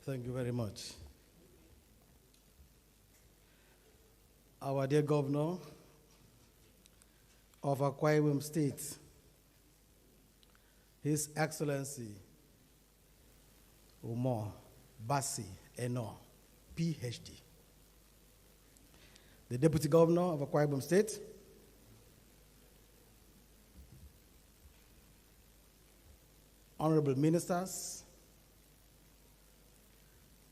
Thank you very much. Our dear Governor of Akwa-Ibom State, His Excellency Umar Bassi Eno, PhD. The Deputy Governor of Akwa-Ibom State, Honorable Ministers,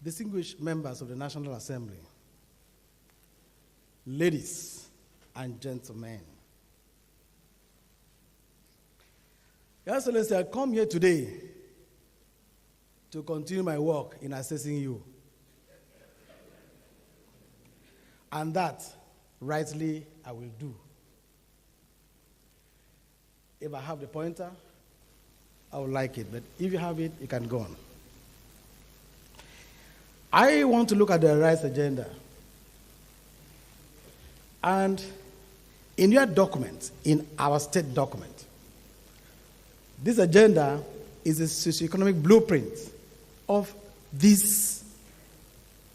distinguished members of the National Assembly, ladies and gentlemen. Your Excellency, I come here today to continue my work in assessing you. And that, rightly, I will do. If I have the pointer, I would like it. But if you have it, you can go on. I want to look at the rights agenda. And in your document, in our state document, this agenda is a socio-economic blueprint of this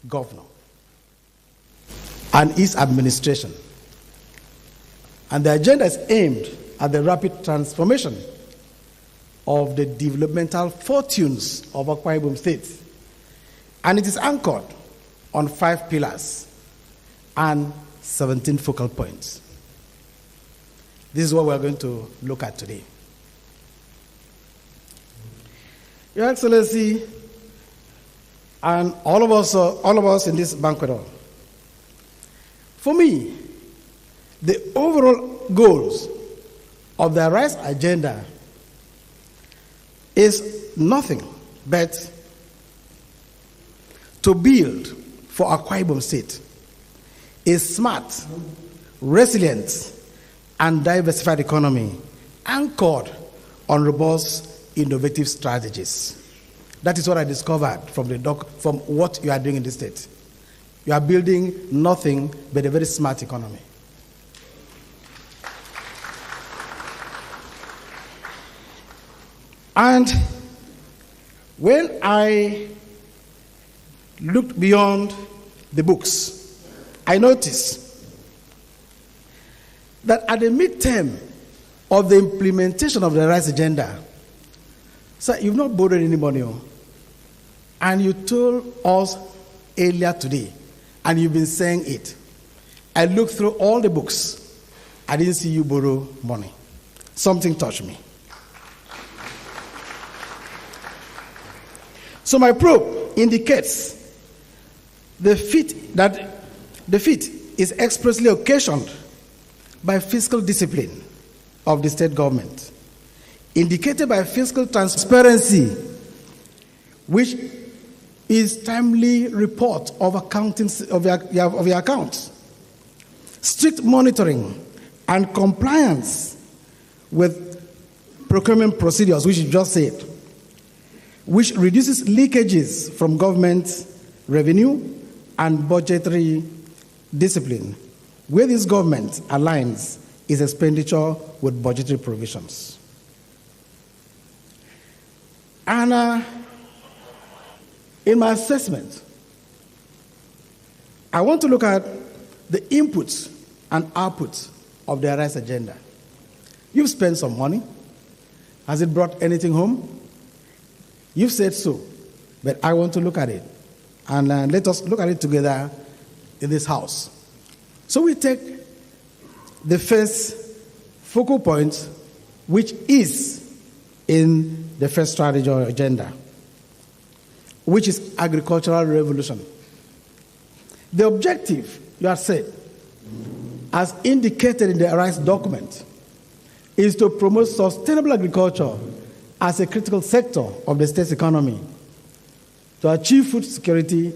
governor and his administration. And the agenda is aimed at the rapid transformation of the developmental fortunes of Akwa-Ibom State. And it is anchored on 5 pillars and 17 focal points. This is what we are going to look at today. Your Excellency, and all of us in this banquet hall, for me, the overall goals of the rights agenda is nothing but to build for Akwa-Ibom State a smart, resilient, and diversified economy anchored on robust, innovative strategies. That is what I discovered from what you are doing in this state. You are building nothing but a very smart economy. And when I looked beyond the books, I noticed that at the midterm of the implementation of the rights agenda, sir, you've not borrowed any money, and you told us earlier today, and you've been saying it. I looked through all the books. I didn't see you borrow money. Something touched me. So my probe indicates the feat is expressly occasioned by fiscal discipline of the state government, indicated by fiscal transparency, which is timely report of accounting of your accounts, strict monitoring and compliance with procurement procedures, which you just said, which reduces leakages from government revenue and budgetary discipline, where this government aligns its expenditure with budgetary provisions. And in my assessment, I want to look at the inputs and outputs of the rights agenda. You've spent some money. Has it brought anything home? You've said so, but I want to look at it. And let us look at it together in this house. So we take the first focal point, which is in the first strategy or agenda, which is agricultural revolution. The objective, you have said, as indicated in the rights document, is to promote sustainable agriculture as a critical sector of the state's economy, to achieve food security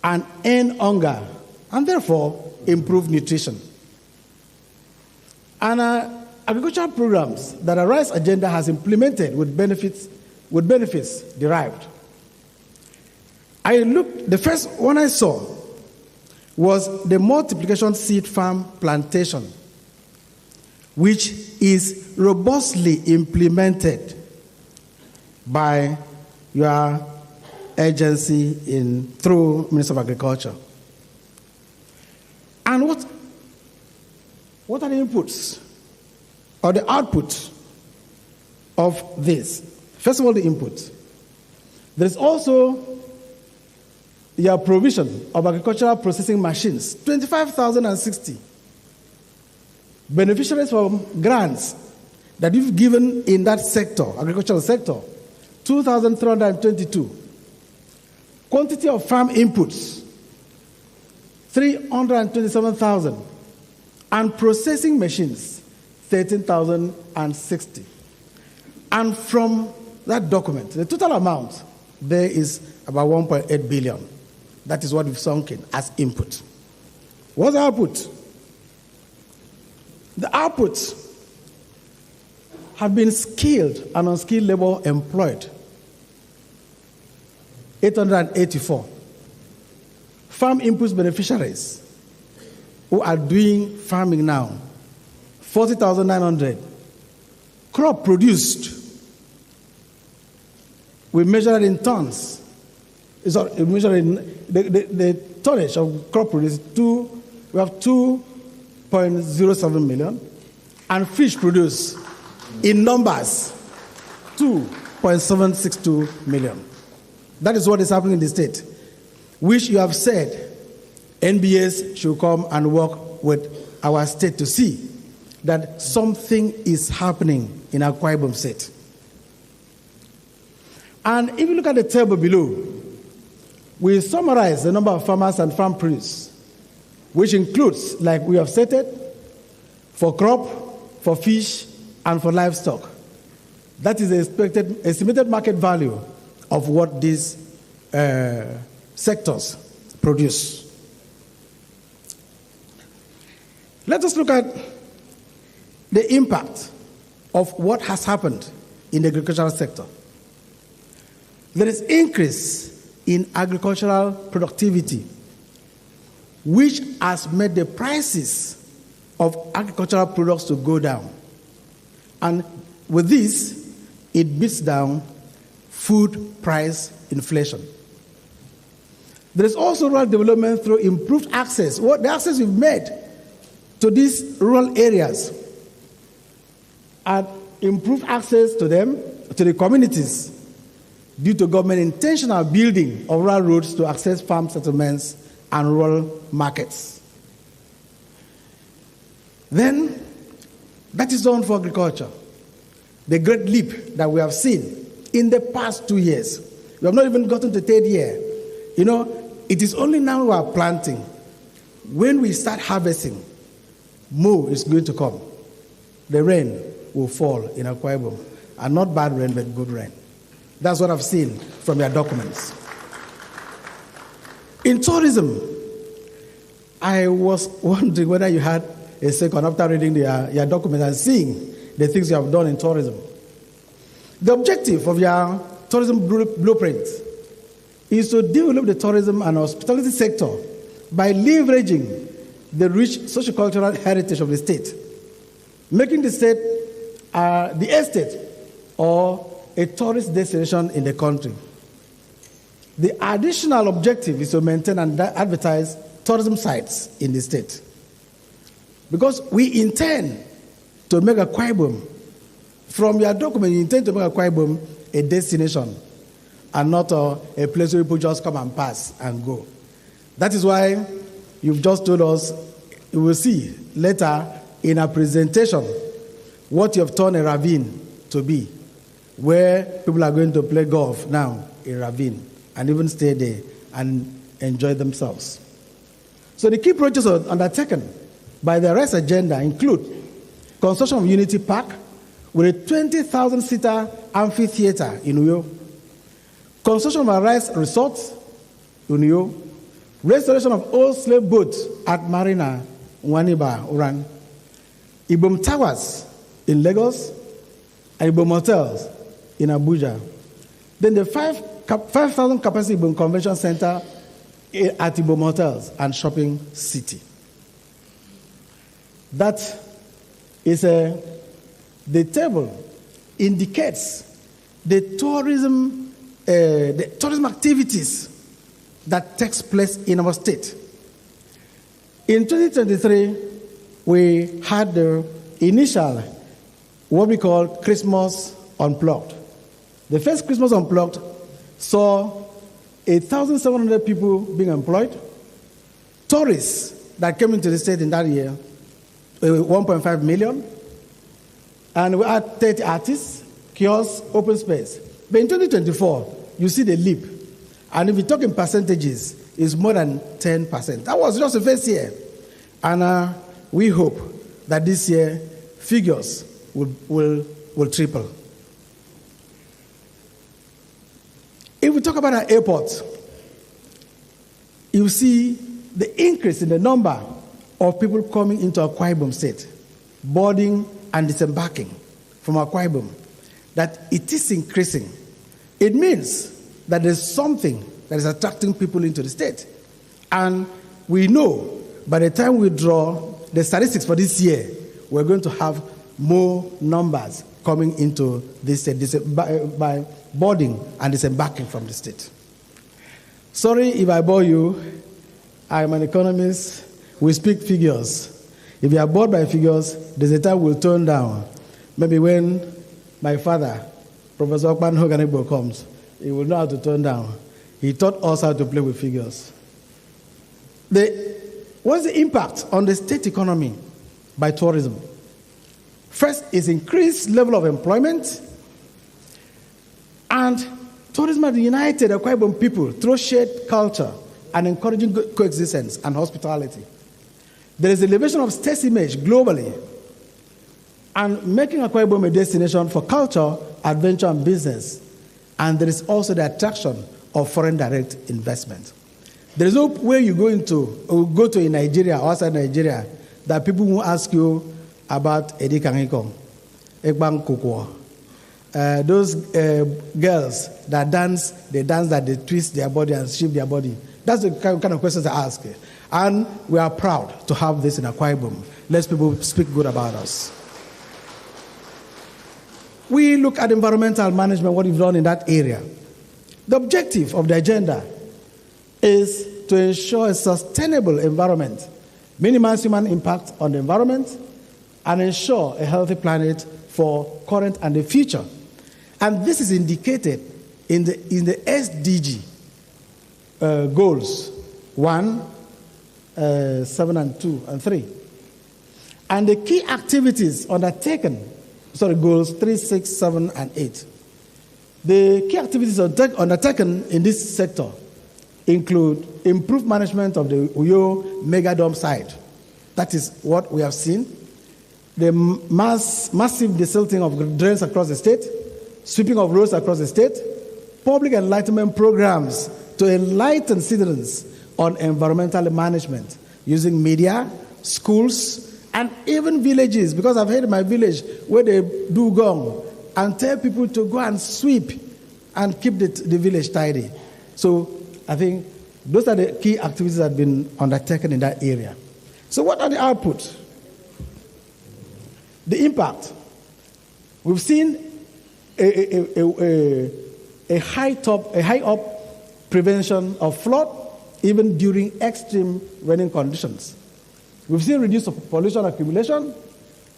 and end hunger, and therefore improve nutrition. And agricultural programs that the rights agenda has implemented with benefits derived. The first one I saw was the multiplication seed farm plantation, which is robustly implemented by your agency through Minister of Agriculture. And what are the inputs or the outputs of this? First of all, the input. There is also your provision of agricultural processing machines, 25,060. Beneficiaries from grants that you've given in that sector, agricultural sector, 2,322. Quantity of farm inputs, 327,000. And processing machines, 13,060. And from that document, the total amount there is about 1.8 billion. That is what we've sunk in as input. What's the output? The outputs have been skilled and unskilled labor employed, 884. Farm inputs beneficiaries who are doing farming now, 40,900. Crop produced, we measure it in tons. We measure in the tonnage of crop produced. We have 2.07 million, and fish produced in numbers, 2.762 million. That is what is happening in the state, which you have said NBS should come and work with our state to see that something is happening in Akwa-Ibom state. And if you look at the table below, we summarize the number of farmers and farm produce, which includes, like we have stated, for crop, for fish, and for livestock. That is the estimated market value of what these sectors produce. Let us look at the impact of what has happened in the agricultural sector. There is increase in agricultural productivity, which has made the prices of agricultural products to go down. And with this, it beats down food price inflation. There is also rural development through improved access. The access we've made to these rural areas and improved access to them, to the communities, due to government intentional building of rural roads to access farm settlements and rural markets. Then, that is done for agriculture. The great leap that we have seen in the past 2 years. We have not even gotten to the third year. You know, it is only now we are planting. When we start harvesting, more is going to come. The rain will fall in Akwa-Ibom. And not bad rain, but good rain. That's what I've seen from your documents. In tourism, I was wondering whether you had a second after reading your documents and seeing the things you have done in tourism. The objective of your tourism blueprint is to develop the tourism and hospitality sector by leveraging the rich socio-cultural heritage of the state, making the state the estate or a tourist destination in the country. The additional objective is to maintain and advertise tourism sites in the state. Because we intend to make Akwa-Ibom, from your document, you intend to make Akwa-Ibom a destination and not a place where people just come and pass and go. That is why you've just told us, you will see later in our presentation what you have turned a ravine to be, where people are going to play golf now in ravine and even stay there and enjoy themselves. So the key projects undertaken by the RISE agenda include construction of Unity Park with a 20,000-seater amphitheater in Uyo, construction of a RISE resort in Uyo, restoration of old slave boats at Marina, Waniba, Oran, Ibom Towers in Lagos, and Ibom Hotels in Abuja. Then the 5,000 capacity Ibom Convention Center at Ibom Hotels and Shopping City. That is the table indicates the tourism the tourism activities that takes place in our state. In 2023, we had the initial, what we call Christmas Unplugged. The first Christmas Unplugged saw 1,700 people being employed. Tourists that came into the state in that year, 1.5 million. And we had 30 artists, kiosks, open space. But in 2024, you see the leap. And if we talk in percentages, it's more than 10%. That was just the first year. And we hope that this year, figures will triple. If we talk about our airport, you see the increase in the number of people coming into Akwa-Ibom State, boarding and disembarking from Akwa-Ibom, that it is increasing. It means that there's something that is attracting people into the state. And we know by the time we draw the statistics for this year, we're going to have more numbers coming into this state by boarding and disembarking from the state. Sorry if I bore you. I'm an economist. We speak figures. If you are bored by figures, there's a time we'll turn down. Maybe when my father, Professor Akwa-Ibom, comes, he will know how to turn down. He taught us how to play with figures. What's the impact on the state economy by tourism? First is increased level of employment, and tourism has united Akwa-Ibom people through shared culture and encouraging coexistence and hospitality. There is elevation of state image globally and making Akwa-Ibom a destination for culture, adventure, and business. And there is also the attraction of foreign direct investment. There is no way you go to in Nigeria or outside Nigeria that people won't ask you about Edikangikong, Ekbang Kokwo. Those girls that dance that they twist their body and shift their body. That's the kind of questions I ask. And we are proud to have this in Akwa-Ibom. Let people speak good about us. We look at environmental management, what we've done in that area. The objective of the agenda is to ensure a sustainable environment, minimize human impact on the environment, and ensure a healthy planet for current and the future. And this is indicated in the SDG goals 1, 7, and 2, and 3. And the key activities undertaken, goals 3, 6, 7, and 8. The key activities undertaken in this sector include improved management of the Uyo Megadome site. That is what we have seen. The massive desilting of drains across the state, sweeping of roads across the state, public enlightenment programs to enlighten citizens on environmental management using media, schools, and even villages, because I've heard in my village where they do gong and tell people to go and sweep and keep the village tidy. So I think those are the key activities that have been undertaken in that area. So what are the outputs? The impact. We've seen a high up prevention of flood, even during extreme raining conditions. We've seen reduced pollution accumulation,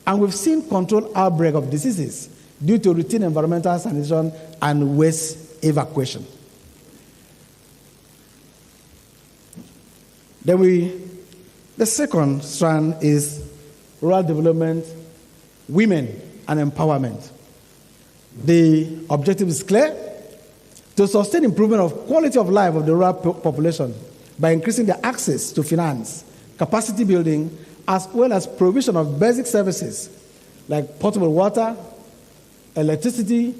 and we've seen controlled outbreak of diseases due to routine environmental sanitation and waste evacuation. Then the second strand is rural development, women, and empowerment. The objective is clear: to sustain improvement of quality of life of the rural population by increasing their access to finance, capacity building, as well as provision of basic services like potable water, electricity,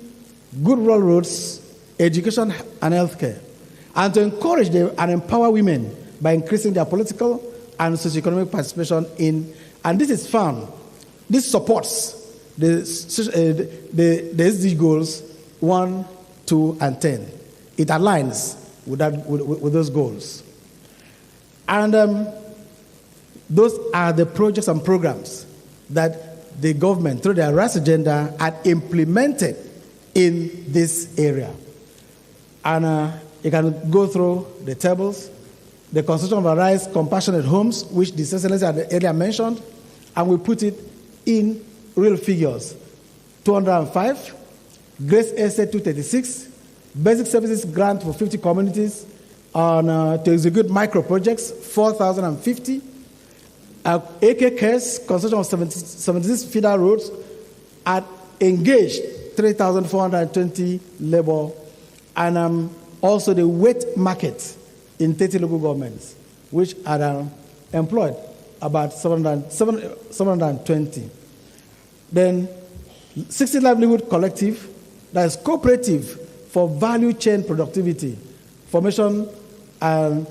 good rural roads, education, and healthcare, and to encourage and empower women by increasing their political and socio-economic participation in, and this supports the SDG goals 1, 2, and 10. It aligns with those goals. And those are the projects and programs that the government, through their rights agenda, had implemented in this area. And you can go through the tables. The construction of Arise compassionate homes, which the Excellency had earlier mentioned, and we put it in real figures. 205, Grace Estate 236, basic services grant for 50 communities to execute micro projects, 4,050. AK Cares, construction of 76 feeder roads, at engaged 3,420 labor, and also the wet market in 30 local governments, which are employed about 720. Then 60 Livelihood Collective, that is cooperative for value chain productivity, formation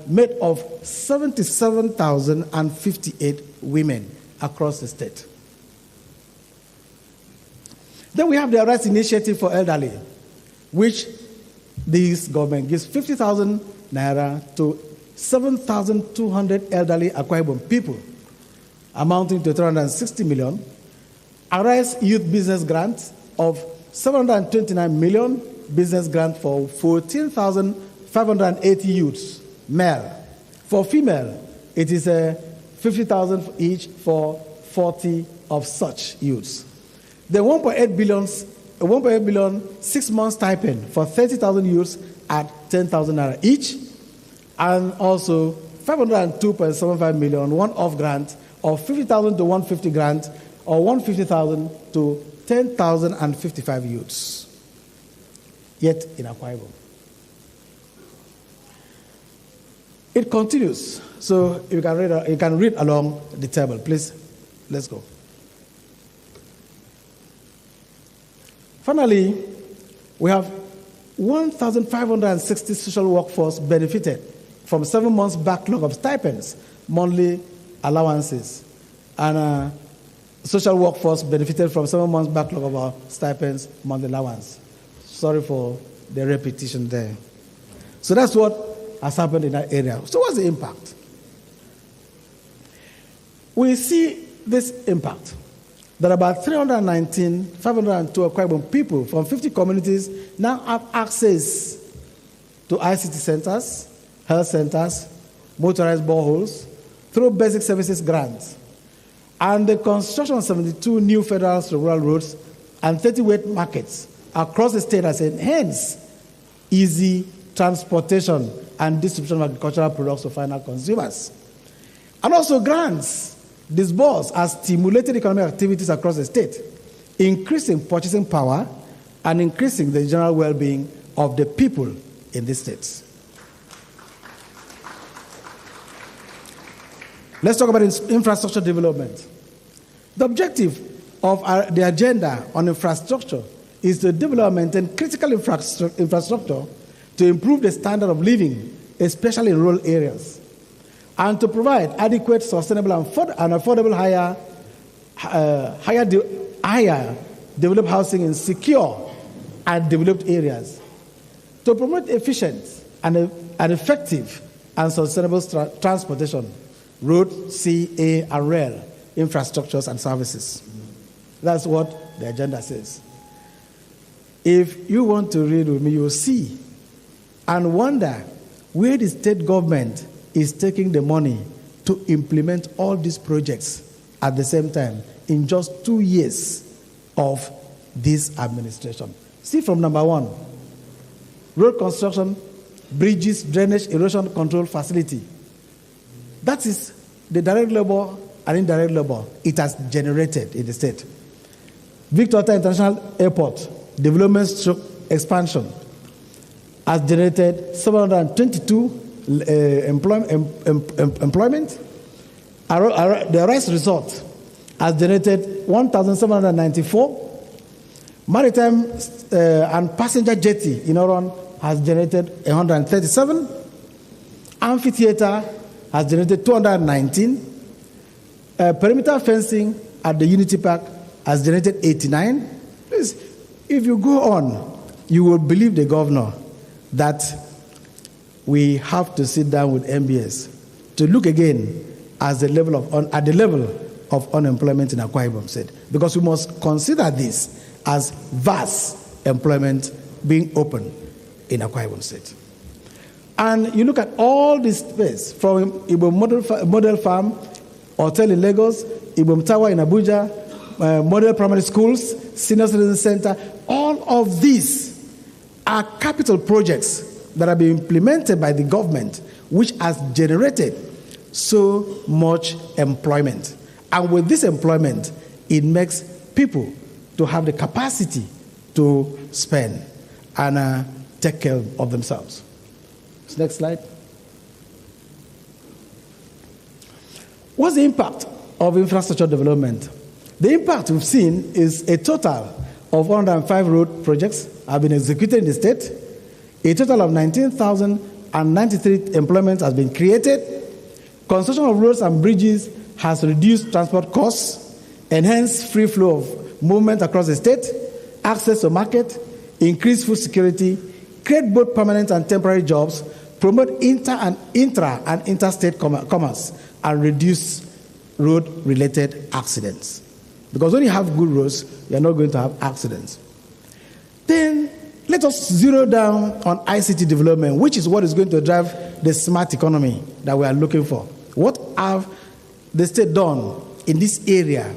made of 77,058 women across the state. Then we have the Arise Initiative for Elderly, which this government gives 50,000 naira to 7,200 elderly Akwa-Ibom people, amounting to 360 million. Arise Youth Business Grant of 729 million, business grant for 14,580 youths, male. For female, it is 50,000 each for 40 of such youths. The 1.8 billion 6-month stipend for 30,000 youths at 10,000 naira each, and also 502.75 million one-off grant, or 50,000 to 150 grant, or 150,000 to 10,055 youths. Yet in Akwa-Ibom. It continues. So you can read along the table. Please, let's go. Finally, we have 1,560 social workforce benefited from 7 months backlog of stipends, monthly allowances, and social workforce benefited from 7 months backlog of our stipends, monthly allowance. Sorry for the repetition there. So that's what has happened in that area. So what's the impact? We see this impact, that about 502 Akwa-Ibom people from 50 communities now have access to ICT centers, health centers, motorized boreholes, through basic services grants, and the construction of 72 new federal rural roads and 30 wet markets across the state has enhanced easy transportation and distribution of agricultural products to final consumers. And also grants disbursed has stimulated economic activities across the state, increasing purchasing power and increasing the general well-being of the people in the states. Let's talk about infrastructure development. The objective of the agenda on infrastructure is to develop and maintain critical infrastructure to improve the standard of living, especially in rural areas, and to provide adequate, sustainable, and affordable higher developed housing in secure and developed areas, to promote efficient and effective and sustainable transportation, road, sea, air, and rail infrastructures and services. That's what the agenda says. If you want to read with me, you'll see and wonder where the state government is taking the money to implement all these projects at the same time in just 2 years of this administration. See from number 1, road construction, bridges, drainage, erosion control facility. That is the direct labor and indirect labor it has generated in the state. Victor International Airport, development stroke expansion, has generated 722 employment. The Arise Resort has generated 1,794. Maritime and passenger jetty in Oron has generated 137. Amphitheater has generated 219. Perimeter fencing at the Unity Park has generated 89. Please, if you go on, you will believe the governor that we have to sit down with MBS to look again at the level of unemployment in Akwa-Ibom State, because we must consider this as vast employment being open in Akwa-Ibom State. And you look at all this space, from Ibom Model Farm, Hotel in Lagos, Ibom Tower in Abuja, model primary schools, senior citizen center, all of these are capital projects that are being implemented by the government, which has generated so much employment. And with this employment, it makes people to have the capacity to spend and take care of themselves. Next slide. What's the impact of infrastructure development? The impact we've seen is a total of 105 road projects have been executed in the state. A total of 19,093 employment has been created. Construction of roads and bridges has reduced transport costs, enhanced free flow of movement across the state, access to market, increased food security, create both permanent and temporary jobs, promote intra and interstate commerce, and reduce road-related accidents. Because when you have good roads, you're not going to have accidents. Then let us zero down on ICT development, which is what is going to drive the smart economy that we are looking for. What have the state done in this area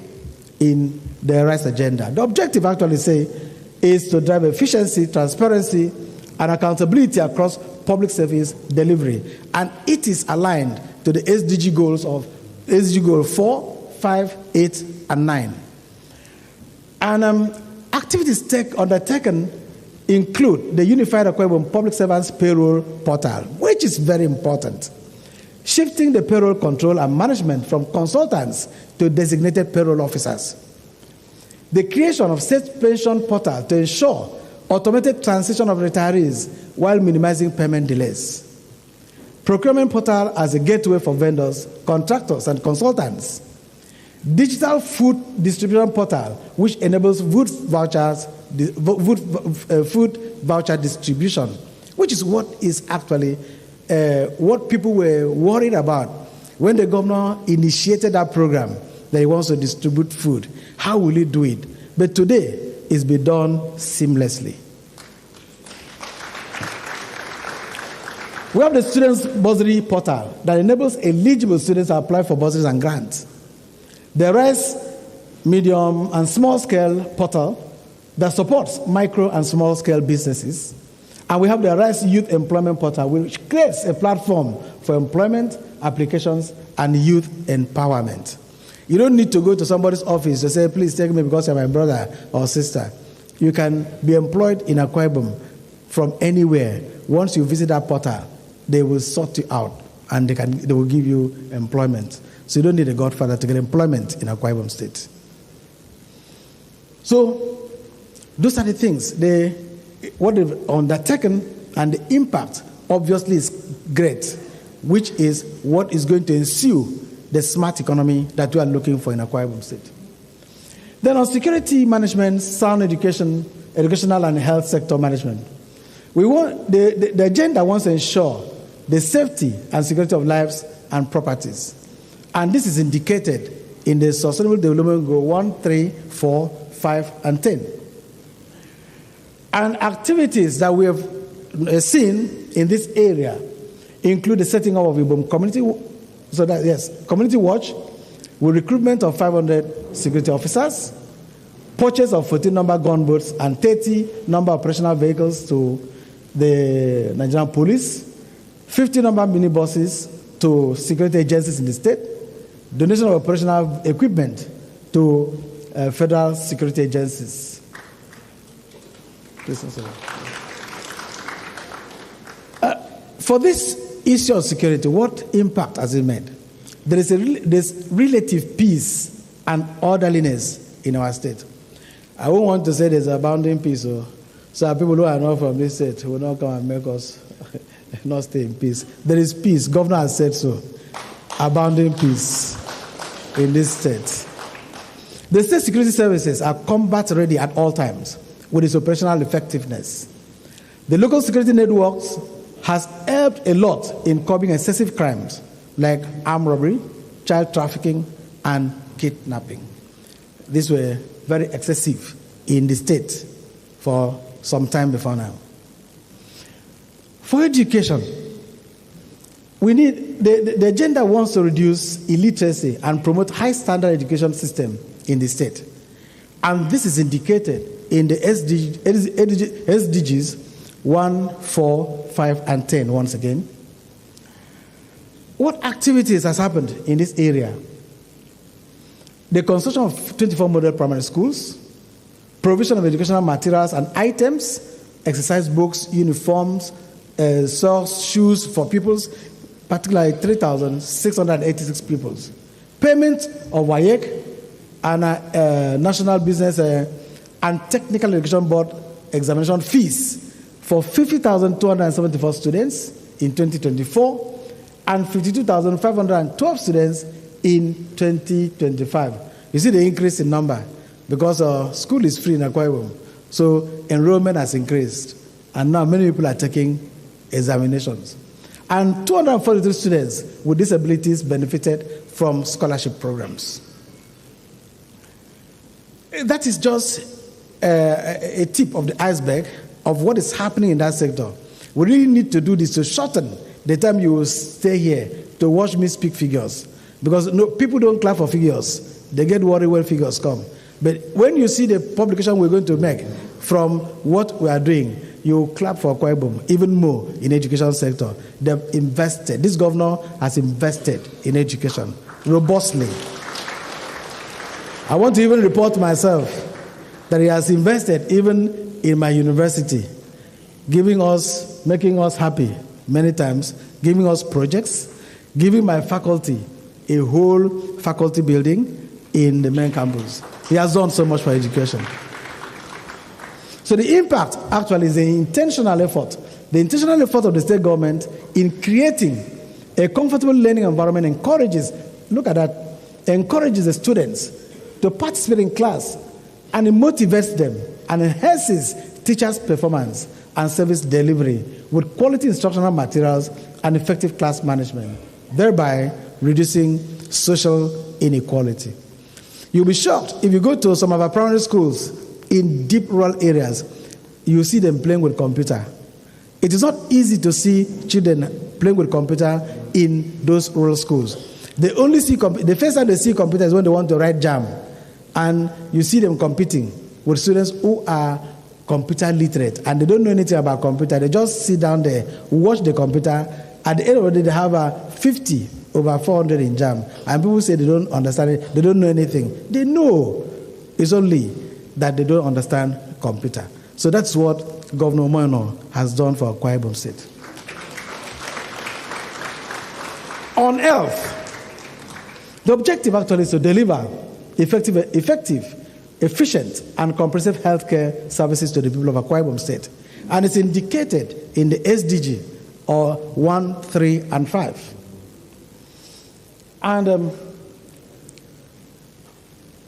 in the rice agenda? The objective actually is to drive efficiency, transparency, and accountability across public service delivery. And it is aligned to the SDG goals of SDG goal 4, 5, 8, and 9. And activities undertaken include the Unified Akwa-Ibom Public Servants Payroll Portal, which is very important. Shifting the payroll control and management from consultants to designated payroll officers. The creation of state pension portal to ensure automated transition of retirees while minimizing payment delays. Procurement portal as a gateway for vendors, contractors, and consultants. Digital food distribution portal, which enables food voucher distribution, which is what is actually what people were worried about when the governor initiated that program, that he wants to distribute food. How will he do it? But today, it's been done seamlessly. We have the Students' Bursary Portal that enables eligible students to apply for bursaries and grants. The Rice, Medium, and Small-Scale Portal that supports micro and small-scale businesses. And we have the Rice Youth Employment Portal, which creates a platform for employment, applications, and youth empowerment. You don't need to go to somebody's office to say, please take me because you're my brother or sister. You can be employed in Akwa-Ibom from anywhere. Once you visit that portal, they will sort you out and they will give you employment. So you don't need a godfather to get employment in Akwa-Ibom State. So those are the things. What they've undertaken and the impact obviously is great, which is what is going to ensue the smart economy that we are looking for in Akwa-Ibom State. Then on security management, sound educational and health sector management. We want the agenda wants to ensure the safety and security of lives and properties. And this is indicated in the Sustainable Development Goal 1, 3, 4, 5, and 10. And activities that we have seen in this area include the setting up of Ibom Community Community Watch with recruitment of 500 security officers, purchase of 14 number gunboats and 30 number operational vehicles to the Nigerian police, 50 number minibuses to security agencies in the state, donation of operational equipment to federal security agencies. For this issue of security, what impact has it made? There's relative peace and orderliness in our state. I won't want to say there's abounding peace, so people who are not from this state will not come and make us not stay in peace. There is peace. Governor has said so. Abounding peace in this state. The state security services are combat ready at all times with its operational effectiveness. The local security networks has helped a lot in curbing excessive crimes like armed robbery, child trafficking, and kidnapping. These were very excessive in the state for some time before now. For education, we need the agenda wants to reduce illiteracy and promote high standard education system in the state. And this is indicated in the SDGs 1, 4, 5, and 10 once again. What activities has happened in this area? The construction of 24 model primary schools, provision of educational materials and items, exercise books, uniforms, socks, shoes for pupils, particularly 3,686 pupils. Payment of WAEC and National Business and Technical Education Board examination fees for 50,274 students in 2024 and 52,512 students in 2025. You see the increase in number because school is free in Akwa-Ibom. So enrollment has increased. And now many people are taking examinations. And 243 students with disabilities benefited from scholarship programs. That is just a tip of the iceberg of what is happening in that sector. We really need to do this to shorten the time you will stay here to watch me speak figures. Because people don't clap for figures. They get worried when figures come. But when you see the publication we're going to make from what we are doing, you clap for Akwa-Ibom even more in the education sector. They've invested. This governor has invested in education robustly. I want to even report myself that he has invested even in my university, making us happy many times, giving us projects, giving my faculty a whole faculty building in the main campus. He has done so much for education. So the impact actually is the intentional effort of the state government in creating a comfortable learning environment encourages the students to participate in class, and it motivates them and enhances teachers' performance and service delivery with quality instructional materials and effective class management, thereby reducing social inequality. You'll be shocked if you go to some of our primary schools in deep rural areas, you see them playing with computer. It is not easy to see children playing with computer in those rural schools. They only see the first time they see computer is when they want to write jam, and you see them competing with students who are computer literate and they don't know anything about computer. They just sit down there, watch the computer. At the end of the day, they have a 50 over 400 in jam, and people say they don't understand it, they don't know anything. They know. It's only that they don't understand computer. So that's what Governor Moeno has done for Akwa-Ibom State. On health, the objective actually is to deliver effective, efficient, and comprehensive healthcare services to the people of Akwa-Ibom State. And it's indicated in the SDG or 1, 3, and 5. And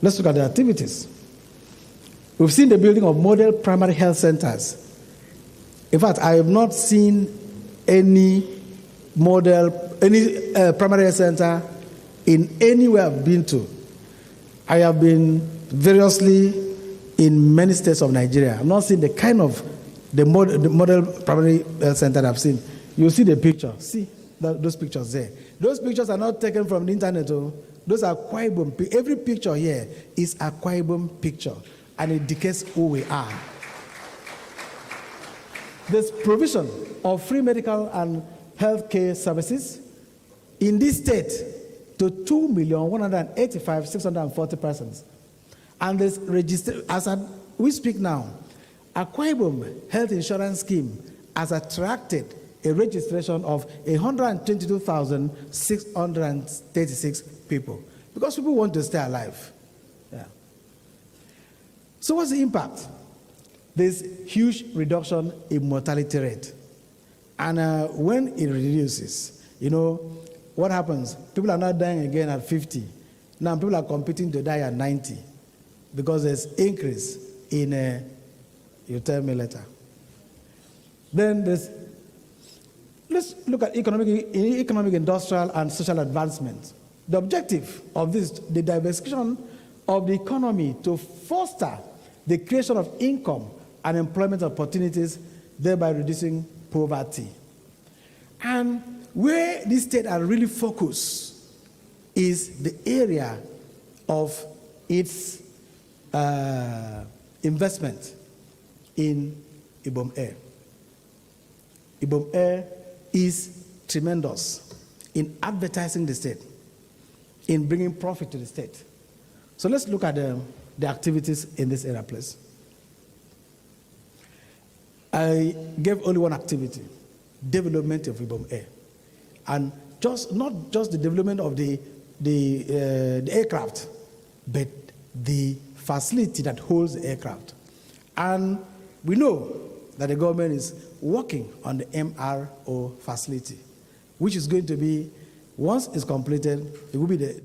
let's look at the activities. We've seen the building of model primary health centers. In fact, I have not seen any primary health center in anywhere I've been to. I have been variously in many states of Nigeria. I've not seen the kind of the model primary health center I've seen. You see the picture. See those pictures there. Those pictures are not taken from the internet. Those are Akwa-Ibom. Every picture here is a Akwa-Ibom picture, and it indicates who we are. There's provision of free medical and health care services in this state to 2,185,640 persons. And there's registered, we speak now, Akwa-Ibom Health Insurance Scheme has attracted a registration of 122,636 people because people want to stay alive. Yeah. So what's the impact? There's huge reduction in mortality rate. And when it reduces, what happens? People are not dying again at 50. Now people are competing to die at 90 because there's increase in, you tell me later. Then let's look at economic, industrial, and social advancement. The objective of this, the diversification of the economy to foster the creation of income and employment opportunities, thereby reducing poverty And where this state are really focused is the area of its investment in Ibom Air. Ibom Air is tremendous in advertising the state, in bringing profit to the state. So let's look at the activities in this area, please. I gave only one activity, development of Ibom Air. And not just the development of the aircraft, but the facility that holds the aircraft. And we know that the government is working on the MRO facility, which is going to be, once it's completed, it will be the...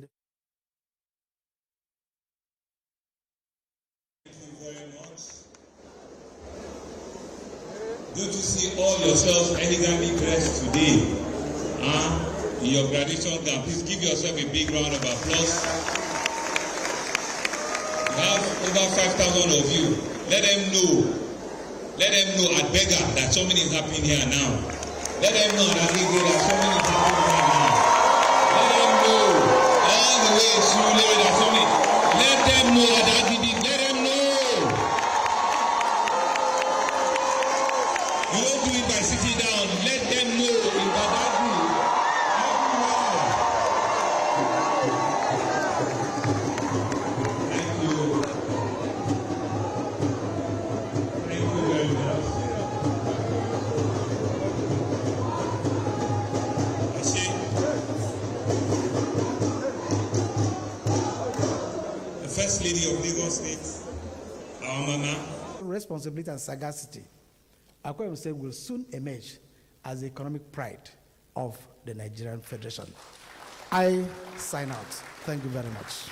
Good to see all yourselves elegantly dressed today. In your graduation gown, please give yourself a big round of applause. We have over 5,000 of you. Let them know at Beggar that something is happening here now. Let them know that something is happening here now. Let them know all the way through that something. Let them know that let them know. You don't do it by sitting down. Let them know in Badagry, everywhere. Thank you. Thank you very much. The First Lady of Lagos State, our mama. Responsibility and sagacity, Akwa-Ibom State will soon emerge as the economic pride of the Nigerian Federation. I sign out. Thank you very much.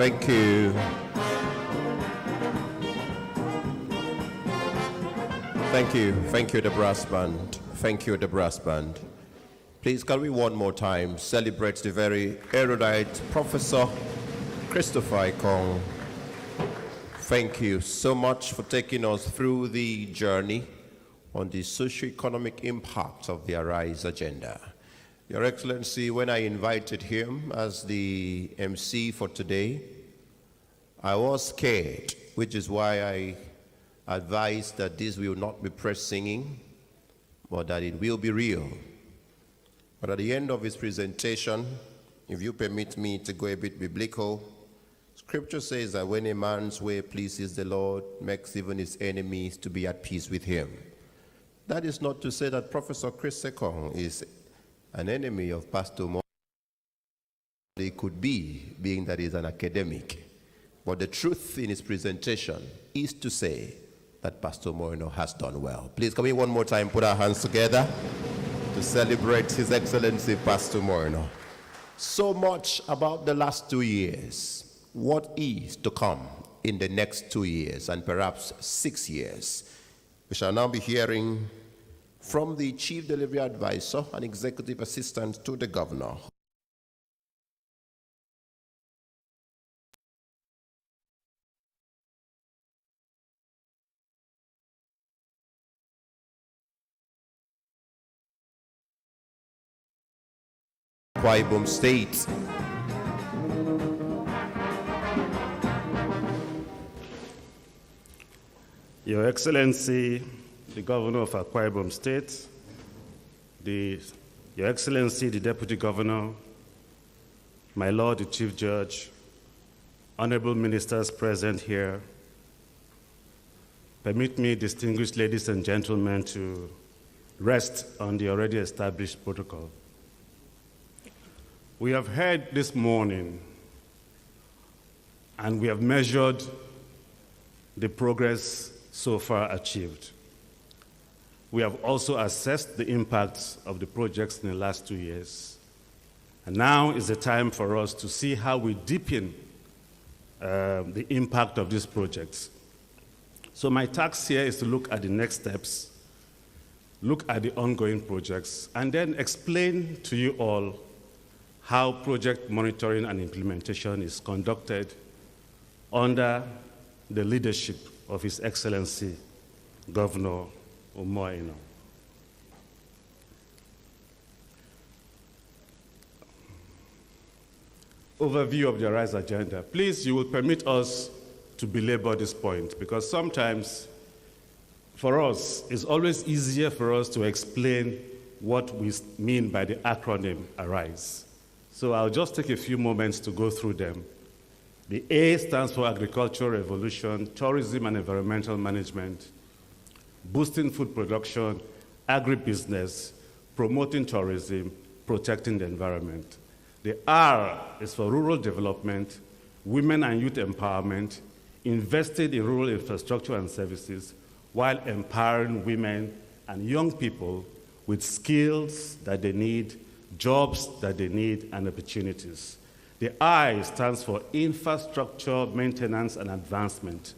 Thank you. Thank you, the brass band. Thank you, the brass band. Please, can we one more time celebrate the very erudite Professor Christopher Ikong. Thank you so much for taking us through the journey on the socio-economic impact of the Arise agenda. Your Excellency, when I invited him as the MC for today, I was scared, which is why I advised that this will not be press singing, but that it will be real. But at the end of his presentation, if you permit me to go a bit biblical, Scripture says that when a man's way pleases the Lord, makes even his enemies to be at peace with him. That is not to say that Professor Chris Sekong is an enemy of Pastor Moino. He could be, being that he's an academic. But the truth in his presentation is to say that Pastor Moino has done well. Please, can we one more time put our hands together to celebrate His Excellency Pastor Moino. So much about the last 2 years. What is to come in the next 2 years and perhaps 6 years? We shall now be hearing from the Chief Delivery Advisor and Executive Assistant to the Governor. Akwa-Ibom State. Your Excellency, the Governor of Akwa-Ibom State, Your Excellency, the Deputy Governor, my Lord, the Chief Judge, honorable ministers present here, permit me, distinguished ladies and gentlemen, to rest on the already established protocol. We have heard this morning, and we have measured the progress so far achieved. We have also assessed the impacts of the projects in the last 2 years. And now is the time for us to see how we deepen the impact of these projects. So my task here is to look at the next steps, look at the ongoing projects, and then explain to you all how project monitoring and implementation is conducted under the leadership of His Excellency, Governor Akwa-Ibom. Overview of the Arise agenda. Please, you will permit us to belabor this point, because sometimes, for us, it's always easier for us to explain what we mean by the acronym Arise. So I'll just take a few moments to go through them. The A stands for Agricultural Revolution, Tourism and Environmental Management, boosting food production, agribusiness, promoting tourism, protecting the environment. The R is for Rural Development, Women and Youth Empowerment, invested in rural infrastructure and services, while empowering women and young people with skills that they need, jobs that they need, and opportunities. The I stands for Infrastructure, Maintenance, and Advancement,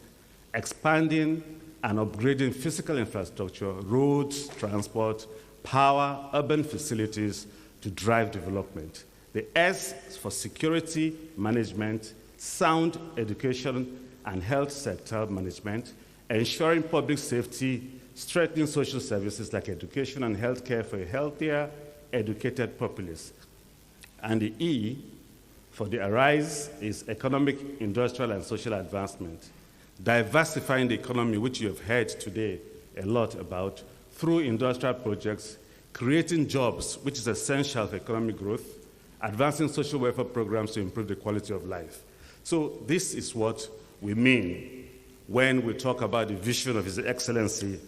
expanding and upgrading physical infrastructure, roads, transport, power, urban facilities to drive development. The S is for Security Management, sound education and health sector management, ensuring public safety, strengthening social services like education and healthcare for a healthier, educated populace. And the E for the Arise is Economic, Industrial, and Social Advancement, diversifying the economy, which you have heard today a lot about, through industrial projects, creating jobs, which is essential for economic growth, advancing social welfare programs to improve the quality of life. So this is what we mean when we talk about the vision of His Excellency,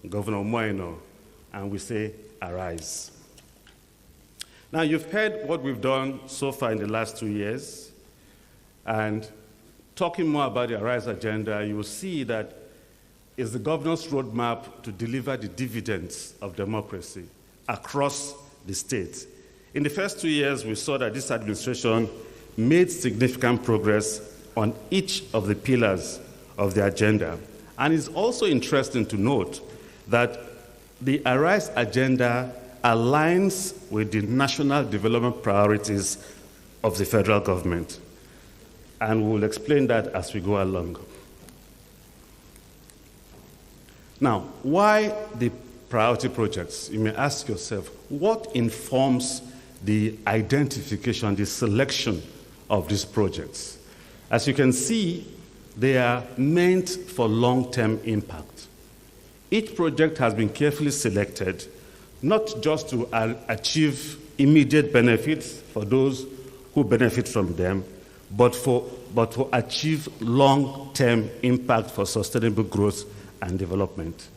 Governor Akwa-Ibom, and we say, Arise. Now, you've heard what we've done so far in the last 2 years, and talking more about the Arise agenda, you will see that it's the governor's roadmap to deliver the dividends of democracy across the state. In the first 2 years, we saw that this administration made significant progress on each of the pillars of the agenda. And it's also interesting to note that the Arise agenda aligns with the national development priorities of the federal government. And we'll explain that as we go along. Now, why the priority projects? You may ask yourself, what informs the identification, the selection of these projects? As you can see, they are meant for long-term impact. Each project has been carefully selected, not just to achieve immediate benefits for those who benefit from them, but to achieve long-term impact for sustainable growth and development.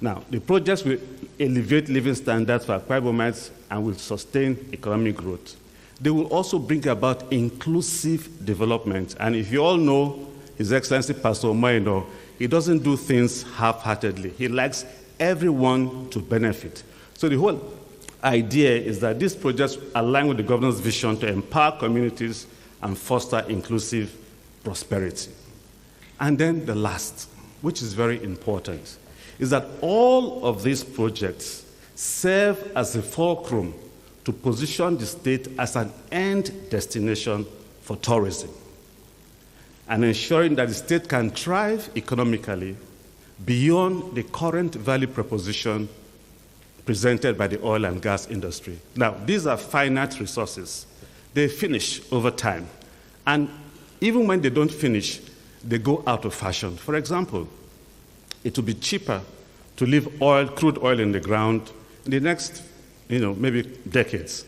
Now, the projects will elevate living standards for Akwa-Ibomites and will sustain economic growth. They will also bring about inclusive development. And if you all know His Excellency Pastor Akwa-Ibom, he doesn't do things half-heartedly. He likes everyone to benefit. So the whole idea is that these projects align with the governor's vision to empower communities and foster inclusive prosperity. And then the last, which is very important, is that all of these projects serve as a fulcrum to position the state as an end destination for tourism, and ensuring that the state can thrive economically beyond the current value proposition presented by the oil and gas industry. Now, these are finite resources. They finish over time. And even when they don't finish, they go out of fashion. For example, it will be cheaper to leave crude oil in the ground in the next, maybe decades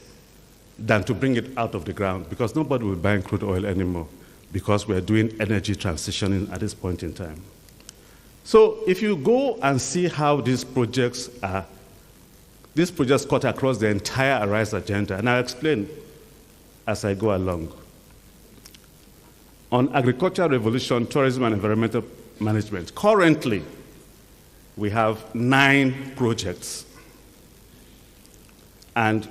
than to bring it out of the ground, because nobody will buy crude oil anymore, because we're doing energy transitioning at this point in time. So if you go and see how these projects cut across the entire Arise agenda, and I'll explain as I go along. On agricultural revolution, tourism, and environmental management, currently we have 9 projects. And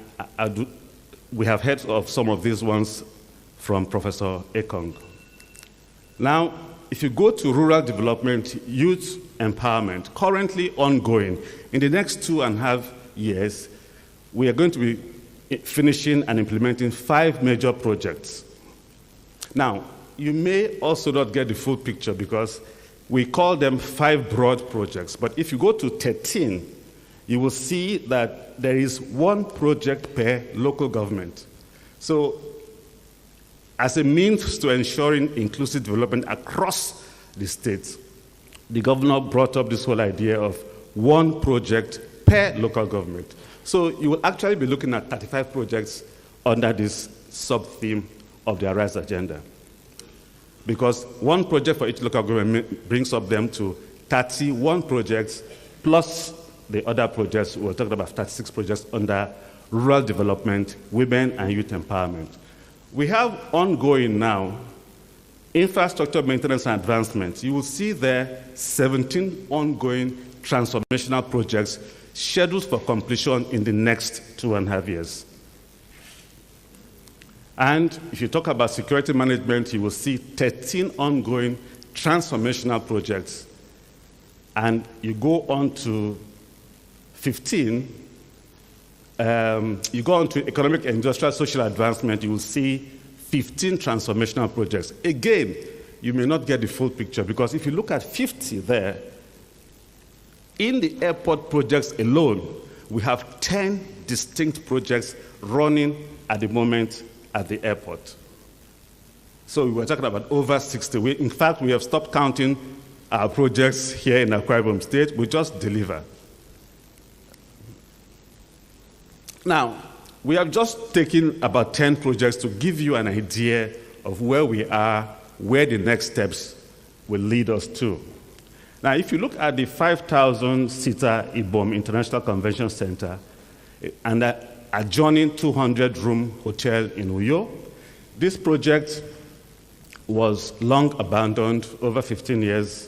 we have heard of some of these ones from Professor Ekong. Now, if you go to rural development, youth empowerment, currently ongoing, in the next 2.5 years, we are going to be finishing and implementing 5 major projects. Now, you may also not get the full picture because we call them 5 broad projects. But if you go to 13, you will see that there is 1 project per local government. So, as a means to ensuring inclusive development across the states, the governor brought up this whole idea of 1 project per local government. So you will actually be looking at 35 projects under this sub-theme of the Arise agenda. Because 1 project for each local government brings up them to 31 projects, plus the other projects. We're talking about 36 projects under rural development, women and youth empowerment. We have ongoing now infrastructure maintenance and advancement. You will see there 17 ongoing transformational projects scheduled for completion in the next 2.5 years. And if you talk about security management, you will see 13 ongoing transformational projects. And you go on to 15, you go on to economic and industrial social advancement, you will see 15 transformational projects. Again, you may not get the full picture because if you look at 50 there, in the airport projects alone, we have 10 distinct projects running at the moment at the airport. So we were talking about over 60. In fact, we have stopped counting our projects here in Akwa-Ibom State. We just deliver. Now, we have just taken about 10 projects to give you an idea of where we are, where the next steps will lead us to. Now, if you look at the 5,000-seater Ibom International Convention Center and the adjoining 200-room hotel in Uyo, this project was long abandoned over 15 years,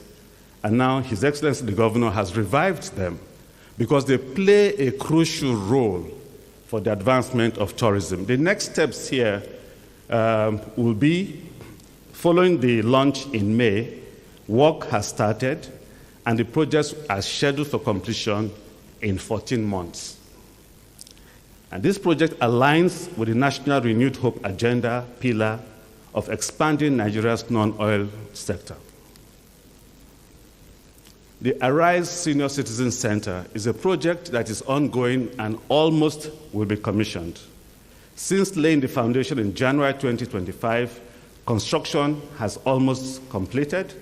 and now His Excellency the Governor has revived them because they play a crucial role for the advancement of tourism. The next steps here will be, following the launch in May, work has started, and the projects are scheduled for completion in 14 months. And this project aligns with the National Renewed Hope Agenda pillar of expanding Nigeria's non-oil sector. The Arise Senior Citizen Center is a project that is ongoing and almost will be commissioned. Since laying the foundation in January 2025, construction has almost completed.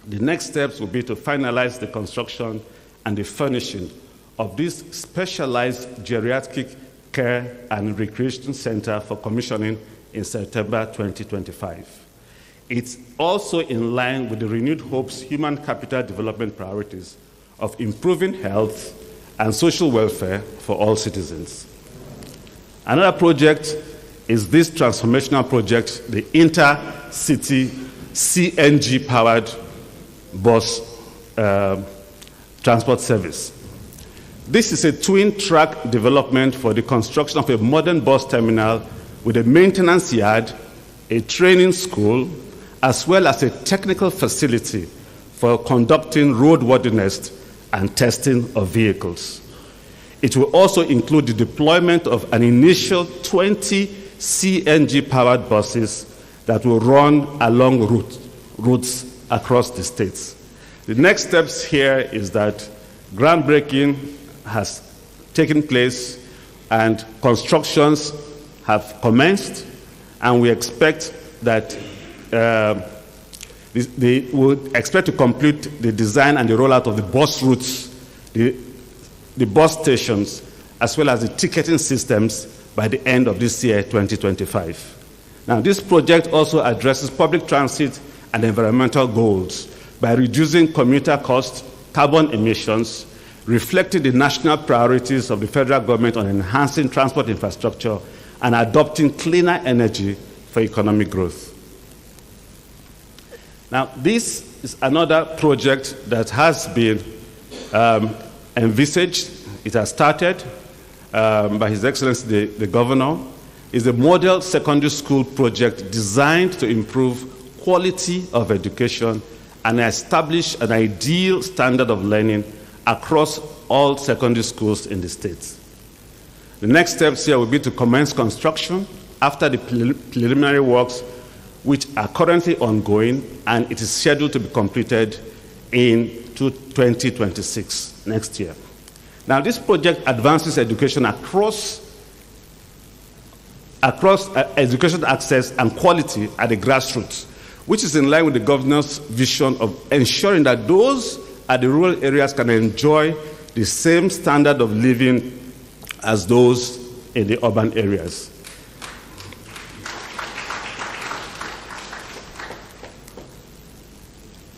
The next steps will be to finalize the construction and the furnishing of this specialized geriatric care and recreation center for commissioning in September 2025. It's also in line with the Renewed Hope's human capital development priorities of improving health and social welfare for all citizens. Another project is this transformational project, the Intercity CNG-powered bus transport service. This is a twin-track development for the construction of a modern bus terminal with a maintenance yard, a training school, as well as a technical facility for conducting roadworthiness and testing of vehicles. It will also include the deployment of an initial 20 CNG-powered buses that will run along routes across the states. The next steps here is that groundbreaking has taken place and constructions have commenced, and we expect that they would expect to complete the design and the rollout of the bus routes, the bus stations, as well as the ticketing systems by the end of this year, 2025. Now, this project also addresses public transit and environmental goals by reducing commuter costs, carbon emissions, reflecting the national priorities of the federal government on enhancing transport infrastructure and adopting cleaner energy for economic growth. Now, this is another project that has been envisaged. It has started by His Excellency the Governor. It's a model secondary school project designed to improve quality of education and establish an ideal standard of learning across all secondary schools in the state. The next steps here will be to commence construction after the preliminary works, which are currently ongoing, and it is scheduled to be completed in 2026, next year. Now, this project advances education across education access and quality at the grassroots, which is in line with the governor's vision of ensuring that those at the rural areas can enjoy the same standard of living as those in the urban areas.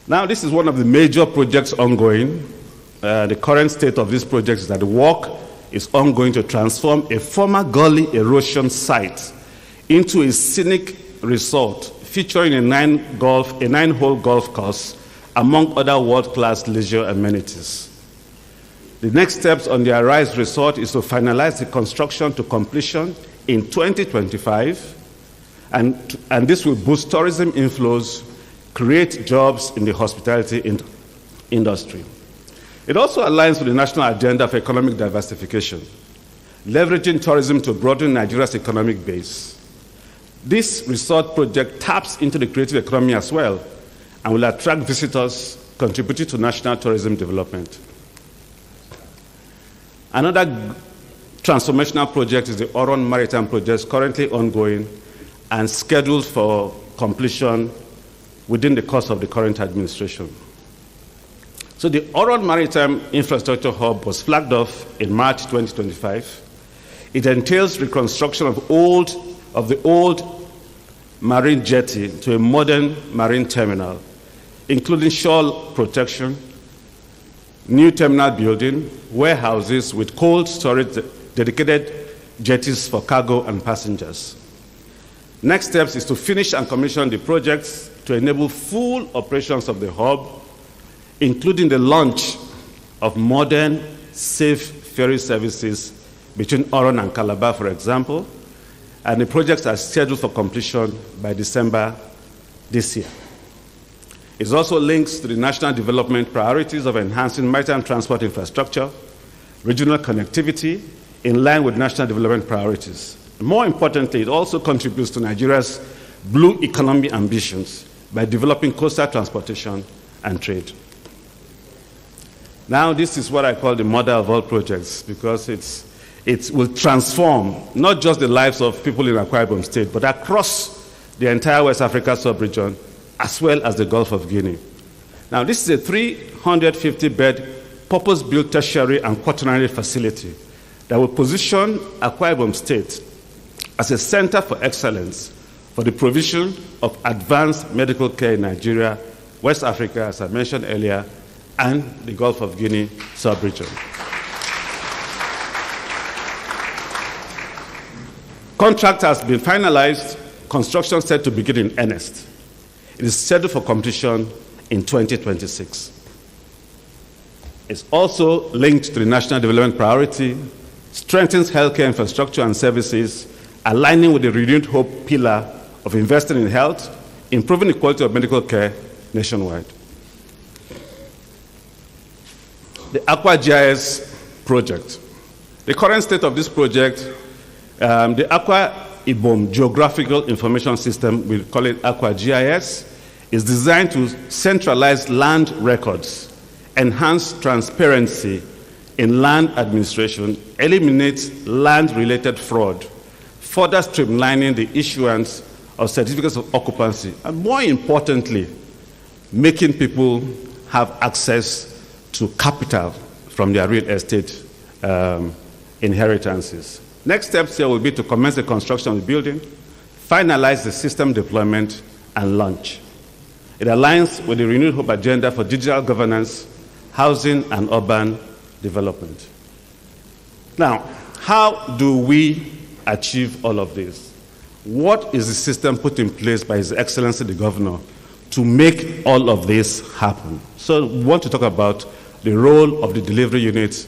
Now, this is one of the major projects ongoing. The current state of this project is that the work is ongoing to transform a former gully erosion site into a scenic resort featuring a nine-hole golf course, among other world-class leisure amenities. The next steps on the Arise Resort is to finalize the construction to completion in 2025, and this will boost tourism inflows, create jobs in the hospitality industry. It also aligns with the national agenda for economic diversification, leveraging tourism to broaden Nigeria's economic base. This resort project taps into the creative economy as well and will attract visitors, contributing to national tourism development. Another transformational project is the Oron Maritime Project, currently ongoing and scheduled for completion within the course of the current administration. So the Oron Maritime Infrastructure Hub was flagged off in March 2025. It entails reconstruction of the old marine jetty to a modern marine terminal, including shore protection, new terminal building, warehouses with cold storage, dedicated jetties for cargo and passengers. Next steps is to finish and commission the projects to enable full operations of the hub, including the launch of modern, safe ferry services between Oron and Calabar, for example, and the projects are scheduled for completion by December this year. It also links to the national development priorities of enhancing maritime transport infrastructure, regional connectivity, in line with national development priorities. More importantly, it also contributes to Nigeria's blue economy ambitions by developing coastal transportation and trade. Now, this is what I call the mother of all projects, because it will transform not just the lives of people in Akwa-Ibom State, but across the entire West Africa sub-region, as well as the Gulf of Guinea. Now, this is a 350-bed purpose-built tertiary and quaternary facility that will position Akwa-Ibom State as a center for excellence for the provision of advanced medical care in Nigeria, West Africa, as I mentioned earlier, and the Gulf of Guinea sub-region. Contract has been finalized, construction set to begin in earnest. It is scheduled for completion in 2026. It's also linked to the national development priority, strengthens healthcare infrastructure and services, aligning with the renewed hope pillar of investing in health, improving the quality of medical care nationwide. The Akwa-GIS project. The current state of this project, the Akwa-Ibom Geographical Information System, we call it Akwa-GIS, is designed to centralize land records, enhance transparency in land administration, eliminate land-related fraud, further streamlining the issuance of certificates of occupancy, and more importantly, making people have access to capital from their real estate inheritances. Next steps here will be to commence the construction of the building, finalize the system deployment, and launch. It aligns with the renewed hope agenda for digital governance, housing, and urban development. Now, how do we achieve all of this? What is the system put in place by His Excellency the Governor to make all of this happen? So we want to talk about the role of the delivery unit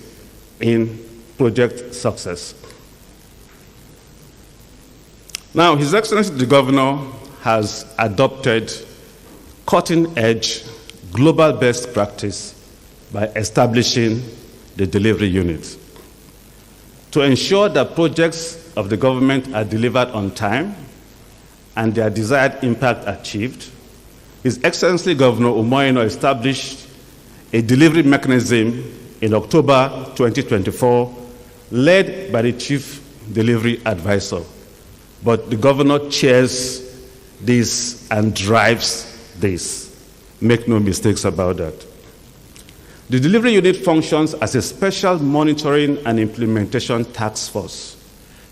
in project success. Now, His Excellency the Governor has adopted cutting-edge global best practice by establishing the delivery unit. To ensure that projects of the government are delivered on time and their desired impact achieved, His Excellency Governor Umoyino established a delivery mechanism in October 2024, led by the Chief Delivery Advisor. But the Governor chairs this and drives this. Make no mistakes about that. The delivery unit functions as a special monitoring and implementation task force,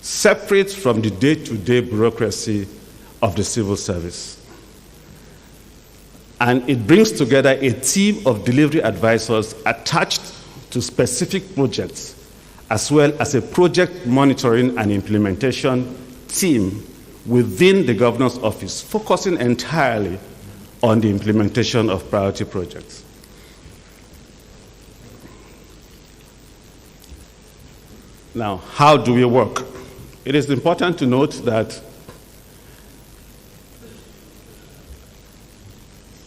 separate from the day-to-day bureaucracy of the civil service. And it brings together a team of delivery advisors attached to specific projects, as well as a project monitoring and implementation team within the Governor's office, focusing entirely on the implementation of priority projects. Now, how do we work? It is important to note that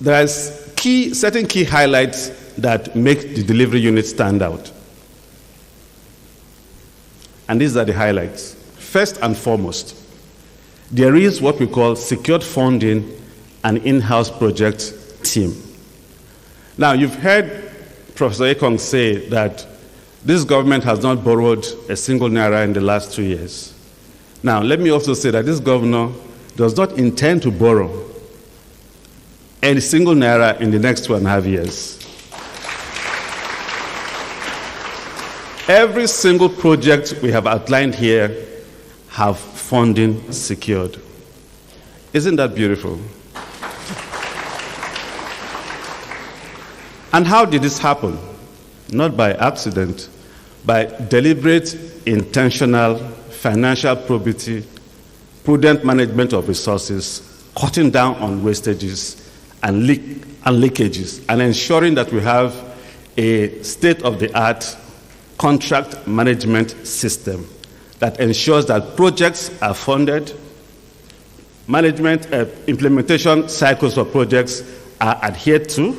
there are certain key highlights that make the delivery unit stand out. And these are the highlights. First and foremost, there is what we call secured funding and in-house project team. Now, you've heard Professor Ekong say that this government has not borrowed a single naira in the last 2 years. Now, let me also say that this governor does not intend to borrow any single naira in the next 2.5 years. Every single project we have outlined here have funding secured. Isn't that beautiful? And how did this happen? Not by accident, by deliberate, intentional, financial probity, prudent management of resources, cutting down on wastages and leakages, and ensuring that we have a state-of-the-art contract management system that ensures that projects are funded, implementation cycles for projects are adhered to,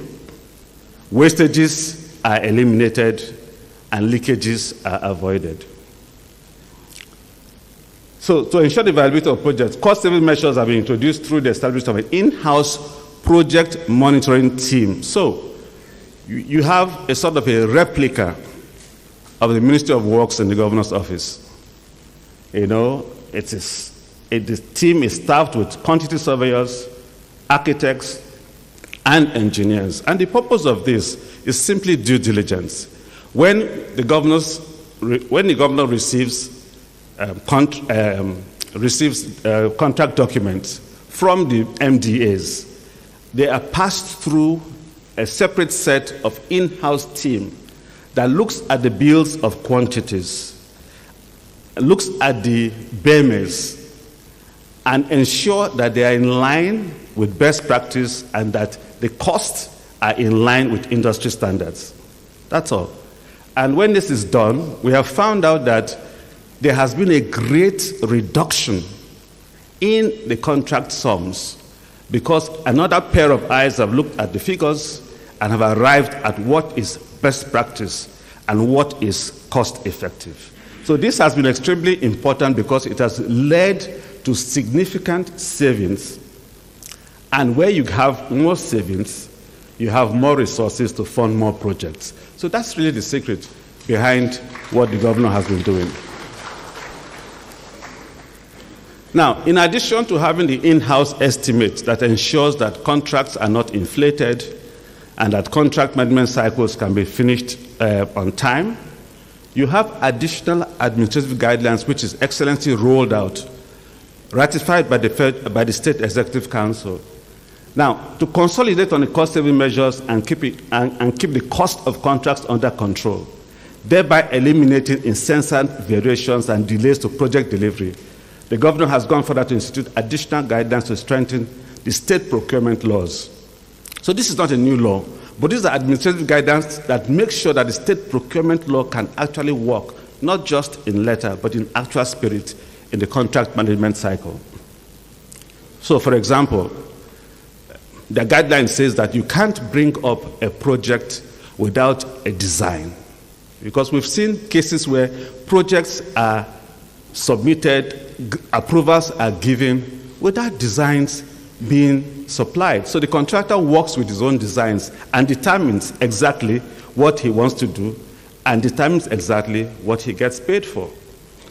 wastages are eliminated, and leakages are avoided. So, to ensure the viability of projects, cost-saving measures have been introduced through the establishment of an in-house project monitoring team. So, you have a sort of a replica of the Ministry of Works in the Governor's office. You know, the team is staffed with quantity surveyors, architects, and engineers. And the purpose of this is simply due diligence. When the governor receives contract documents from the MDAs, they are passed through a separate set of in-house team that looks at the bills of quantities, looks at the BMAs, and ensure that they are in line with best practice and that the costs are in line with industry standards. That's all. And when this is done, we have found out that there has been a great reduction in the contract sums because another pair of eyes have looked at the figures and have arrived at what is best practice and what is cost effective. So this has been extremely important because it has led to significant savings. And where you have more savings, you have more resources to fund more projects. So that's really the secret behind what the governor has been doing. Now, in addition to having the in-house estimate that ensures that contracts are not inflated and that contract management cycles can be finished on time, you have additional administrative guidelines which His Excellency rolled out, ratified by the State Executive Council. Now, to consolidate on the cost-saving measures and keep the cost of contracts under control, thereby eliminating incessant variations and delays to project delivery. The governor has gone further to institute additional guidance to strengthen the state procurement laws. So this is not a new law, but this is administrative guidance that makes sure that the state procurement law can actually work, not just in letter, but in actual spirit in the contract management cycle. So, for example, the guideline says that you can't bring up a project without a design, because we've seen cases where projects are submitted, approvals are given without designs being supplied. So the contractor works with his own designs and determines exactly what he wants to do and determines exactly what he gets paid for.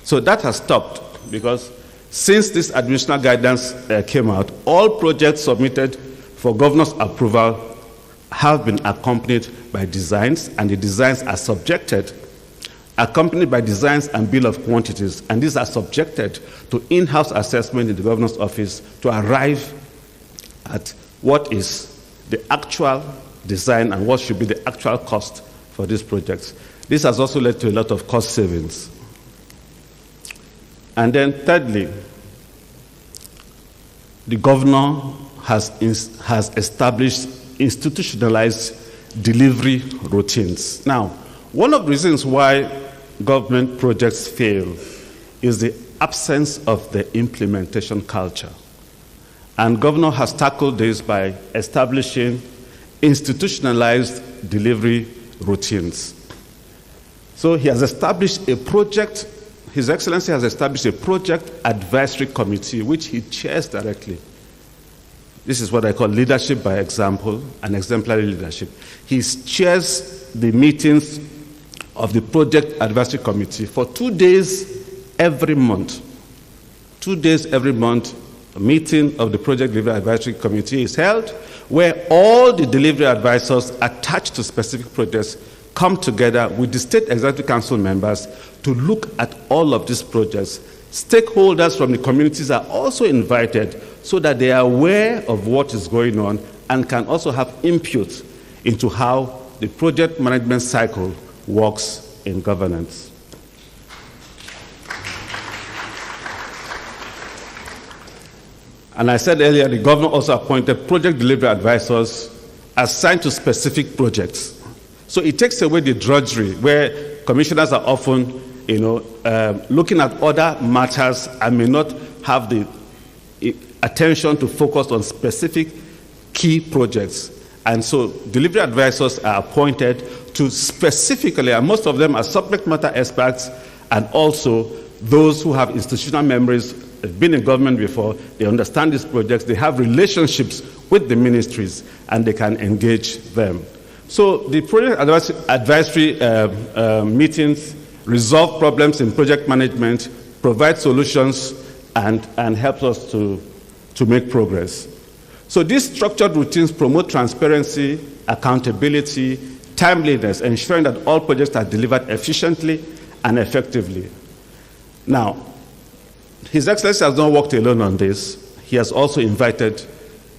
So that has stopped, because since this administrative guidance came out, all projects submitted for governor's approval have been accompanied by designs, and the designs are accompanied by designs and bill of quantities, and these are subjected to in-house assessment in the governor's office to arrive at what is the actual design and what should be the actual cost for these projects. This has also led to a lot of cost savings. And then thirdly, the governor has established institutionalized delivery routines. Now, one of the reasons why government projects fail is the absence of the implementation culture. And governor has tackled this by establishing institutionalized delivery routines. So he has established a project, His Excellency has established a project advisory committee, which he chairs directly. This is what I call leadership by example and exemplary leadership. He chairs the meetings of the project advisory committee for 2 days every month. 2 days every month, a meeting of the project delivery advisory committee is held, where all the delivery advisors attached to specific projects come together with the State Executive Council members to look at all of these projects. Stakeholders from the communities are also invited so that they are aware of what is going on and can also have input into how the project management cycle works in governance. And I said earlier, the governor also appointed project delivery advisors assigned to specific projects. So it takes away the drudgery where commissioners are often, looking at other matters and may not have the attention to focus on specific key projects. And so delivery advisors are appointed to specifically, and most of them are subject matter experts, and also those who have institutional memories, have been in government before, they understand these projects, they have relationships with the ministries, and they can engage them. So the project advisory meetings resolve problems in project management, provide solutions, and help us to make progress. So these structured routines promote transparency, accountability, timeliness, ensuring that all projects are delivered efficiently and effectively. Now, His Excellency has not worked alone on this. He has also invited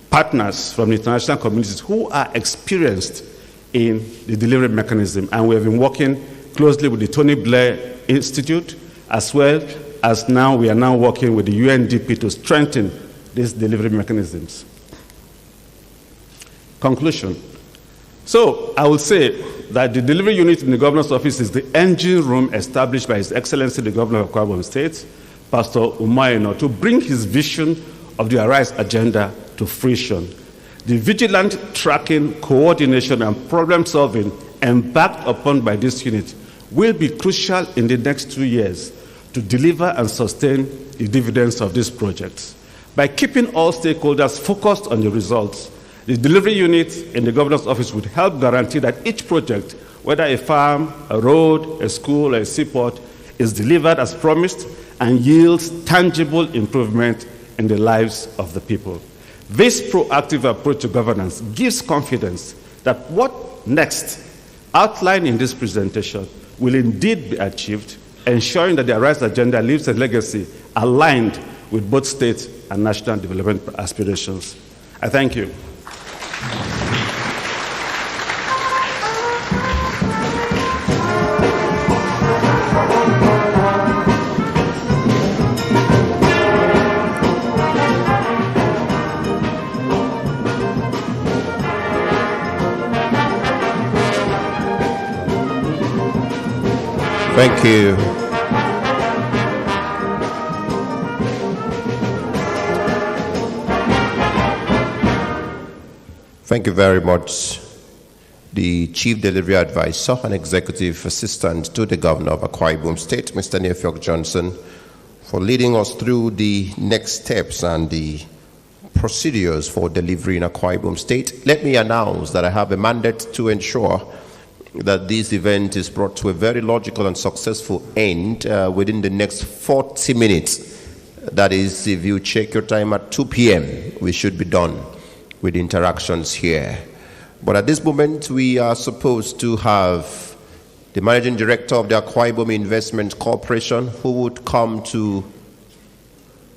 partners from the international communities who are experienced in the delivery mechanism, and we have been working closely with the Tony Blair Institute, as well as we are now working with the UNDP to strengthen these delivery mechanisms. Conclusion. So I will say that the delivery unit in the governor's office is the engine room established by His Excellency the Governor of Akwa-Ibom State, Pastor Umayno, to bring his vision of the Arise agenda to fruition. The vigilant tracking, coordination, and problem solving embarked upon by this unit will be crucial in the next 2 years to deliver and sustain the dividends of these projects. By keeping all stakeholders focused on the results, the delivery unit in the governor's office would help guarantee that each project, whether a farm, a road, a school, or a seaport, is delivered as promised and yields tangible improvement in the lives of the people. This proactive approach to governance gives confidence that what next, outlined in this presentation, will indeed be achieved, ensuring that the Arise agenda leaves a legacy aligned with both state and national development aspirations. I thank you. Thank you. Thank you very much, the Chief Delivery Advisor and Executive Assistant to the Governor of Akwa-Ibom State, Mr. Nefiok Johnson, for leading us through the next steps and the procedures for delivery in Akwa-Ibom State. Let me announce that I have a mandate to ensure that this event is brought to a very logical and successful end within the next 40 minutes. That is, if you check your time at 2 p.m., we should be done with interactions here. But at this moment, we are supposed to have the Managing Director of the Akwa-Ibom Investment Corporation, who would come to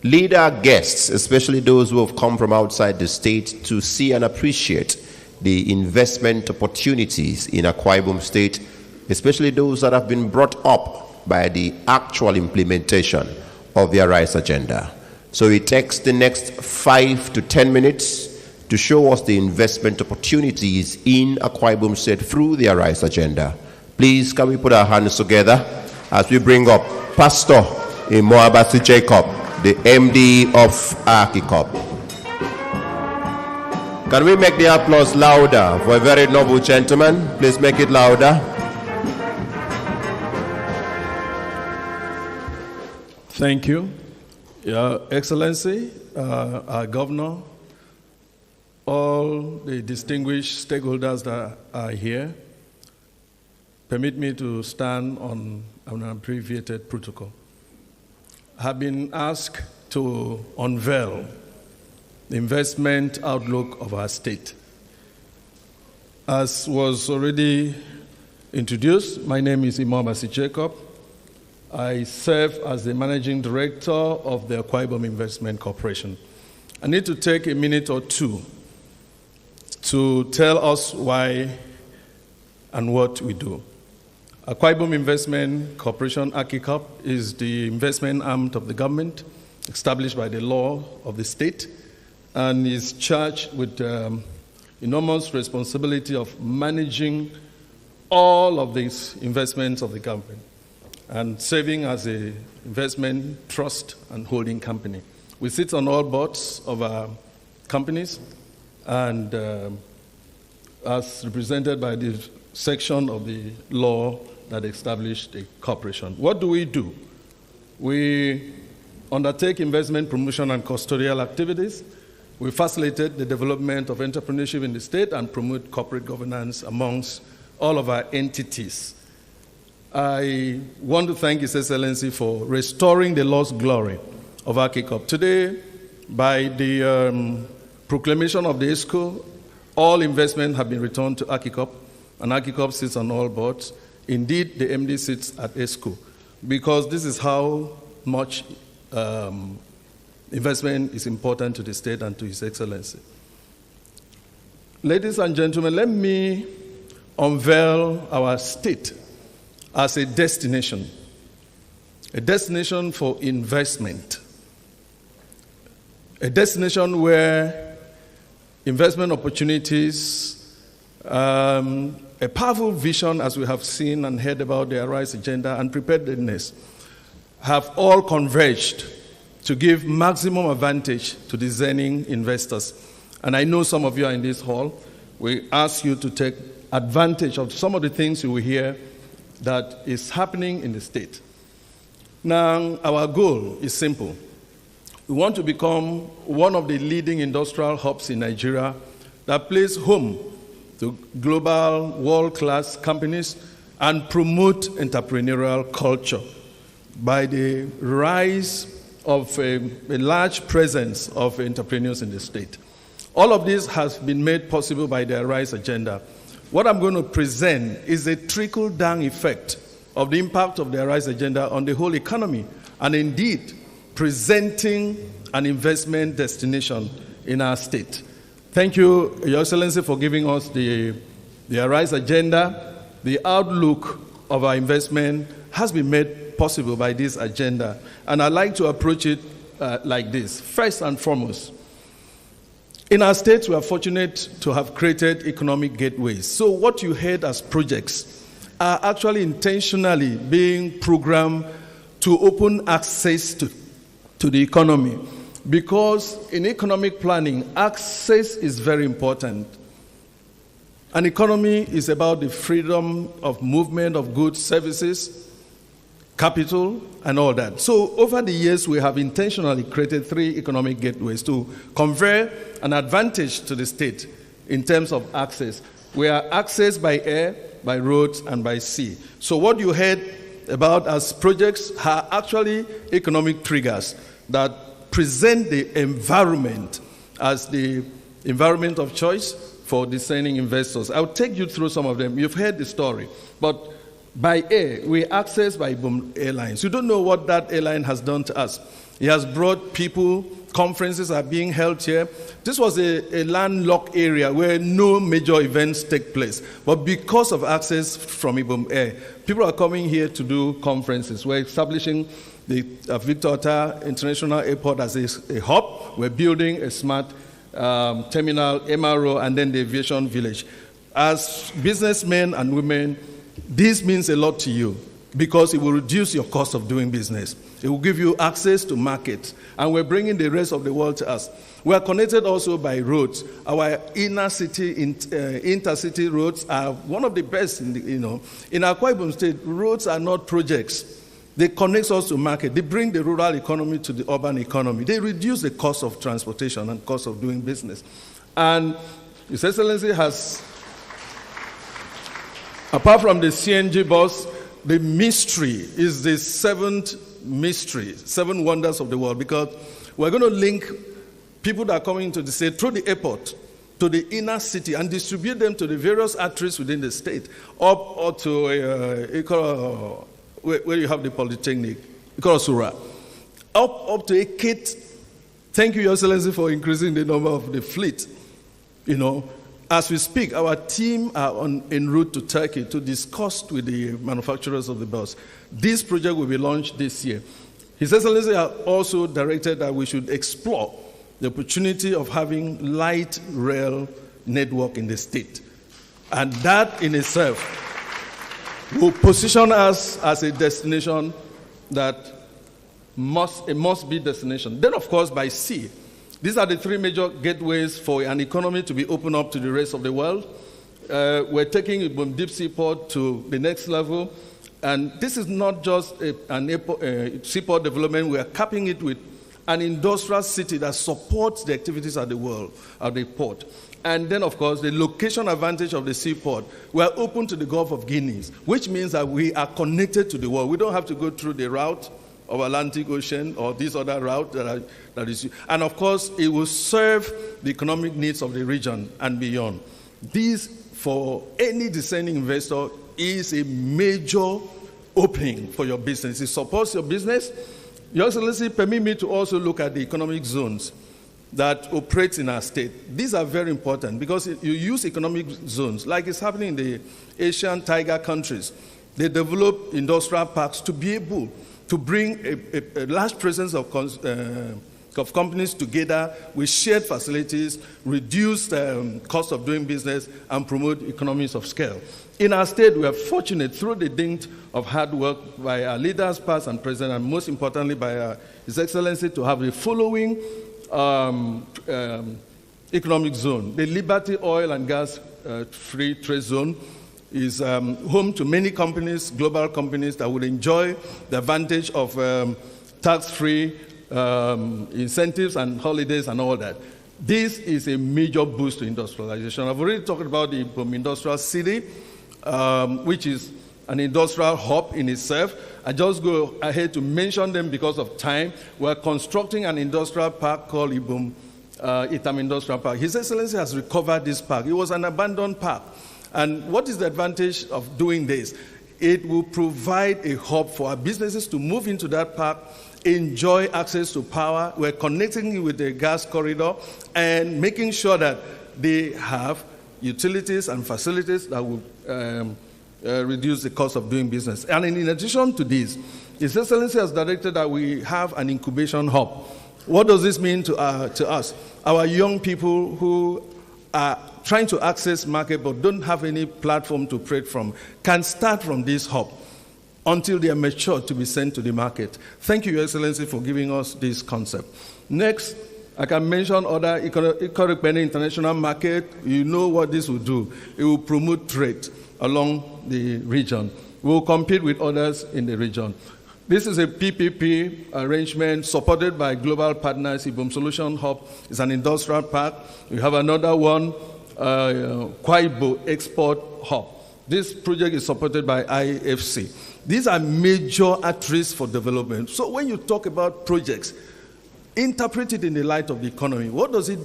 lead our guests, especially those who have come from outside the state, to see and appreciate the investment opportunities in Akwa-Ibom State, especially those that have been brought up by the actual implementation of the Arise agenda. So it takes the next 5 to 10 minutes to show us the investment opportunities in Akwa-Ibom State through the Arise agenda. Please, can we put our hands together as we bring up Pastor Imoabasi Jacob, the MD of Akikop. Can we make the applause louder for a very noble gentleman? Please make it louder. Thank you, Your Excellency, our Governor, all the distinguished stakeholders that are here. Permit me to stand on an abbreviated protocol. I have been asked to unveil the investment outlook of our state. As was already introduced, my name is Imoabasi Jacob. I serve as the Managing Director of the Akwa-Ibom Investment Corporation. I need to take a minute or two to tell us why and what we do. Akwa-Ibom Investment Corporation, Akikop, is the investment arm of the government established by the law of the state and is charged with enormous responsibility of managing all of these investments of the government and serving as an investment trust and holding company. We sit on all boards of our companies and as represented by the section of the law that established the corporation. What do? We undertake investment promotion and custodial activities. We facilitate the development of entrepreneurship in the state and promote corporate governance amongst all of our entities. I want to thank His Excellency for restoring the lost glory of Akikop. Today, by the proclamation of the ESCO, all investment have been returned to Akikop, and Akikop sits on all boards. Indeed, the MD sits at ESCO, because this is how much investment is important to the state and to His Excellency. Ladies and gentlemen, let me unveil our state as a destination for investment, a destination where investment opportunities, a powerful vision, as we have seen and heard about the Arise agenda, and preparedness have all converged to give maximum advantage to discerning investors. And I know some of you are in this hall. We ask you to take advantage of some of the things you will hear that is happening in the state. Now, our goal is simple. We want to become one of the leading industrial hubs in Nigeria that plays home to global world-class companies and promote entrepreneurial culture by the rise of a large presence of entrepreneurs in the state. All of this has been made possible by the Arise agenda. What I'm going to present is a trickle-down effect of the impact of the Arise agenda on the whole economy, and indeed presenting an investment destination in our state. Thank you, Your Excellency, for giving us the Arise agenda. The outlook of our investment has been made possible by this agenda, and I'd like to approach it like this. First and foremost, in our state, we are fortunate to have created economic gateways. So what you heard as projects are actually intentionally being programmed to open access to the economy. Because in economic planning, access is very important. An economy is about the freedom of movement of goods, services, capital, and all that. So over the years, we have intentionally created 3 economic gateways to confer an advantage to the state in terms of access. We are accessed by air, by roads, and by sea. So what you heard about as projects are actually economic triggers that present the environment as the environment of choice for discerning investors. I'll take you through some of them. You've heard the story. But by air, we access by Akwa-Ibom Airlines. You don't know what that airline has done to us. It has brought people, conferences are being held here. This was a landlocked area where no major events take place. But because of access from Akwa-Ibom Air, people are coming here to do conferences. We're establishing the Victor Otta International Airport as a hub. We're building a smart terminal, MRO, and then the aviation village. As businessmen and women, this means a lot to you because it will reduce your cost of doing business. It will give you access to markets, and we're bringing the rest of the world to us. We are connected also by roads. Our inner city, intercity roads are one of the best. In Akwa-Ibom State, roads are not projects. They connect us to market. They bring the rural economy to the urban economy. They reduce the cost of transportation and cost of doing business. And His Excellency has, apart from the CNG bus, the mystery is the 7th mystery, 7 wonders of the world, because we're going to link people that are coming into the state through the airport to the inner city and distribute them to the various arteries within the state, up to where you have the Polytechnic, Ikoro-Sura, up to Ekit. Thank you, Your Excellency, for increasing the number of the fleet. As we speak, our team are en route to Turkey to discuss with the manufacturers of the bus. This project will be launched this year. His Excellency has also directed that we should explore the opportunity of having light rail network in the state. And that in itself will position us as a destination that must be destination. Then, of course, by sea. These are the 3 major gateways for an economy to be opened up to the rest of the world. We're taking Akwa-Ibom Deep Seaport to the next level. And this is not just a seaport development. We are capping it with an industrial city that supports the activities at the port. And then, of course, the location advantage of the seaport. We are open to the Gulf of Guinea, which means that we are connected to the world. We don't have to go through the route of Atlantic Ocean or this other route that is. And, of course, it will serve the economic needs of the region and beyond. This, for any discerning investor, is a major opening for your business. It supports your business. Your Excellency, permit me to also look at the economic zones that operate in our state. These are very important because you use economic zones, like it's happening in the Asian tiger countries. They develop industrial parks to be able to bring a large presence of companies together with shared facilities, reduce the cost of doing business, and promote economies of scale. In our state, we are fortunate through the dint of hard work by our leaders, past and present, and most importantly by His Excellency, to have the following economic zone. The Liberty Oil and Gas Free Trade Zone is home to many companies, global companies, that would enjoy the advantage of tax-free incentives and holidays and all that. This is a major boost to industrialization. I've already talked about the industrial city, which is an industrial hub in itself. I just go ahead to mention them because of time. We're constructing an industrial park called Itam Industrial Park. His Excellency has recovered this park. It was an abandoned park. And what is the advantage of doing this? It will provide a hub for our businesses to move into that park, enjoy access to power. We're connecting it with the gas corridor and making sure that they have utilities and facilities that will reduce the cost of doing business. And in addition to this, His Excellency has directed that we have an incubation hub. What does this mean to us? Our young people who are trying to access market but don't have any platform to trade from can start from this hub until they are mature to be sent to the market. Thank you, Your Excellency, for giving us this concept. Next, I can mention other Akwa-Ibom international market. You know what this will do. It will promote trade along the region. We will compete with others in the region. This is a PPP arrangement supported by global partners. Ibom Solution Hub is an industrial park. We have another one, Akwa-Ibom Export Hub. This project is supported by IFC. These are major arteries for development. So when you talk about projects, interpret it in the light of the economy. What does it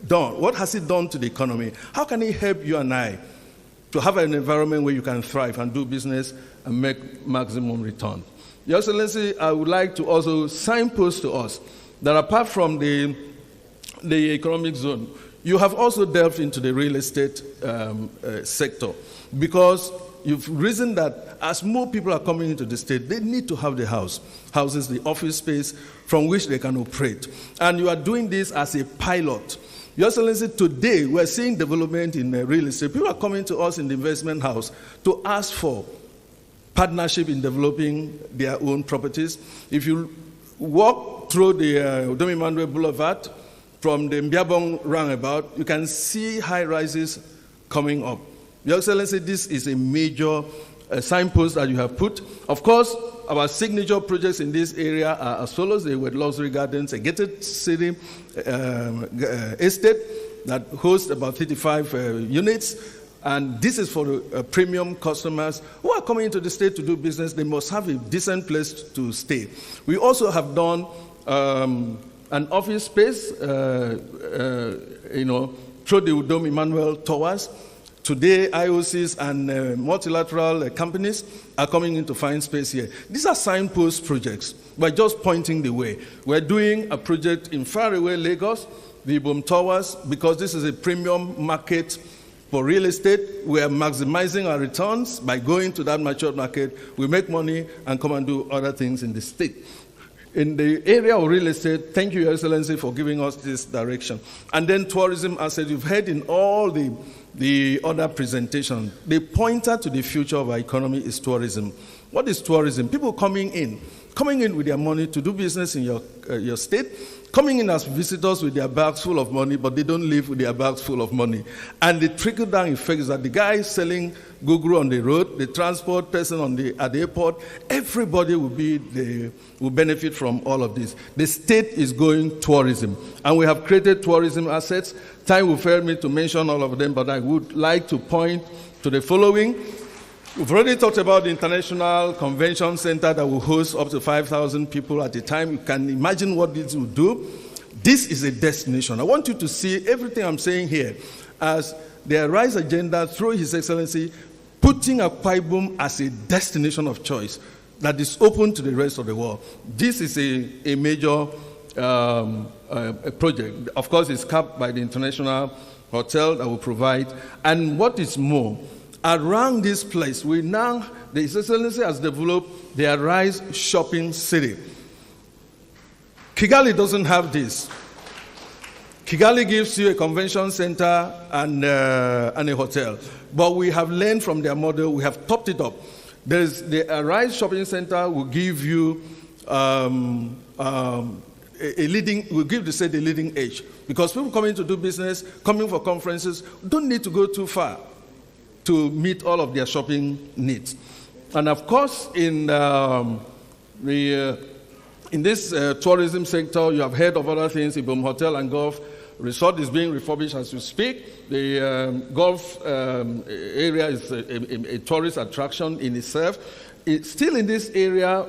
do? What has it done to the economy? How can it help you and I to have an environment where you can thrive and do business and make maximum return? Your Excellency, I would like to also signpost to us that apart from the economic zone, you have also delved into the real estate sector, because you've reasoned that as more people are coming into the state, they need to have the houses, the office space from which they can operate. And you are doing this as a pilot. Your Excellency, today we're seeing development in real estate. People are coming to us in the investment house to ask for partnership in developing their own properties. If you walk through the Odom Emmanuel Boulevard from the Mbiabong roundabout, you can see high rises coming up. Your Excellency, this is a major signpost that you have put. Of course, our signature projects in this area are as follows: the Wet Luxury Gardens, a gated city estate that hosts about 35 units. And this is for the premium customers who are coming into the state to do business. They must have a decent place to stay. We also have done an office space, through the Odom Emmanuel Towers. Today, IOCs and multilateral companies are coming in to find space here. These are signpost projects. We're just pointing the way. We're doing a project in faraway Lagos, the Ibom Towers, because this is a premium market for real estate. We are maximizing our returns by going to that mature market. We make money and come and do other things in the state. In the area of real estate, thank you, Your Excellency, for giving us this direction. And then tourism, as you've heard in all the other presentations, the pointer to the future of our economy is tourism. What is tourism? People coming in with their money to do business in your state, coming in as visitors with their bags full of money, but they don't live with their bags full of money. And the trickle-down effect is that the guy selling guguru on the road, the transport person at the airport, everybody will benefit from all of this. The state is going tourism, and we have created tourism assets. Time will fail me to mention all of them, but I would like to point to the following. We've already talked about the International Convention Center that will host up to 5,000 people at a time. You can imagine what this will do. This is a destination. I want you to see everything I'm saying here as the Arise agenda through His Excellency, putting Akwa-Ibom as a destination of choice that is open to the rest of the world. This is a major project. Of course, it's capped by the International Hotel that will provide. And what is more, around this place, the His Excellency has developed the Arise Shopping City. Kigali doesn't have this. Kigali gives you a convention center and a hotel. But we have learned from their model, we have topped it up. The Arise Shopping Center will give you will give the state a leading edge. Because people coming to do business, coming for conferences, don't need to go too far to meet all of their shopping needs. And of course, in this tourism sector, you have heard of other things. Ibom Hotel and Golf Resort is being refurbished as we speak. The golf area is a tourist attraction in itself. It's still in this area.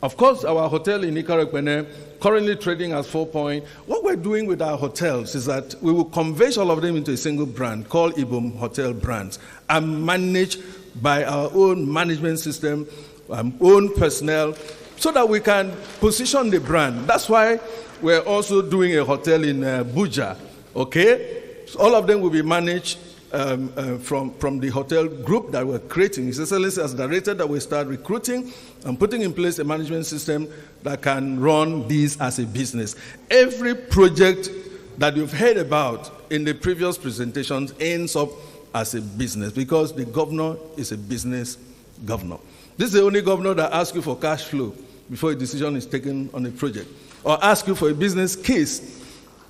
Of course, our hotel in Akwa-Ibom, currently trading as 4 Point. What we're doing with our hotels is that we will converge all of them into a single brand called Ibom Hotel Brands and managed by our own management system, own personnel, so that we can position the brand. That's why we're also doing a hotel in Buja, okay? So all of them will be managed from the hotel group that we're creating. His Excellency has directed that we start recruiting and putting in place a management system that can run these as a business. Every project that you've heard about in the previous presentations ends up as a business, because the governor is a business governor. This is the only governor that asks you for cash flow before a decision is taken on a project, or asks you for a business case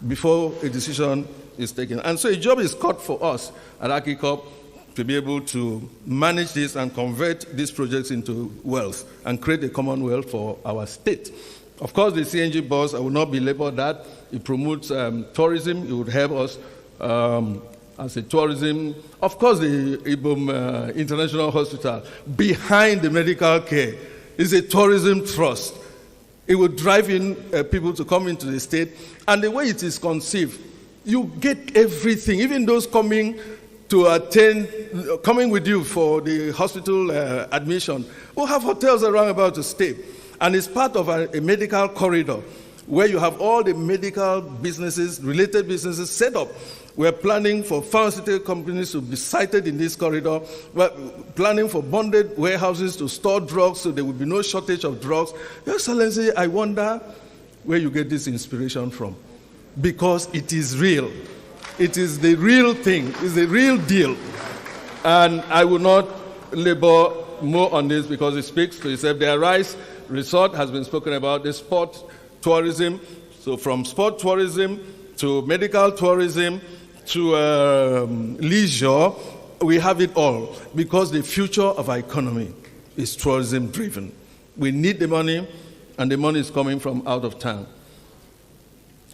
before a decision is taken. And so a job is cut for us at Akwa-Ibom to be able to manage this and convert these projects into wealth and create a commonwealth for our state. Of course, the CNG bus, I will not belabor that. It promotes tourism. It would help us as a tourism. Of course, the Ibom International Hospital, behind the medical care, is a tourism trust. It will drive in people to come into the state. And the way it is conceived, you get everything, even those coming to attend, coming with you for the hospital admission, will have hotels around about to stay. And it's part of a medical corridor where you have all the medical businesses, related businesses set up. We're planning for pharmaceutical companies to be sited in this corridor. We're planning for bonded warehouses to store drugs so there will be no shortage of drugs. Your Excellency, I wonder where you get this inspiration from. Because it is real. It is the real thing. It's the real deal. And I will not labor more on this because it speaks to itself. The Arise Resort has been spoken about, the sport tourism. So from sport tourism to medical tourism to leisure, we have it all because the future of our economy is tourism driven. We need the money, and the money is coming from out of town.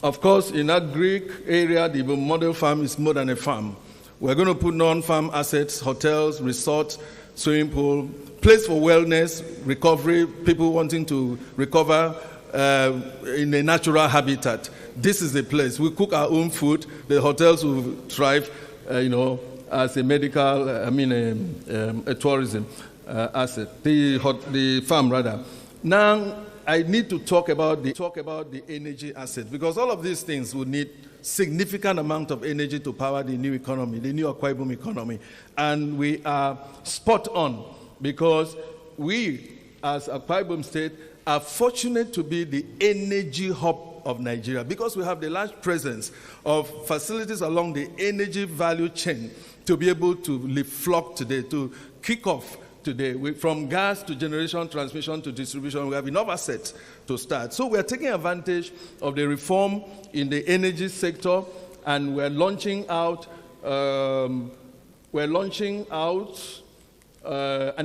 Of course, in that Greek area, the model farm is more than a farm. We're going to put non-farm assets, hotels, resorts, swimming pool, place for wellness, recovery, people wanting to recover in a natural habitat. This is the place. We cook our own food. The hotels will thrive, as a medical, a tourism asset. The farm, rather. Now, I need to talk about the energy asset, because all of these things will need significant amount of energy to power the new economy, the new Akwa-Ibom economy. And we are spot on, because we, as Akwa-Ibom State, are fortunate to be the energy hub of Nigeria, because we have the large presence of facilities along the energy value chain to be able to leapfrog today, to kick off today. From gas to generation, transmission to distribution, we have enough assets to start. So we're taking advantage of the reform in the energy sector, and we're launching out an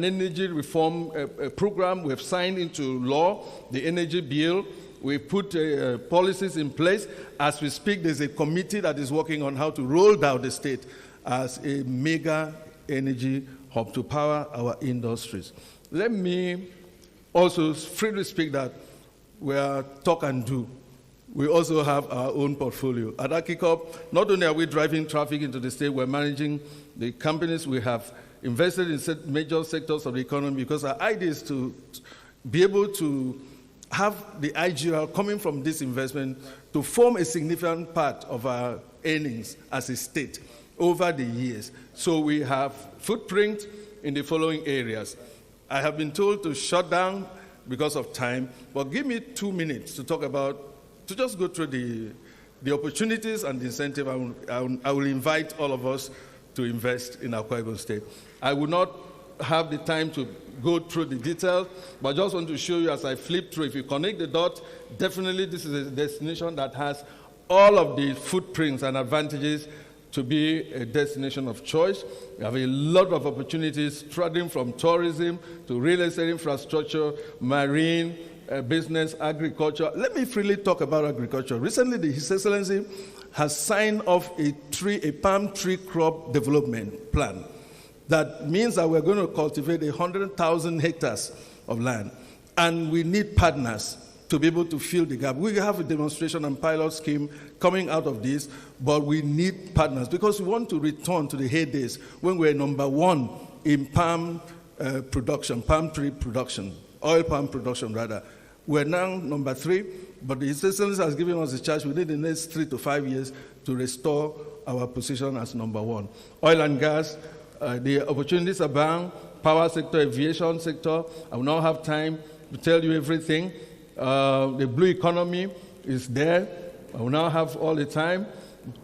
energy reform program. We've signed into law the energy bill. We've put policies in place. As we speak, there's a committee that is working on how to roll down the state as a mega energy hub to power our industries. Let me also freely speak that we are talk and do. We also have our own portfolio. At Akwa-Ibom, not only are we driving traffic into the state, we're managing the companies. We have invested in major sectors of the economy, because our idea is to be able to have the IGR coming from this investment to form a significant part of our earnings as a state over the years. So we have footprint in the following areas. I have been told to shut down because of time, but give me 2 minutes to talk about, to just go through the opportunities and the incentive. I will invite all of us to invest in Akwa-Ibom State. I will not have the time to go through the details, but I just want to show you as I flip through. If you connect the dots, definitely this is a destination that has all of the footprints and advantages to be a destination of choice. We have a lot of opportunities, starting from tourism to real estate infrastructure, marine, business, agriculture. Let me freely talk about agriculture. Recently, His Excellency has signed off a palm tree crop development plan. That means that we're going to cultivate 100,000 hectares of land. And we need partners to be able to fill the gap. We have a demonstration and pilot scheme coming out of this, but we need partners because we want to return to the heydays when we were number one in palm production, palm tree production, oil palm production rather. We're now number 3, but the His Excellency has given us a charge within the next 3 to 5 years to restore our position as number 1. Oil and gas, the opportunities abound, power sector, aviation sector. I will not have time to tell you everything. The blue economy is there. I will not have all the time,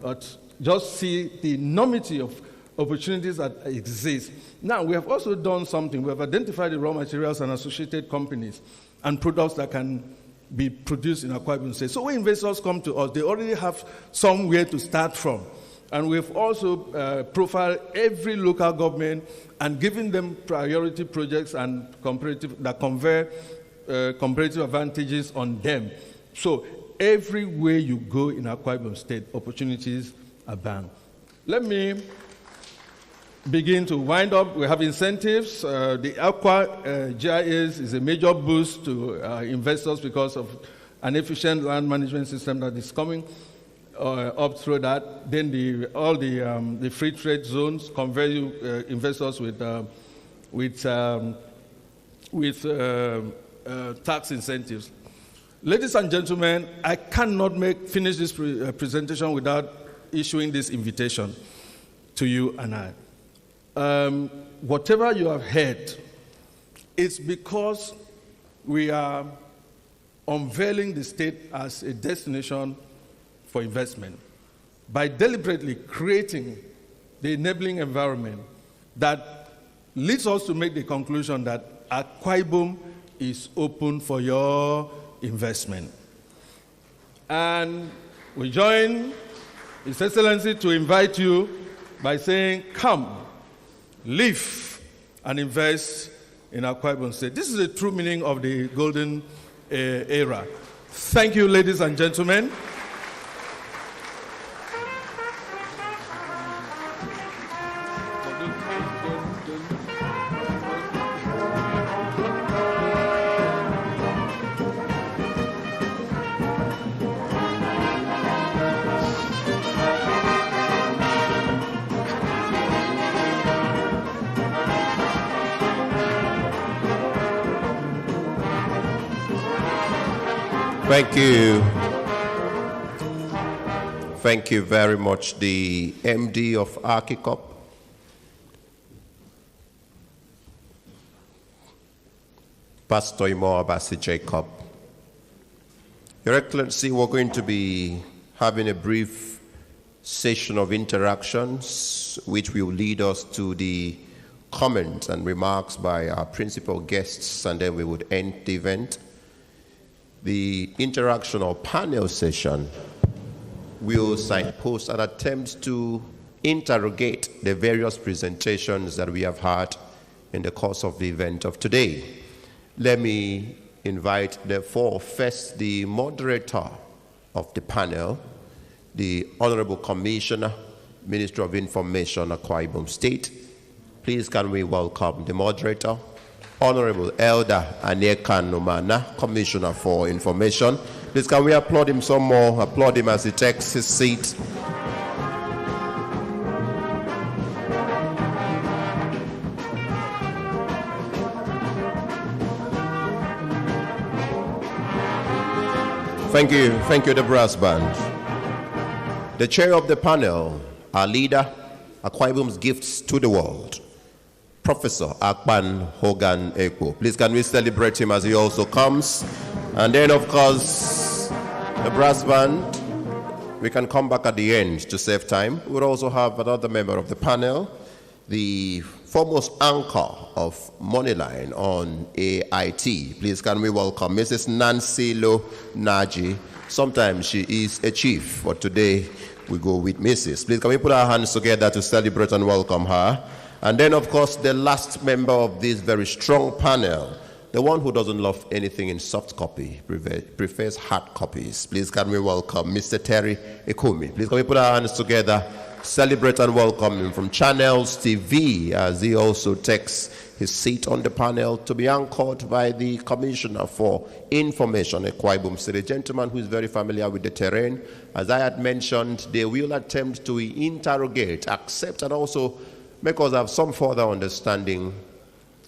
but just see the enormity of opportunities that exist. Now, we have also done something. We have identified the raw materials and associated companies and products that can be produced in Akwa-Ibom State. So when investors come to us, they already have somewhere to start from. And we've also profiled every local government and given them priority projects and that confer comparative advantages on them. So everywhere you go in Akwa-Ibom State, opportunities abound. Let me begin to wind up. We have incentives. The Aqua GIS is a major boost to investors because of an efficient land management system that is coming up through that. Then all the free trade zones convert investors with tax incentives. Ladies and gentlemen, I cannot finish this presentation without issuing this invitation to you and I. Whatever you have heard, it's because we are unveiling the state as a destination for investment by deliberately creating the enabling environment that leads us to make the conclusion that Akwa-Ibom is open for your investment. And we join His Excellency to invite you by saying, come, live and invest in Akwa-Ibom State. This is the true meaning of the golden era. Thank you, ladies and gentlemen. Thank you. Thank you very much, the MD of Akwa-Ibom. Pastor Imo Abasi Jacob. Your Excellency, we're going to be having a brief session of interactions which will lead us to the comments and remarks by our principal guests, and then we would end the event. The interaction or panel session will signpost and attempt to interrogate the various presentations that we have had in the course of the event of today. Let me invite, therefore, first the moderator of the panel, the Honorable Commissioner, Minister of Information, Akwa-Ibom State. Please can we welcome the moderator, Honorable Elder Anyeka Numana, Commissioner for Information. Please can we applaud him some more, applaud him as he takes his seat. Thank you, the brass band. The chair of the panel, our leader, Akwa-Ibom's Gifts to the World, Professor Akpan Hogan Ekpo. Please can we celebrate him as he also comes. And then, of course, the brass band. We can come back at the end to save time. We'll also have another member of the panel, the foremost anchor of Moneyline on AIT. Please can we welcome Mrs. Nancy Lo Naji. Sometimes she is a chief, but today we go with Mrs. Please can we put our hands together to celebrate and welcome her. And then, of course, the last member of this very strong panel, the one who doesn't love anything in soft copy, prefers hard copies. Please can we welcome Mr. Terry Ekumi. Please can we put our hands together, celebrate and welcome him from Channels TV as he also takes his seat on the panel to be anchored by the Commissioner for Information, Akwa-Ibom State, a gentleman who is very familiar with the terrain. As I had mentioned, they will attempt to interrogate, accept, and also make us have some further understanding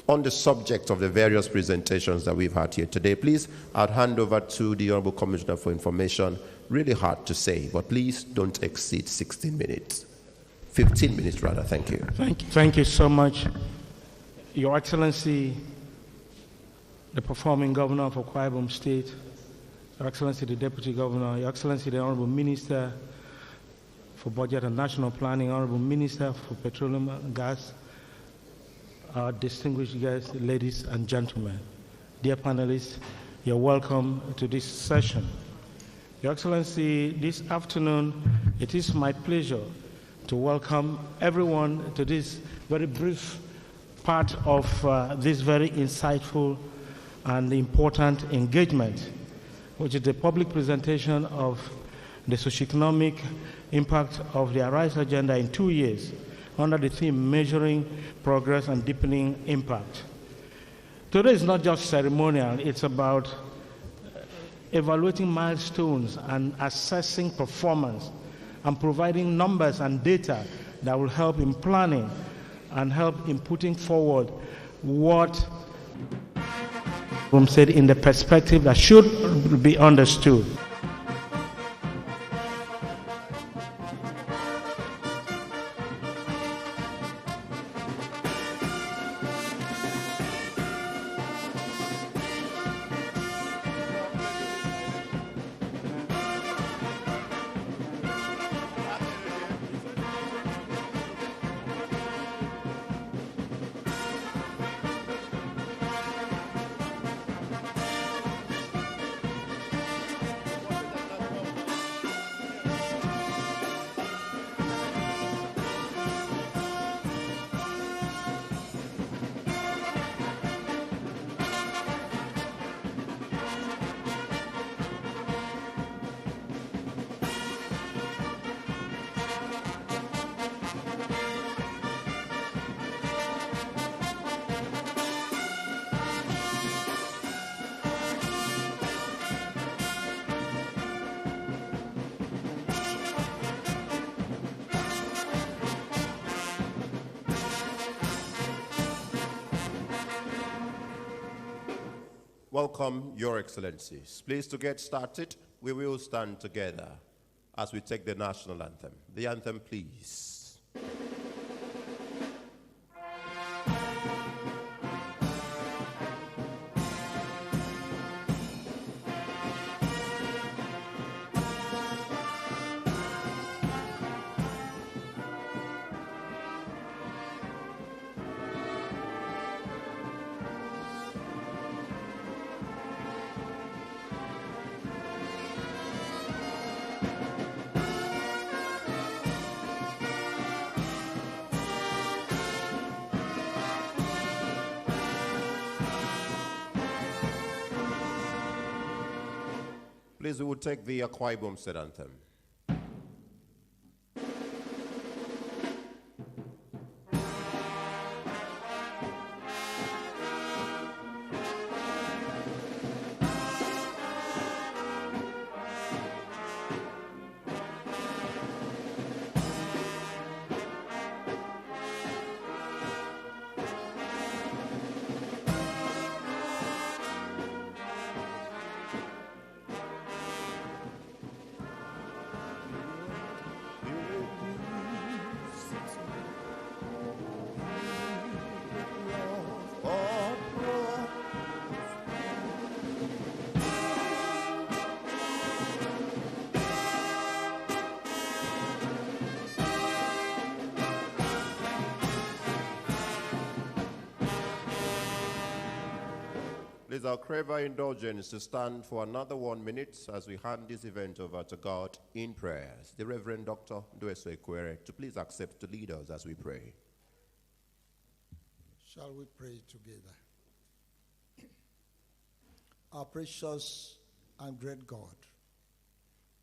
on the subject of the various presentations that we've had here today. Please, I'll hand over to the Honorable Commissioner for Information. Really hard to say, but please don't exceed 16 minutes. 15 minutes rather, thank you. Thank you so much. Your Excellency, the performing Governor of Akwa-Ibom State, Your Excellency, the Deputy Governor, Your Excellency, the Honorable Minister, for Budget and National Planning, Honorable Minister for Petroleum and Gas, our distinguished guests, ladies and gentlemen, dear panelists, you're welcome to this session. Your Excellency, this afternoon, it is my pleasure to welcome everyone to this very brief part of this very insightful and important engagement, which is the public presentation of the socio-economic impact of the ARISE agenda in 2 years under the theme Measuring Progress and Deepening Impact. Today is not just ceremonial, it's about evaluating milestones and assessing performance and providing numbers and data that will help in planning and help in putting forward what said in the perspective that should be understood. Welcome, Your Excellencies. Please, to get started, we will stand together as we take the national anthem. The anthem, please. Please, we will take the Akwa-Ibom state anthem. Please, our crave our indulgence to stand for another 1 minute as we hand this event over to God in prayers. The Reverend Dr. Socio-Economic to please accept to lead us as we pray. Shall we pray together? Our precious and great God,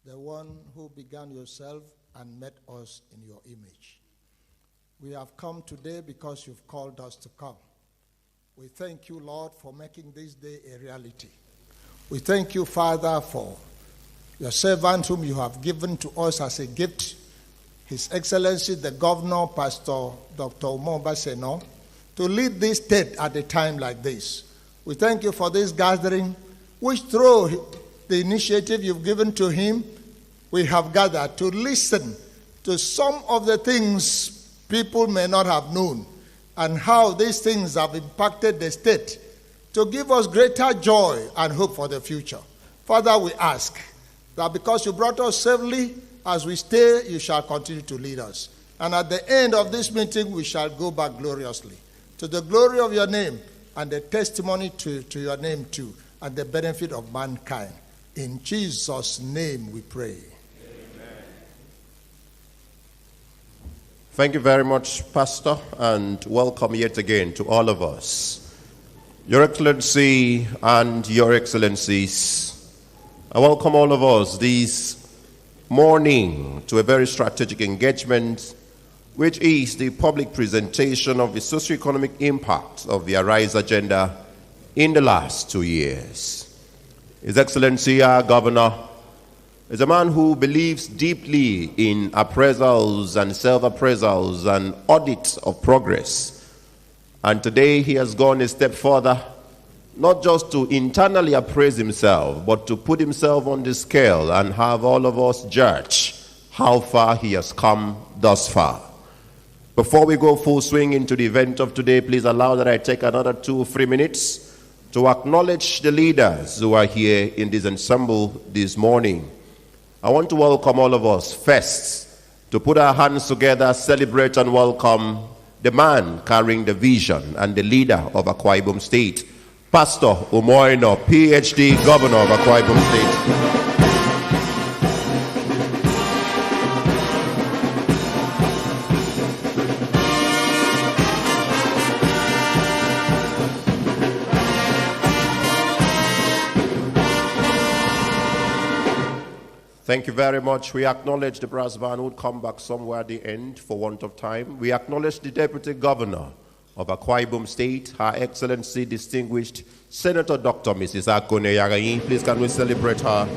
the one who began yourself and met us in your image. We have come today because you've called us to come. We thank you, Lord, for making this day a reality. We thank you, Father, for your servant whom you have given to us as a gift, His Excellency, the Governor, Pastor Dr. Baseno, to lead this state at a time like this. We thank you for this gathering, which through the initiative you've given to him, we have gathered to listen to some of the things people may not have known, and how these things have impacted the state, to give us greater joy and hope for the future. Father, we ask that because you brought us safely As we stay, you shall continue to lead us. And at the end of this meeting, we shall go back gloriously to the glory of your name and the testimony to your name too, and the benefit of mankind. In Jesus' name we pray. Thank you very much, Pastor, and welcome yet again to all of us. Your Excellency and Your Excellencies, I welcome all of us this morning to a very strategic engagement, which is the public presentation of the socio-economic impact of the Arise agenda in the last 2 years. His Excellency, our Governor, is a man who believes deeply in appraisals and self-appraisals and audits of progress. And today he has gone a step further, not just to internally appraise himself, but to put himself on the scale and have all of us judge how far he has come thus far. Before we go full swing into the event of today, please allow that I take another 2 or 3 minutes to acknowledge the leaders who are here in this ensemble this morning. I want to welcome all of us first to put our hands together, celebrate and welcome the man carrying the vision and the leader of Akwa-Ibom State, Pastor Umoino, PhD, Governor of Akwa-Ibom State. Thank you very much. We acknowledge the brass band who would come back somewhere at the end for want of time. We acknowledge the Deputy Governor of Akwa-Ibom State, Her Excellency Distinguished Senator Dr. Mrs. Akone Yagayi. Please can we celebrate her?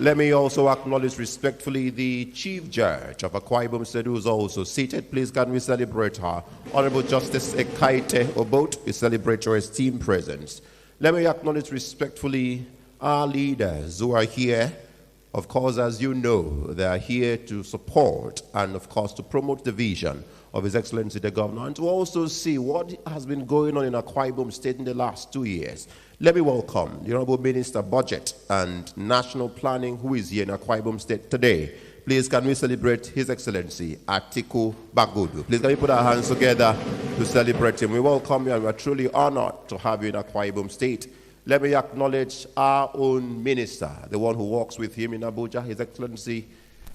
Let me also acknowledge respectfully the Chief Judge of Akwa-Ibom State, who is also seated. Please can we celebrate her? Honorable Justice Ekaite Obot, we celebrate your esteemed presence. Let me acknowledge respectfully our leaders who are here. Of course, as you know, they are here to support and, of course, to promote the vision of His Excellency the Governor and to also see what has been going on in Akwa-Ibom State in the last 2 years. Let me welcome the Honorable Minister Budget and National Planning, who is here in Akwa-Ibom State today. Please, can we celebrate His Excellency Atiku Bagudu? Please, can we put our hands together to celebrate him? We welcome you and we are truly honored to have you in Akwa-Ibom State. Let me acknowledge our own minister, the one who works with him in Abuja, His Excellency.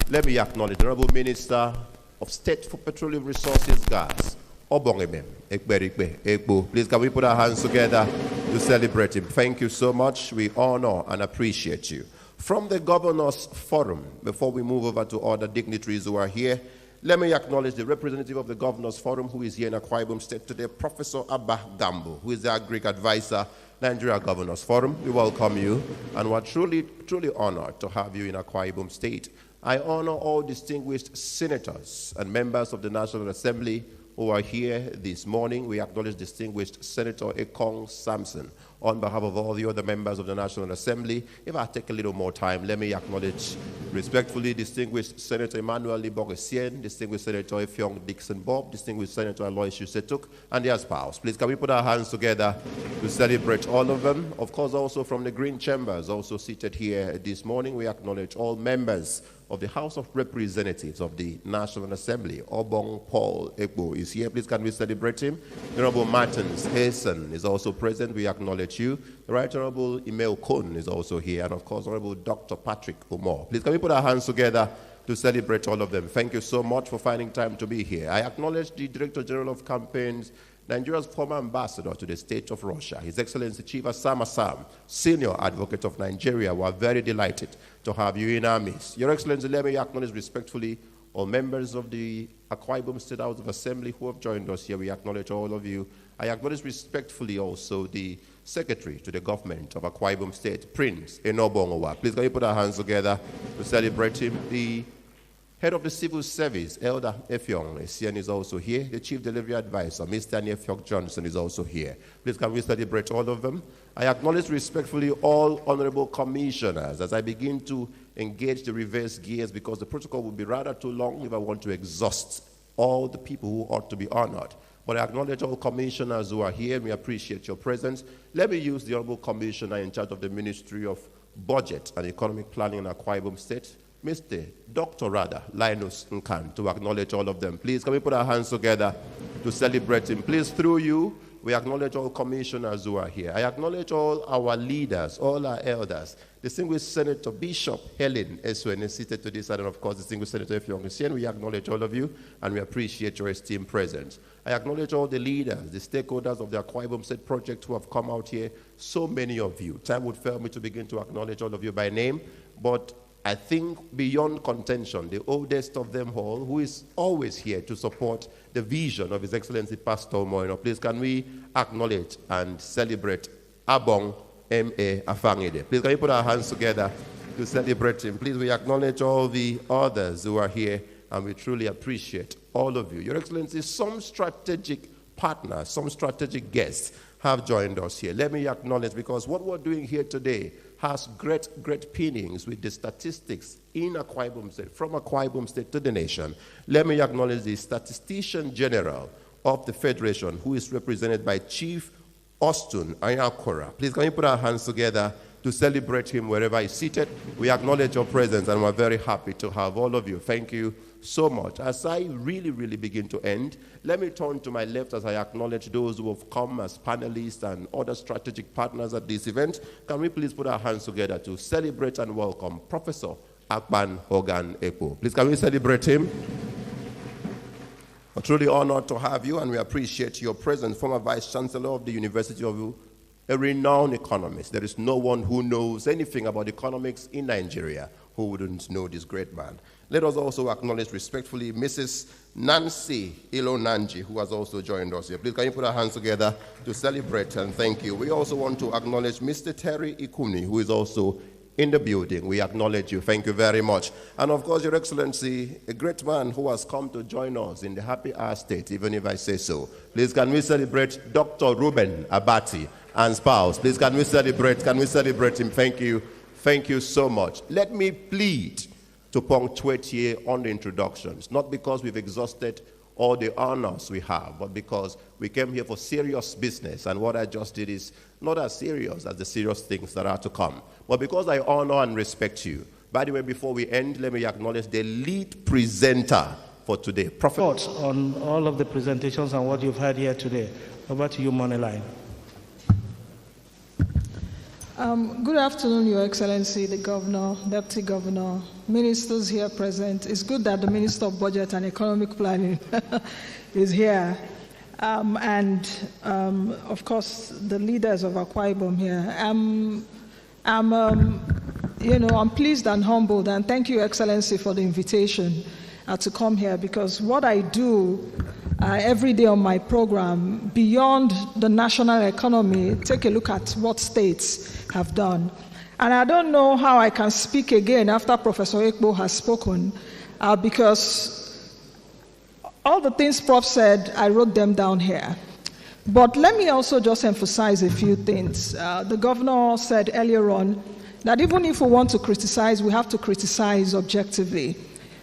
Let me acknowledge the Honorable Minister of State for Petroleum Resources, Gas, Obongeme, Ekbo. Please, can we put our hands together to celebrate him? Thank you so much. We honor and appreciate you. From the Governor's Forum, before we move over to other dignitaries who are here, let me acknowledge the representative of the Governor's Forum who is here in Akwa-Ibom State today, Professor Abba Gambo, who is the Agric Advisor, Nigeria Governors Forum. We welcome you and we're truly, truly honored to have you in Akwa-Ibom State. I honor all distinguished senators and members of the National Assembly who are here this morning. We acknowledge distinguished Senator Ekong Samson. On behalf of all the other members of the National Assembly, if I take a little more time, let me acknowledge respectfully distinguished Senator Emmanuel Libogesien, distinguished Senator Effiong Dixon Bob, distinguished Senator Aloysius Setuk, and their spouse. Please, can we put our hands together to celebrate all of them? Of course, also from the Green Chambers, also seated here this morning, we acknowledge all members of the House of Representatives of the National Assembly. Obong Paul Ekbo is here. Please, can we celebrate him? The Honorable Martins Hasten is also present. We acknowledge you. The Right Honorable Emil Kohn is also here. And, of course, Honorable Dr. Patrick Umar. Please, can we put our hands together to celebrate all of them? Thank you so much for finding time to be here. I acknowledge the Director General of Campaigns, Nigeria's former ambassador to the State of Russia, His Excellency Chief Assam Assam, Senior Advocate of Nigeria. We are very delighted to have you in our midst. Your Excellency, let me acknowledge respectfully all members of the Akwa-Ibom State House of Assembly who have joined us here. We acknowledge all of you. I acknowledge respectfully also the Secretary to the Government of Akwa-Ibom State, Prince Enobongowa. Please, can we put our hands together to celebrate him? The Head of the Civil Service, Elder Effiong Essien, is also here. The Chief Delivery Advisor, Mr. Effiong Johnson, is also here. Please, can we celebrate all of them? I acknowledge respectfully all honorable commissioners as I begin to engage the reverse gears, because the protocol would be rather too long if I want to exhaust all the people who ought to be honored. But I acknowledge all commissioners who are here. We appreciate your presence. Let me use the honorable commissioner in charge of the Ministry of Budget and Economic Planning in Akwa-Ibom State, Dr. Linus Nkan, to acknowledge all of them. Please, can we put our hands together to celebrate him? Please, through you, we acknowledge all commissioners who are here. I acknowledge all our leaders, all our elders. Distinguished Senator Bishop Helen Eswen is seated to this side, and of course, Distinguished Senator Efyong. We acknowledge all of you, and we appreciate your esteemed presence. I acknowledge all the leaders, the stakeholders of the Akwa-Ibom State Project who have come out here, so many of you. Time would fail me to begin to acknowledge all of you by name, but I think beyond contention, the oldest of them all, who is always here to support the vision of His Excellency Pastor Moino. Please, can we acknowledge and celebrate Abong M.A. Afangide? Please, can we put our hands together to celebrate him? Please, we acknowledge all the others who are here, and we truly appreciate all of you. Your Excellency, some strategic partners, some strategic guests have joined us here. Let me acknowledge, because what we're doing here today has great pinnings with the statistics in Akwa-Ibom State, from Akwa-Ibom State to the nation. Let me acknowledge the Statistician General of the Federation, who is represented by Chief Austin Ayakora. Please, can you put our hands together to celebrate him wherever he's seated? We acknowledge your presence, and we're very happy to have all of you. Thank you so much. As I really begin to end, let me turn to my left as I acknowledge those who have come as panelists and other strategic partners at this event. Can we please put our hands together to celebrate and welcome Professor Akpan Hogan Ekpo? Please, can we celebrate him? We're truly honored to have you, and we appreciate your presence. Former Vice Chancellor of the University of U, a renowned economist. There is no one who knows anything about economics in Nigeria who wouldn't know this great man. Let us also acknowledge respectfully Mrs. Nancy Ilonanji, who has also joined us here. Please, can you put our hands together to celebrate and thank you. We also want to acknowledge Mr. Terry Ikuni, who is also in the building. We acknowledge you. Thank you very much. And of course, Your Excellency, a great man who has come to join us in the happy hour state, even if I say so. Please, can we celebrate Dr. Ruben Abati and spouse? Please, can we celebrate him? Thank you. Thank you so much. Let me plead to punctuate here on the introductions, not because we've exhausted all the honors we have, but because we came here for serious business, and what I just did is not as serious as the serious things that are to come. But because I honor and respect you. By the way, before we end, let me acknowledge the lead presenter for today. Thoughts on all of the presentations and what you've heard here today. Over to you, Moneyline. Good afternoon, Your Excellency, the Governor, Deputy Governor, ministers here present. It's good that the Minister of Budget and Economic Planning is here. Of course, the leaders of Akwa-Ibom here. I'm pleased and humbled, and thank you, Excellency, for the invitation to come here, because what I do every day on my program, beyond the national economy, take a look at what states have done. And I don't know how I can speak again after Professor Ekpo has spoken, because all the things Prof said, I wrote them down here. But let me also just emphasize a few things. The governor said earlier on that even if we want to criticize, we have to criticize objectively.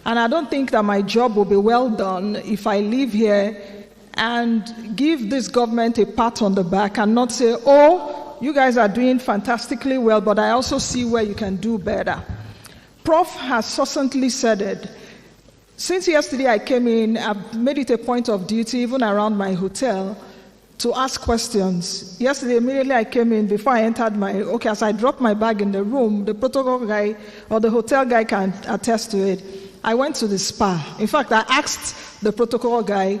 And I don't think that my job will be well done if I leave here and give this government a pat on the back and not say, oh, you guys are doing fantastically well, but I also see where you can do better. Prof has succinctly said it. Since yesterday I came in, I've made it a point of duty, even around my hotel, to ask questions. Yesterday, immediately I came in, before I entered as I dropped my bag in the room, the protocol guy or the hotel guy can attest to it. I went to the spa. In fact, I asked the protocol guy,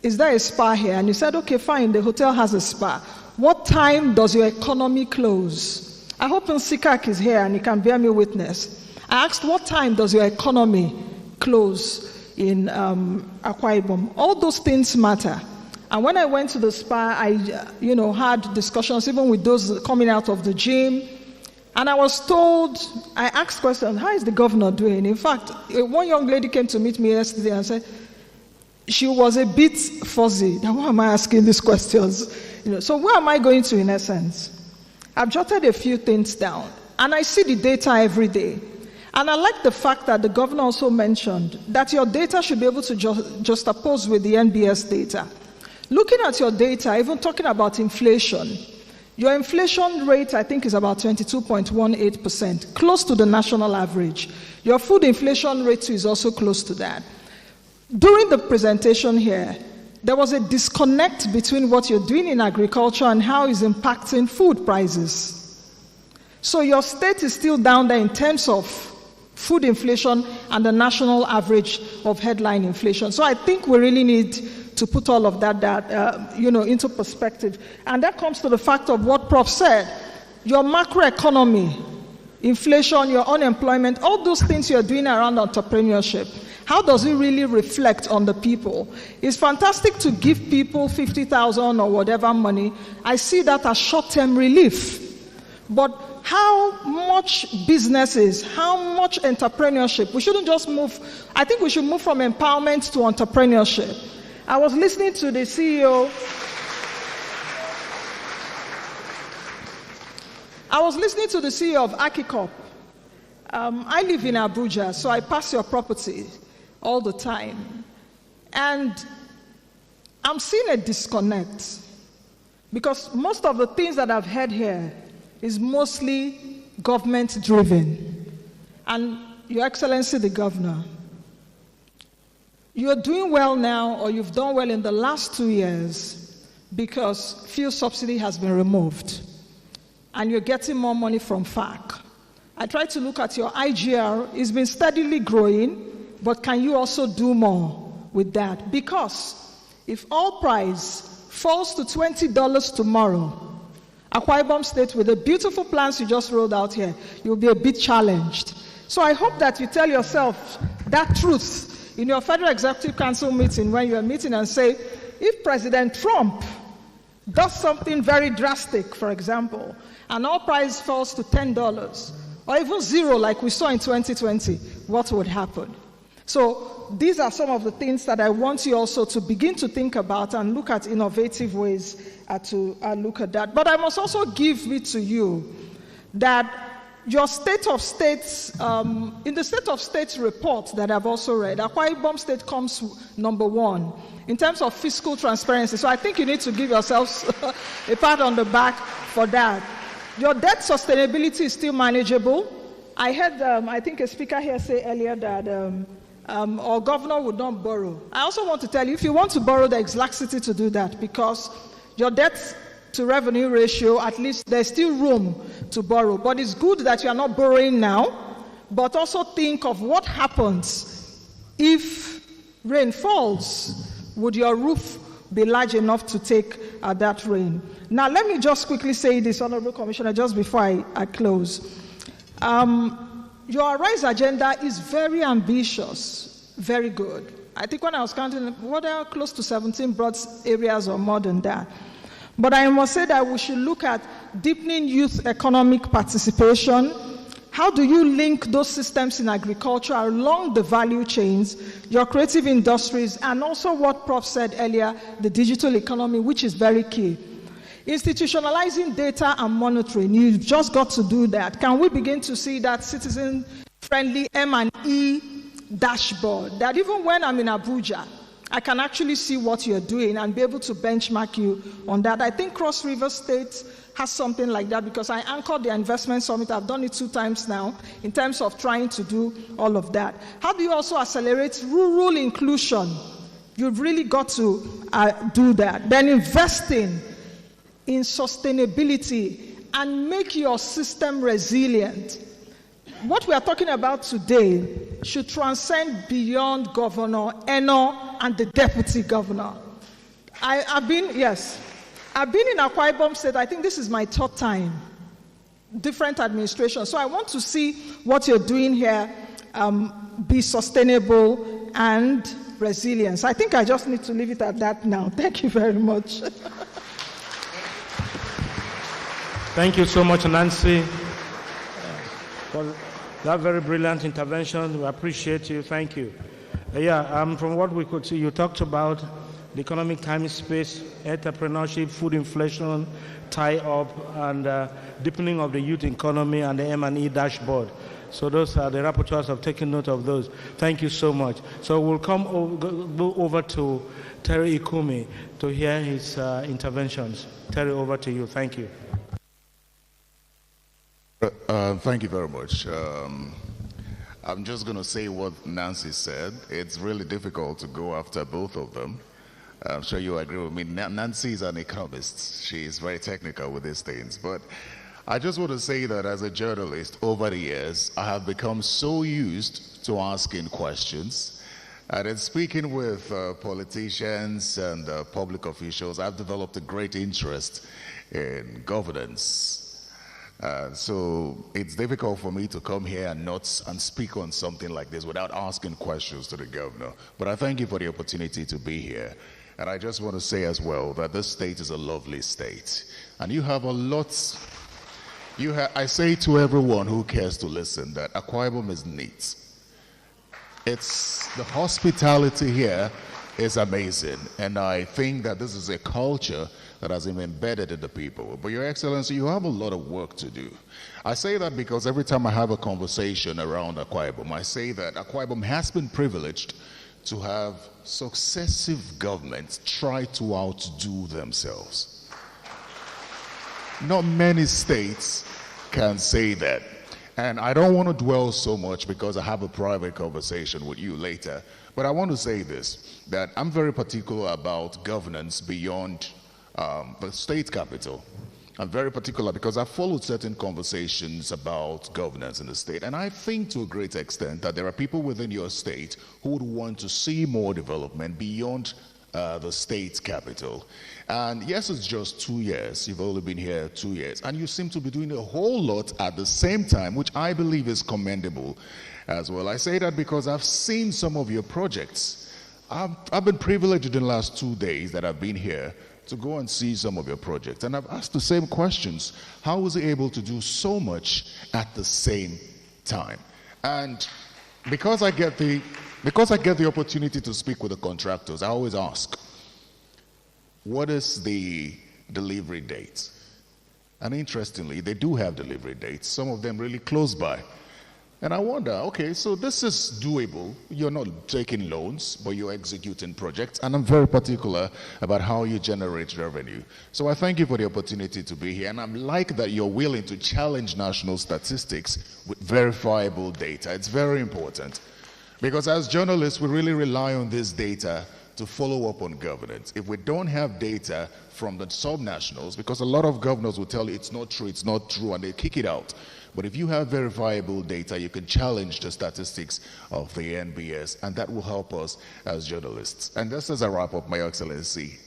is there a spa here? And he said, okay, fine, the hotel has a spa. What time does your economy close? I hope Nsikak is here and he can bear me witness. I asked, what time does your economy close in Akwa-Ibom? All those things matter. And when I went to the spa, I had discussions even with those coming out of the gym. And I was told, I asked questions, how is the governor doing? In fact, one young lady came to meet me yesterday and said, she was a bit fuzzy. Now, why am I asking these questions? So where am I going to, in essence? I've jotted a few things down. And I see the data every day. And I like the fact that the governor also mentioned that your data should be able to juxtapose with the NBS data. Looking at your data, even talking about inflation, Your inflation rate, I think, is about 22.18%, close to the national average. Your food inflation rate is also close to that. During the presentation here, there was a disconnect between what you're doing in agriculture and how it's impacting food prices. So your state is still down there in terms of food inflation and the national average of headline inflation. So I think we really need to put all of that into perspective. And that comes to the fact of what Prof said. Your macroeconomy, inflation, your unemployment, all those things you're doing around entrepreneurship, how does it really reflect on the people? It's fantastic to give people 50,000 or whatever money. I see that as short-term relief. But how much businesses, how much entrepreneurship? We shouldn't just move. I think we should move from empowerment to entrepreneurship. I was listening to the CEO. I was listening to the CEO of Akwa-Ibom. I live in Abuja, so I pass your property all the time. And I'm seeing a disconnect because most of the things that I've heard here is mostly government-driven. And Your Excellency, the Governor, you're doing well now, or you've done well in the last 2 years because fuel subsidy has been removed and you're getting more money from FAC. I tried to look at your IGR. It's been steadily growing, but can you also do more with that? Because if oil price falls to $20 tomorrow, Akwa-Ibom State, with the beautiful plans you just rolled out here, you'll be a bit challenged. So I hope that you tell yourself that truth in your Federal Executive Council meeting when you're meeting and say, if President Trump does something very drastic, for example, and oil price falls to $10 or even zero like we saw in 2020, what would happen? So these are some of the things that I want you also to begin to think about and look at innovative ways to look at that. But I must also give it to you that your state of states, in the state of states report that I've also read, Akwa-Ibom State comes number 1 in terms of fiscal transparency. So I think you need to give yourselves a pat on the back for that. Your debt sustainability is still manageable. I heard, I think a speaker here say earlier that our governor would not borrow. I also want to tell you, if you want to borrow, there's laxity to do that because your debt to revenue ratio, at least there's still room to borrow. But it's good that you are not borrowing now, but also think of what happens if rain falls. Would your roof be large enough to take that rain? Now, let me just quickly say this, Honorable Commissioner, just before I close. Your RISE agenda is very ambitious, very good. I think when I was counting, what are close to 17 broad areas or more than that. But I must say that we should look at deepening youth economic participation. How do you link those systems in agriculture along the value chains, your creative industries, and also what Prof said earlier, the digital economy, which is very key. Institutionalizing data and monitoring, you've just got to do that. Can we begin to see that citizen-friendly M&E dashboard, that even when I'm in Abuja, I can actually see what you're doing and be able to benchmark you on that. I think Cross River State has something like that because I anchored the investment summit. I've done it 2 times now in terms of trying to do all of that. How do you also accelerate rural inclusion? You've really got to do that. Then investing in sustainability and make your system resilient. What we are talking about today should transcend beyond Governor Eno and the Deputy Governor. I've been in Akwa-Ibom State. I think this is my 3rd time, different administrations. So I want to see what you're doing here be sustainable and resilient. I think I just need to leave it at that now. Thank you very much. Thank you so much, Nancy, for that very brilliant intervention. We appreciate you. Thank you. From what we could see, you talked about the economic time space, entrepreneurship, food inflation, tie-up, and deepening of the youth economy and the M&E dashboard. So those are the rapporteurs have taken note of those. Thank you so much. So we'll go over to Terry Ikumi to hear his interventions. Terry, over to you. Thank you. Thank you very much. I'm just going to say what Nancy said. It's really difficult to go after both of them. I'm sure you agree with me. Nancy is an economist. She is very technical with these things. But I just want to say that as a journalist, over the years, I have become so used to asking questions. And in speaking with politicians and public officials, I've developed a great interest in governance. So it's difficult for me to come here and speak on something like this without asking questions to the governor. But I thank you for the opportunity to be here. And I just want to say as well that this state is a lovely state. And you have a lot. I say to everyone who cares to listen that Akwa-Ibom is neat. The hospitality here is amazing. And I think that this is a culture that has been embedded in the people. But Your Excellency, you have a lot of work to do. I say that because every time I have a conversation around Akwa-Ibom, I say that Akwa-Ibom has been privileged to have successive governments try to outdo themselves. Not many states can say that. And I don't want to dwell so much because I have a private conversation with you later. But I want to say this, that I'm very particular about governance beyond the state capital. I'm very particular because I've followed certain conversations about governance in the state. And I think to a great extent that there are people within your state who would want to see more development beyond the state capital. And yes, it's just 2 years. You've only been here 2 years. And you seem to be doing a whole lot at the same time, which I believe is commendable as well. I say that because I've seen some of your projects. I've been privileged in the last 2 days that I've been here to go and see some of your projects. And I've asked the same questions. How was he able to do so much at the same time? And because I get the opportunity to speak with the contractors, I always ask, what is the delivery date? And interestingly, they do have delivery dates, some of them really close by. And I wonder, okay, so this is doable. You're not taking loans, but you're executing projects. And I'm very particular about how you generate revenue. So I thank you for the opportunity to be here. And I'm like that you're willing to challenge national statistics with verifiable data. It's very important. Because as journalists, we really rely on this data to follow up on governance. If we don't have data from the subnationals, because a lot of governors will tell you it's not true, and they kick it out. But if you have verifiable data, you can challenge the statistics of the NBS, and that will help us as journalists. And just as I wrap up, My Excellency,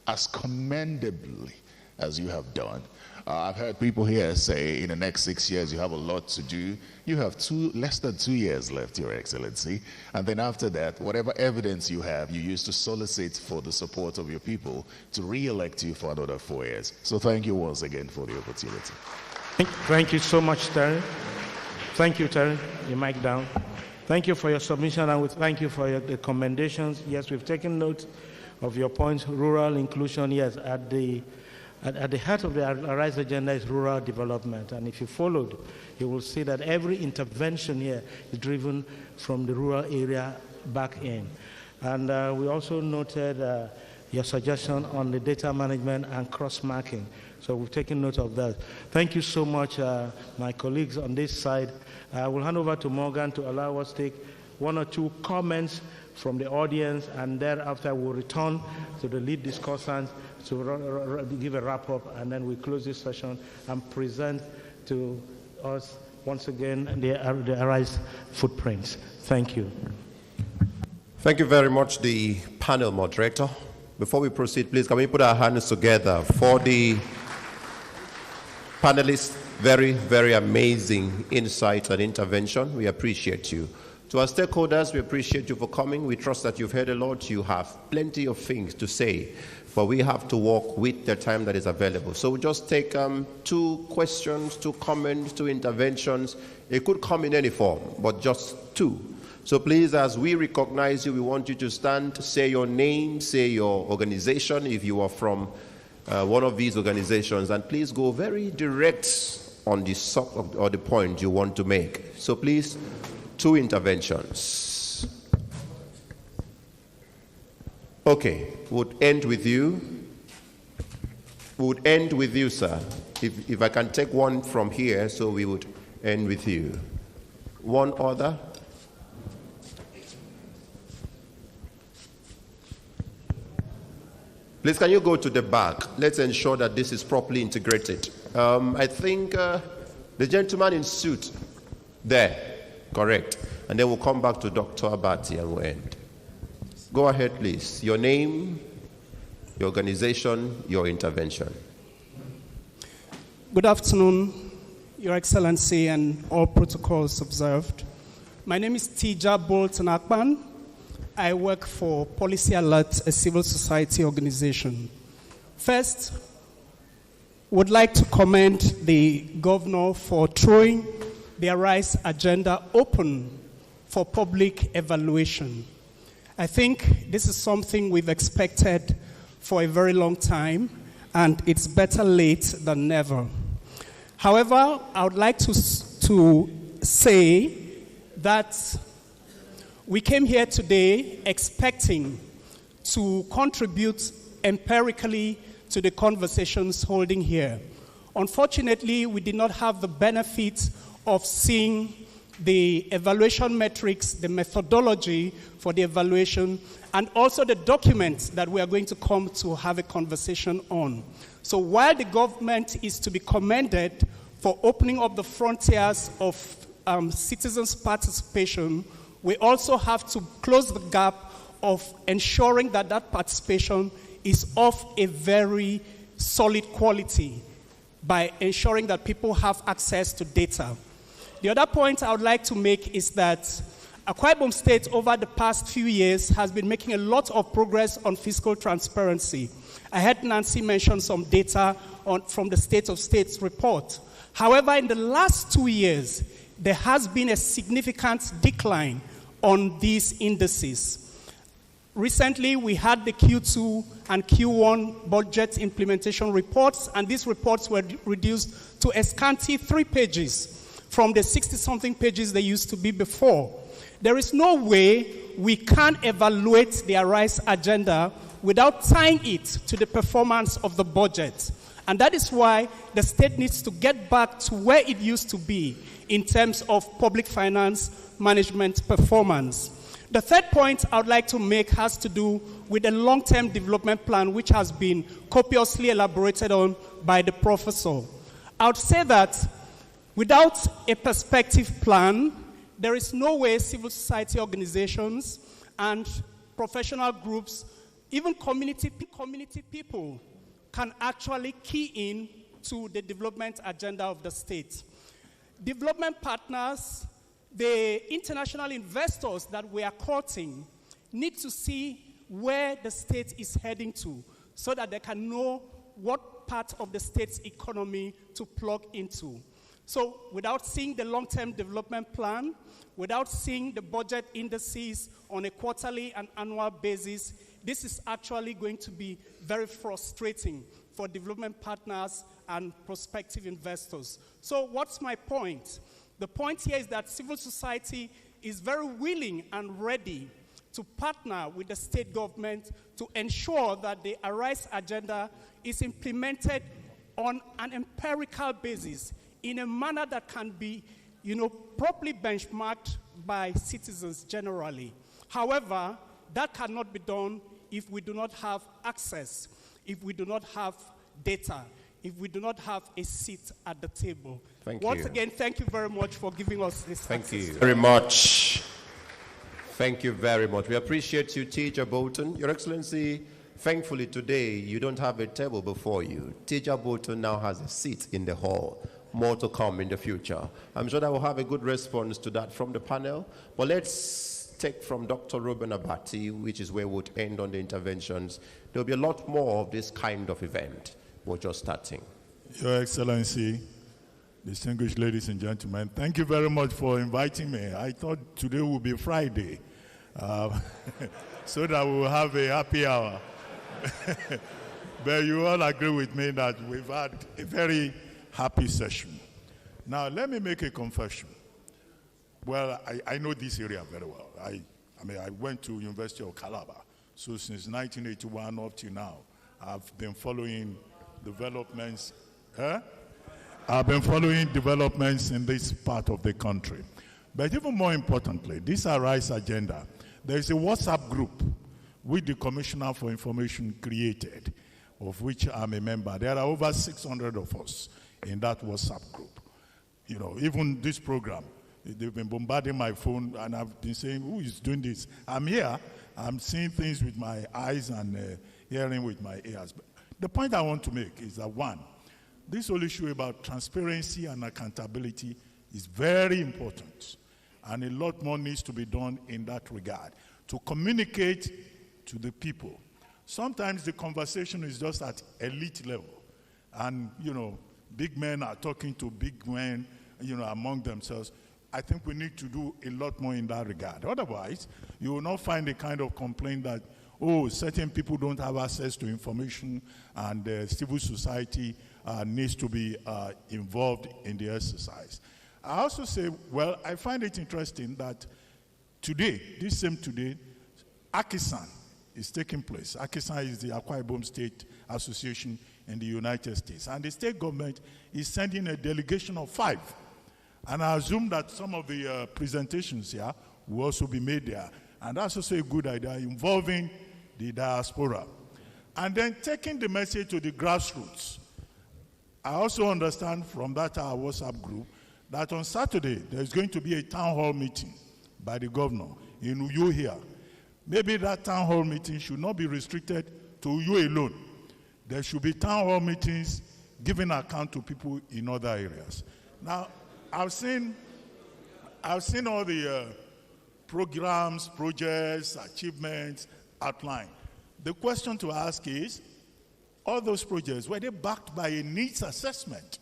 as commendably as you have done, I've heard people here say in the next 6 years you have a lot to do. You have less than 2 years left, Your Excellency. And then after that, whatever evidence you have, you use to solicit for the support of your people to re-elect you for another 4 years. So thank you once again for the opportunity. Thank you so much, Terry. Thank you, Terry. Your mic down. Thank you for your submission, and we thank you for the commendations. Yes, we've taken note of your points. Rural inclusion, yes, at the heart of the Arise agenda is rural development. And if you followed, you will see that every intervention here is driven from the rural area back in. And we also noted your suggestion on the data management and cross-marking. So we've taken note of that. Thank you so much, my colleagues on this side. I will hand over to Morgan to allow us to take 1 or 2 comments from the audience, and thereafter we'll return to the lead discussant to give a wrap-up, and then we close this session and present to us once again the Arise footprints. Thank you. Thank you very much, the panel moderator. Before we proceed, please, can we put our hands together for the panelists? Very, very amazing insight and intervention. We appreciate you. To our stakeholders, we appreciate you for coming. We trust that you've heard a lot. You have plenty of things to say, but we have to work with the time that is available. So we'll just take 2 questions, 2 comments, 2 interventions. It could come in any form, but just 2. So please, as we recognize you, we want you to stand, say your name, say your organization, if you are from one of these organizations, and please go very direct on the or the point you want to make. So please, 2 interventions. Okay, we'll end with you. we would end with you, sir. If I can take one from here, so we would end with you. One other? Please, can you go to the back? Let's ensure that this is properly integrated. I think the gentleman in suit there, correct. And then we'll come back to Dr. Abati and we'll end. Go ahead, please. Your name, your organization, your intervention. Good afternoon, Your Excellency, and all protocols observed. My name is Tija Bolton Akpan. I work for Policy Alert, a civil society organization. First, would like to commend the governor for throwing the Arise agenda open for public evaluation. I think this is something we've expected for a very long time, and it's better late than never. However, I would like to say that we came here today expecting to contribute empirically to the conversations holding here. Unfortunately, we did not have the benefit of seeing the evaluation metrics, the methodology for the evaluation, and also the documents that we are going to come to have a conversation on. So while the government is to be commended for opening up the frontiers of citizens' participation, we also have to close the gap of ensuring that that participation is of a very solid quality by ensuring that people have access to data. The other point I would like to make is that Akwa-Ibom State over the past few years has been making a lot of progress on fiscal transparency. I heard Nancy mention some data from the State of States report. However, in the last 2 years, there has been a significant decline on these indices. Recently, we had the Q2 and Q1 budget implementation reports, and these reports were reduced to a scanty 3 pages from the 60-something pages they used to be before. There is no way we can evaluate the Arise agenda without tying it to the performance of the budget. And that is why the state needs to get back to where it used to be in terms of public finance management performance. The third point I would like to make has to do with a long-term development plan which has been copiously elaborated on by the professor. I would say that without a perspective plan, there is no way civil society organizations and professional groups, even community people, can actually key in to the development agenda of the state. Development partners, the international investors that we are courting, need to see where the state is heading to so that they can know what part of the state's economy to plug into. So without seeing the long-term development plan, without seeing the budget indices on a quarterly and annual basis, this is actually going to be very frustrating for development partners and prospective investors. So what's my point? The point here is that civil society is very willing and ready to partner with the state government to ensure that the Arise agenda is implemented on an empirical basis in a manner that can be, properly benchmarked by citizens generally. However, that cannot be done if we do not have access, if we do not have data, if we do not have a seat at the table. Once again, thank you very much for giving us this access. Thank you very much. Thank you very much. We appreciate you, Teacher Bolton. Your Excellency, thankfully today you don't have a table before you. Teacher Bolton now has a seat in the hall. More to come in the future. I'm sure that we'll have a good response to that from the panel. But let's take from Dr. Ruben Abati, which is where we'll end on the interventions. There'll be a lot more of this kind of event. We're just starting. Your Excellency, distinguished ladies and gentlemen, thank you very much for inviting me. I thought today would be Friday, so that we'll have a happy hour. But you all agree with me that we've had a very happy session. Now, let me make a confession. Well, I know this area very well. I went to University of Calabar. So since 1981 up to now, I've been following developments. I've been following developments in this part of the country. But even more importantly, this Arise agenda, there is a WhatsApp group which the Commissioner for Information created, of which I'm a member. There are over 600 of us in that WhatsApp group. You know, even this program, they've been bombarding my phone, and I've been saying, who is doing this? I'm here, I'm seeing things with my eyes and hearing with my ears. But the point I want to make is that, one, this whole issue about transparency and accountability is very important, and a lot more needs to be done in that regard to communicate to the people. Sometimes the conversation is just at elite level, and, you know, big men are talking to big men, you know, among themselves. I think we need to do a lot more in that regard. Otherwise, you will not find the kind of complaint that, oh, certain people don't have access to information, and civil society needs to be involved in the exercise. I also say, well, I find it interesting that today, this same today, Akisan is taking place. Akisan is the Akwa-Ibom State Association in the United States. And the state government is sending a delegation of 5. And I assume that some of the presentations here will also be made there. And that's also a good idea, involving the diaspora. And then taking the message to the grassroots. I also understand from that our WhatsApp group that on Saturday there's going to be a town hall meeting by the governor in Uyo here. Maybe that town hall meeting should not be restricted to Uyo alone. There should be town hall meetings giving account to people in other areas. Now, I've seen all the programs, projects, achievements outlined. The question to ask is, all those projects, were they backed by a needs assessment?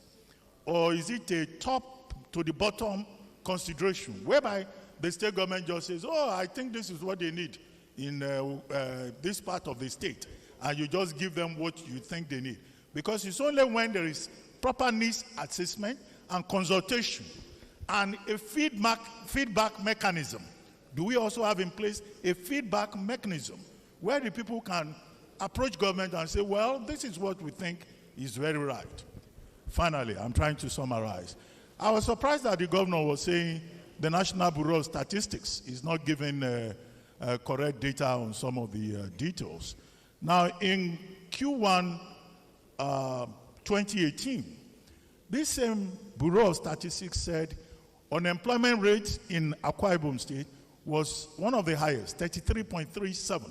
Or is it a top to the bottom consideration, whereby the state government just says, oh, I think this is what they need in this part of the state, and you just give them what you think they need? Because it's only when there is proper needs assessment and consultation and a feedback mechanism. Do we also have in place a feedback mechanism where the people can approach government and say, well, this is what we think is very right? Finally, I'm trying to summarize. I was surprised that the governor was saying the National Bureau of Statistics is not giving correct data on some of the details. Now, in Q1 2018, this same Bureau of Statistics said unemployment rate in Akwa-Ibom State was one of the highest, 33.37.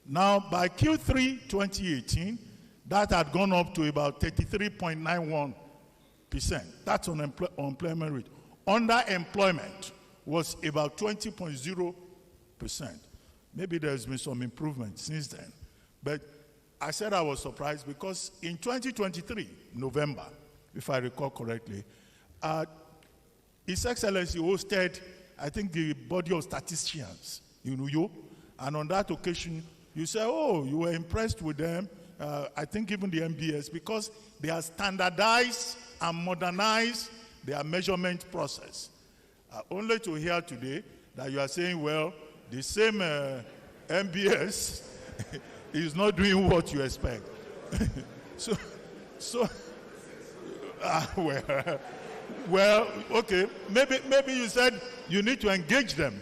Now, by Q3 2018, that had gone up to about 33.91%. That's unemployment rate. Underemployment was about 20.0%. Maybe there's been some improvement since then. But I said I was surprised because in 2023, November, if I recall correctly, His Excellency hosted, I think, the body of statisticians in Uyo. And on that occasion, you said, oh, you were impressed with them, I think even the MBS, because they are standardized and modernized their measurement process. Only to hear today that you are saying, well, the same MBS is not doing what you expect. Well, okay, maybe you said you need to engage them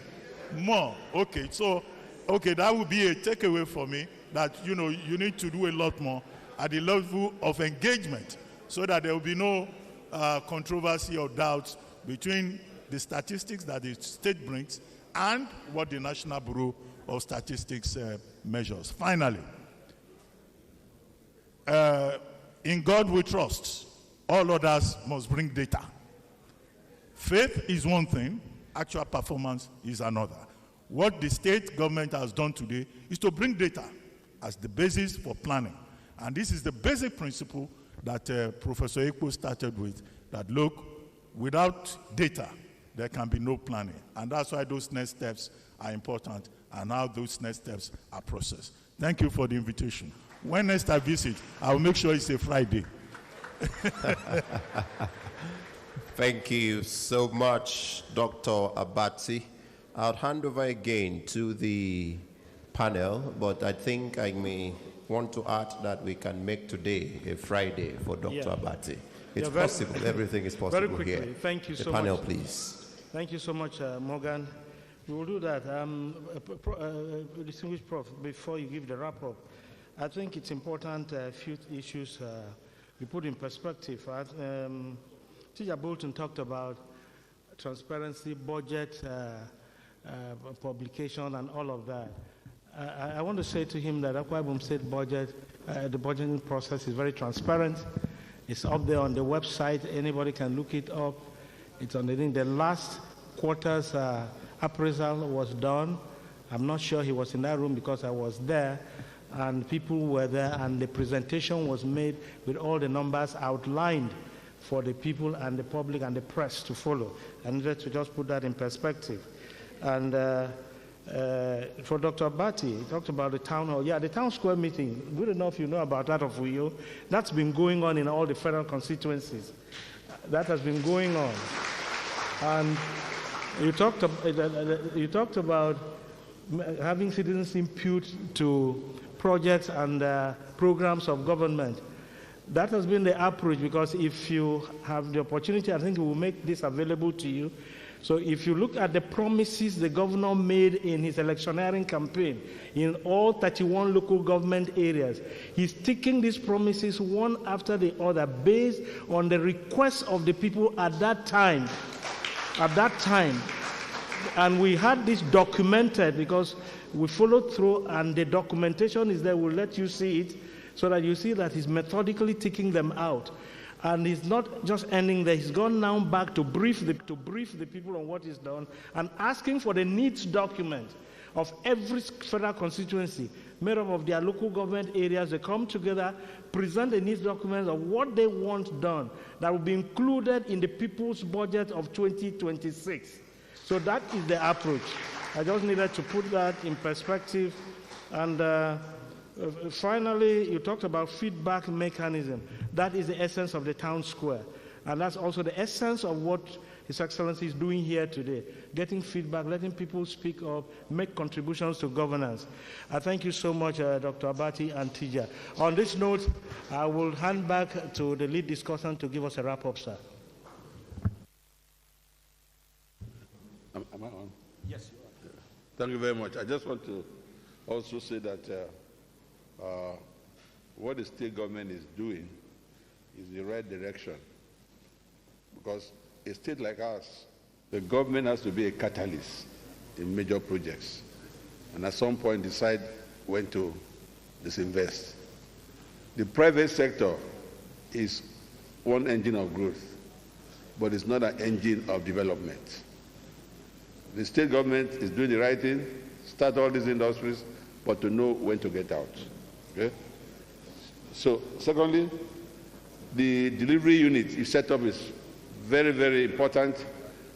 more. Okay, that would be a takeaway for me, that, you know, you need to do a lot more at the level of engagement so that there will be no controversy or doubts between the statistics that the state brings and what the National Bureau of Statistics measures. Finally, in God we trust, all others must bring data. Faith is one thing, actual performance is another. What the state government has done today is to bring data as the basis for planning. And this is the basic principle that Professor Ekpo started with, that look, without data, there can be no planning. And that's why those next steps are important, and how those next steps are processed. Thank you for the invitation. When next I visit, I'll make sure it's a Friday. Thank you so much, Dr. Abati. I'll hand over again to the panel, but I think I may want to add that we can make today a Friday for Dr. Abati. It's possible. Everything is possible very quickly. here. Thank you the so panel, much. please. Thank you so much, Morgan. We will do that. Distinguished Prof, before you give the wrap-up, I think it's important a few issues we put in perspective. Teacher Bolton talked about transparency, budget, publication, and all of that. I want to say to him that Akwa-Ibom State budget, the budgeting process is very transparent. It's up there on the website. Anybody can look it up. It's on the thing. The last quarter's appraisal was done. I'm not sure he was in that room because I was there, and people were there, and the presentation was made with all the numbers outlined for the people and the public and the press to follow. I needed to just put that in perspective. And for Dr. Abati, he talked about the town hall. Yeah, the town square meeting. We don't know if you know about that of Uyo. That's been going on in all the federal constituencies. That has been going on. And you talked about having citizens input to projects and programs of government. That has been the approach, because if you have the opportunity, I think we will make this available to you. So if you look at the promises the governor made in his electioneering campaign in all 31 local government areas, he's taking these promises one after the other based on the requests of the people at that time. And we had this documented because we followed through, and the documentation is there. We'll let you see it so that you see that he's methodically taking them out. And he's not just ending there. He's gone now back to brief the people on what is done and asking for the needs document of every federal constituency made up of their local government areas. They come together, present the needs document of what they want done that will be included in the people's budget of 2026. So that is the approach. I just needed to put that in perspective. And finally, you talked about feedback mechanism. That is the essence of the town square. And that's also the essence of what His Excellency is doing here today, getting feedback, letting people speak up, make contributions to governance. I thank you so much, Dr. Abati and Tija. On this note, I will hand back to the lead discussant to give us a wrap-up, sir. Am I on? Yes, you are. Thank you very much. I just want to also say that what the state government is doing is the right direction, because a state like ours, the government has to be a catalyst in major projects and at some point decide when to disinvest. The private sector is one engine of growth, but it's not an engine of development. The state government is doing the right thing, start all these industries, but to know when to get out. Okay? So, secondly, the delivery unit you set up is very, very important,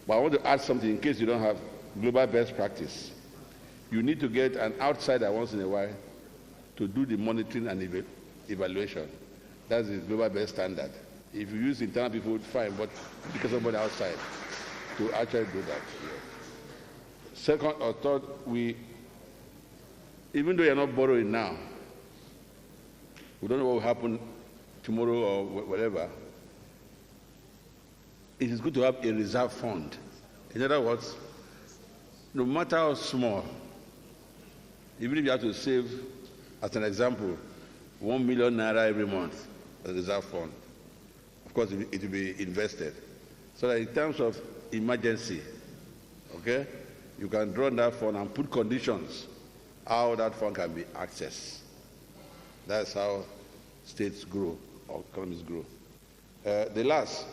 but I want to add something in case you don't have global best practice. You need to get an outsider once in a while to do the monitoring and evaluation. That's the global best standard. If you use internal people, fine, but because somebody outside to actually do that. Second or third, even though you're not borrowing now, we don't know what will happen tomorrow or whatever, it is good to have a reserve fund. In other words, no matter how small, even if you have to save, as an example, 1 million naira every month, a reserve fund, of course it will be invested. So that in terms of emergency, okay, you can draw on that fund and put conditions how that fund can be accessed. That's how states grow, or economies grow. The last,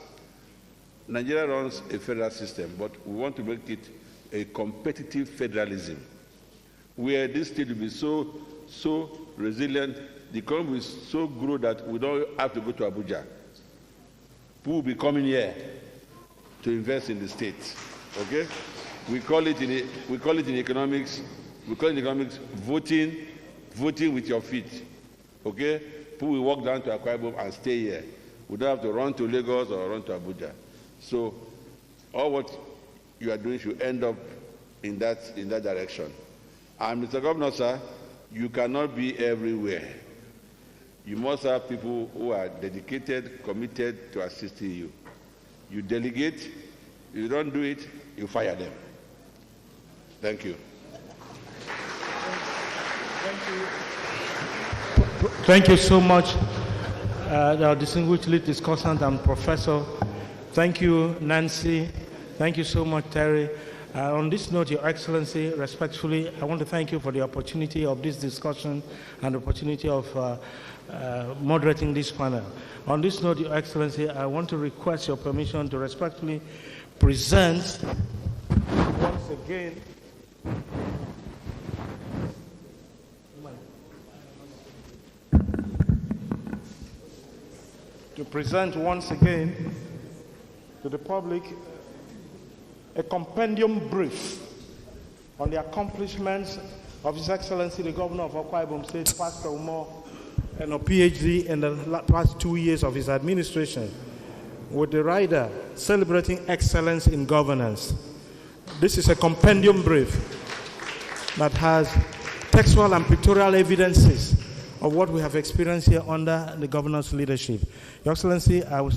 Nigeria runs a federal system, but we want to make it a competitive federalism, where this state will be so resilient, the economy will so grow that we don't have to go to Abuja. People will be coming here to invest in the state. Okay? We call it in economics voting with your feet. Okay? People will walk down to Akwa-Ibom and stay here. We don't have to run to Lagos or run to Abuja. So all what you are doing should end up in that direction. And Mr. Governor, sir, you cannot be everywhere. you must have people who are dedicated, committed to assisting you. You delegate, if you don't do it, you fire them. Thank you. Thank you so much, our distinguished lead discussant and professor. Thank you, Nancy. Thank you so much, Terry. On this note, Your Excellency, respectfully, I want to thank you for the opportunity of this discussion and the opportunity of moderating this panel. On this note, Your Excellency, I want to request your permission to respectfully present once again to the public a compendium brief on the accomplishments of His Excellency the Governor of Akwa-Ibom State, Pastor Umar, and a PhD in the past 2 years of his administration, with the rider celebrating excellence in governance. This is a compendium brief that has textual and pictorial evidences of what we have experienced here under the governor's leadership. Your Excellency, I will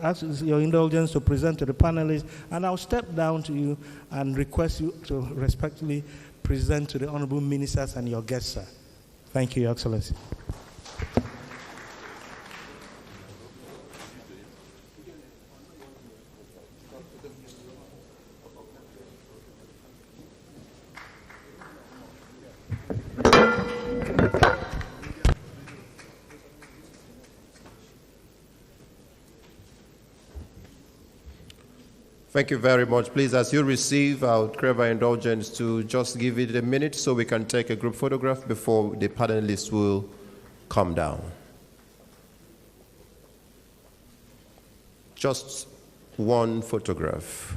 ask your indulgence to present to the panelists, and I'll step down to you and request you to respectfully present to the honorable ministers and your guests, sir. Thank you, Your Excellency. Thank you very much. Please, as you receive, I would crave our indulgence to just give it a minute so we can take a group photograph before the panelists will come down. Just one photograph.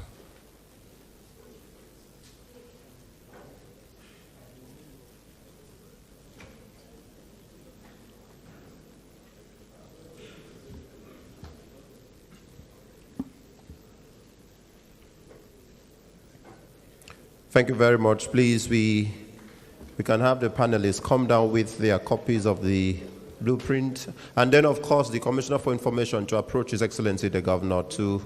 Thank you very much. Please, we can have the panelists come down with their copies of the blueprint. And then, of course, the Commissioner for Information to approach His Excellency the Governor to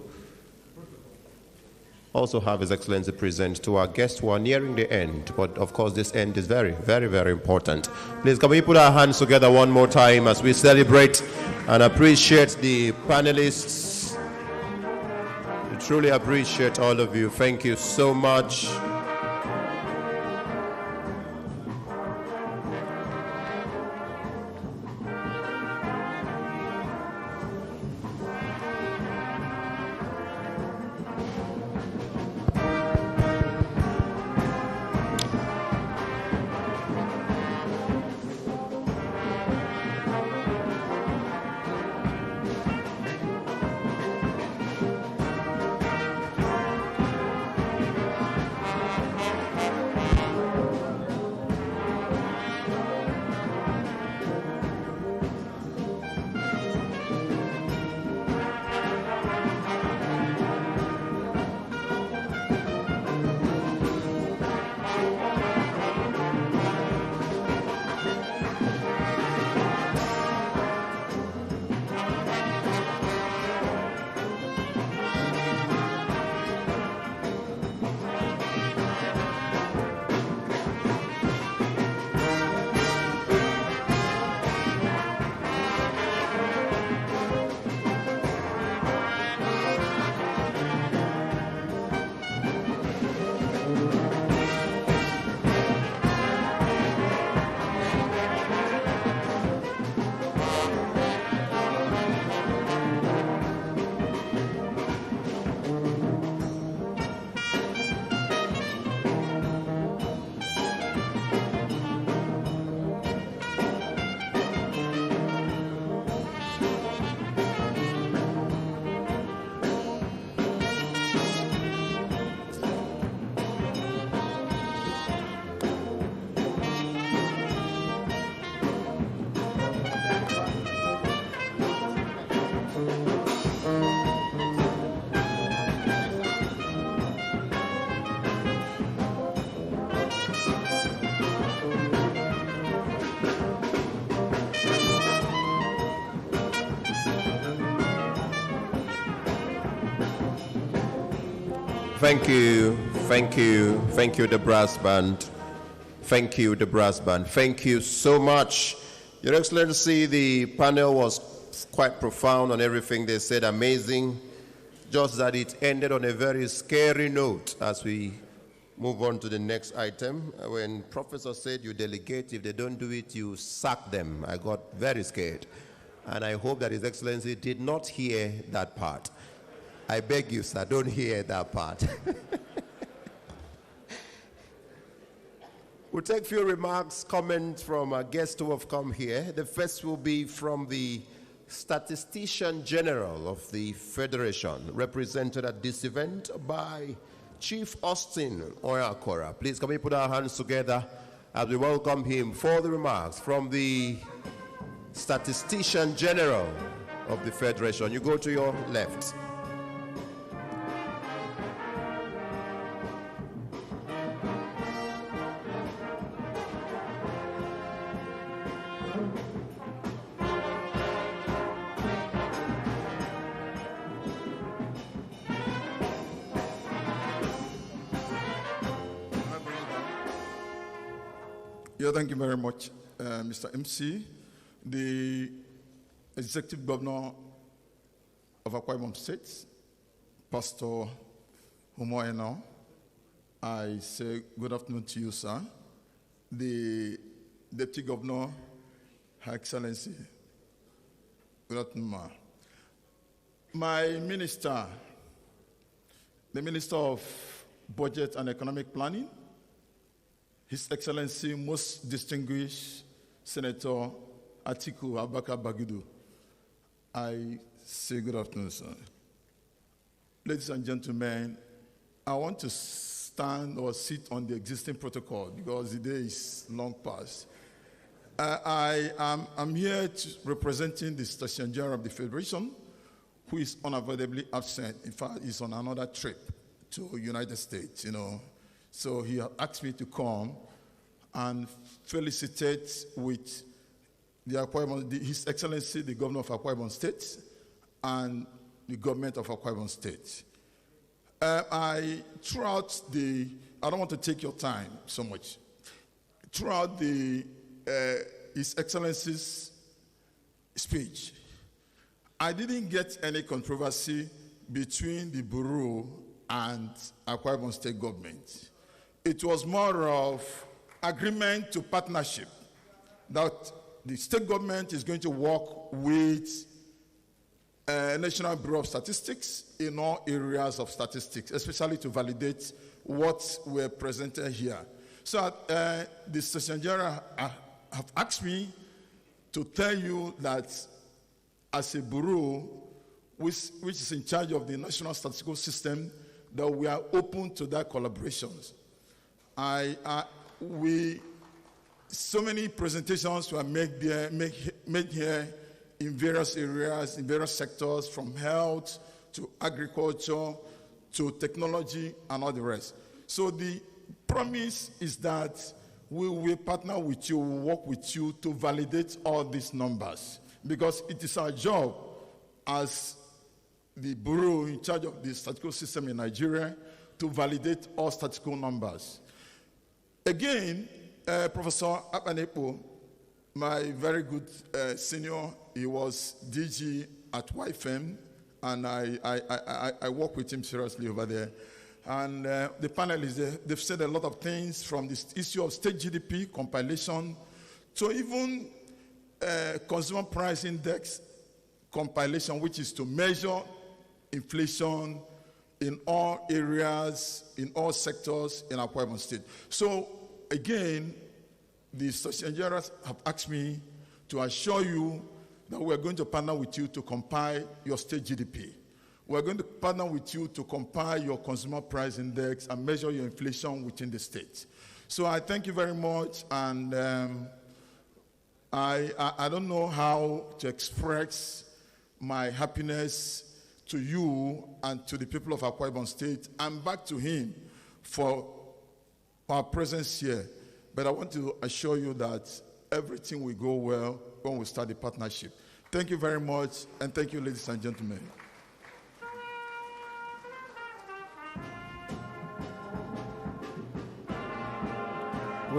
also have His Excellency present to our guests who are nearing the end. But, of course, this end is very, very, very important. Please, can we put our hands together one more time as we celebrate and appreciate the panelists? We truly appreciate all of you. Thank you so much. Thank you, the brass band. Thank you, the brass band. Thank you so much. Your Excellency, the panel was quite profound on everything they said, amazing. Just that it ended on a very scary note as we move on to the next item. When Professor said you delegate, if they don't do it, you sack them. I got very scared. And I hope that His Excellency did not hear that part. I beg you, sir, don't hear that part. We'll take a few remarks, comments from our guests who have come here. The first will be from the Statistician General of the Federation, represented at this event by Chief Austin Oyakora. Please, can we put our hands together as we welcome him for the remarks from the Statistician General of the Federation. You go to your left. Yeah, thank you very much, Mr. MC. The Executive Governor of Akwa-Ibom State, Pastor Humoeno, I say good afternoon to you, sir. The Deputy Governor, Her Excellency, good afternoon, ma. My minister, the Minister of Budget and Economic Planning, His Excellency, most distinguished Senator Atiku Abubakar Bagudu, I say good afternoon, sir. Ladies and gentlemen, I want to stand or sit on the existing protocol because the day is long past. I'm here representing the Statistician General of the Federation, who is unavoidably absent. In fact, he's on another trip to the United States, So he asked me to come and felicitate with His Excellency, the Governor of Akwa-Ibom State, and the government of Akwa-Ibom State. I don't want to take your time so much. Throughout His Excellency's speech, I didn't get any controversy between the Bureau and Akwa-Ibom State government. It was more of agreement to partnership that the state government is going to work with National Bureau of Statistics in all areas of statistics, especially to validate what were presented here. So the Statistician General have asked me to tell you that as a bureau which is in charge of the national statistical system, that we are open to that collaborations. So many presentations were made here in various areas, in various sectors, from health to agriculture to technology and all the rest. So the promise is that we will partner with you, we will work with you to validate all these numbers, because it is our job as the bureau in charge of the statistical system in Nigeria to validate all statistical numbers. Again, Professor Akwa-Ibom, my very good senior, he was DG at YFM, and I work with him seriously over there. And the panelists, they've said a lot of things, from this issue of state GDP compilation to even consumer price index compilation, which is to measure inflation in all areas, in all sectors in Akwa-Ibom State. So again, the Statistician General have asked me to assure you that we're going to partner with you to compile your state GDP. We're going to partner with you to compile your consumer price index and measure your inflation within the state. So I thank you very much, and I don't know how to express my happiness to you and to the people of Akwa-Ibom State, and back to him for our presence here. But I want to assure you that everything will go well when we start the partnership. Thank you very much, and thank you, ladies and gentlemen.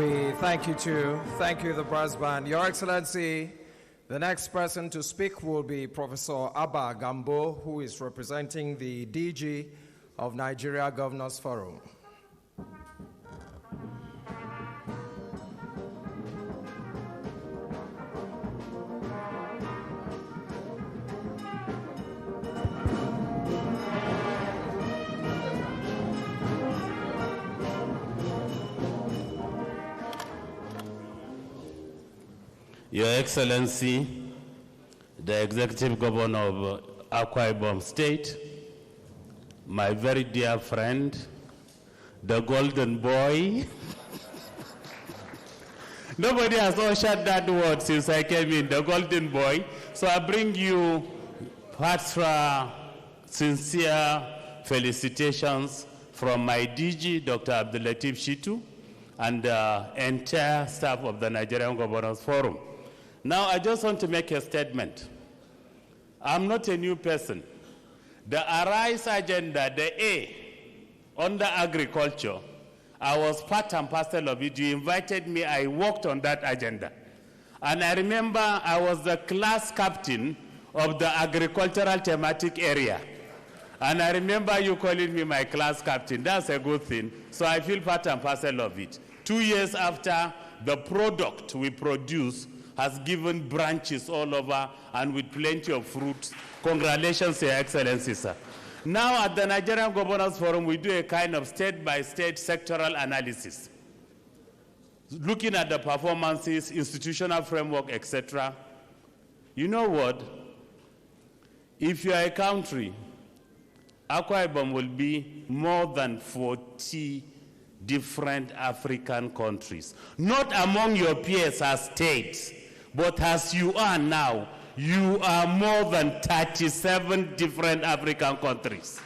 We thank you too. Thank you, the brass band. Your Excellency, the next person to speak will be Professor Abba Gambo, who is representing the DG of Nigeria Governors Forum. Your Excellency, the Executive Governor of Akwa-Ibom State, my very dear friend, the Golden Boy. Nobody has ushered that word since I came in, the Golden Boy. So I bring you heartfelt, sincere felicitations from my DG, Dr. Abdulatif Shitu, and the entire staff of the Nigerian Governors Forum. Now, I just want to make a statement. I'm not a new person. The Arise agenda, the A, under agriculture, I was part and parcel of it. You invited me, I worked on that agenda. And I remember I was the class captain of the agricultural thematic area. And I remember you calling me my class captain. That's a good thing. So I feel part and parcel of it. 2 years after, the product we produce has given branches all over and with plenty of fruits. Congratulations, Your Excellency, sir. Now at the Nigerian Governors Forum, we do a kind of state-by-state sectoral analysis, looking at the performances, institutional framework, etc. You know what? If you are a country, Akwa-Ibom will be more than 40 different African countries. Not among your peers as states, but as you are now, you are more than 37 different African countries.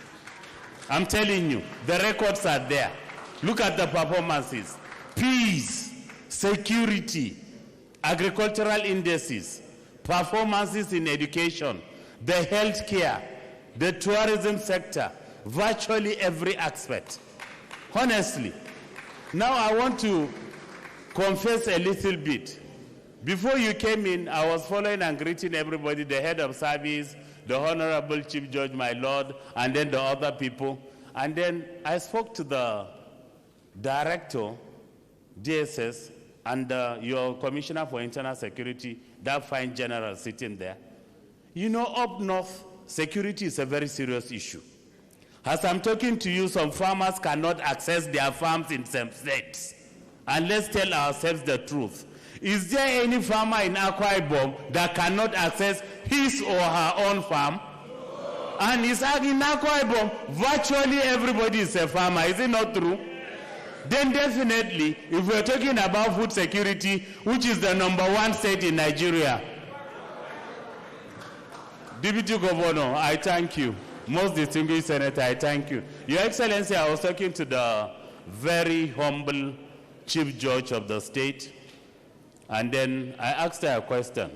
I'm telling you, the records are there. Look at the performances. Peace, security, agricultural indices, performances in education, the healthcare, the tourism sector, virtually every aspect. Honestly. Now I want to confess a little bit. Before you came in, I was following and greeting everybody, the head of service, the Honorable Chief Judge, my Lord, and then the other people. And then I spoke to the director, DSS, and your Commissioner for Internal Security, that fine general sitting there. You know, up north, security is a very serious issue. As I'm talking to you, some farmers cannot access their farms in some states. And let's tell ourselves the truth. Is there any farmer in Akwa-Ibom that cannot access his or her own farm? And in Akwa-Ibom, virtually everybody is a farmer. Is it not true? Then definitely, if we're talking about food security, which is the #1 state in Nigeria, Deputy Governor, I thank you. Most distinguished Senator, I thank you. Your Excellency, I was talking to the very humble Chief Judge of the state, and then I asked her a question.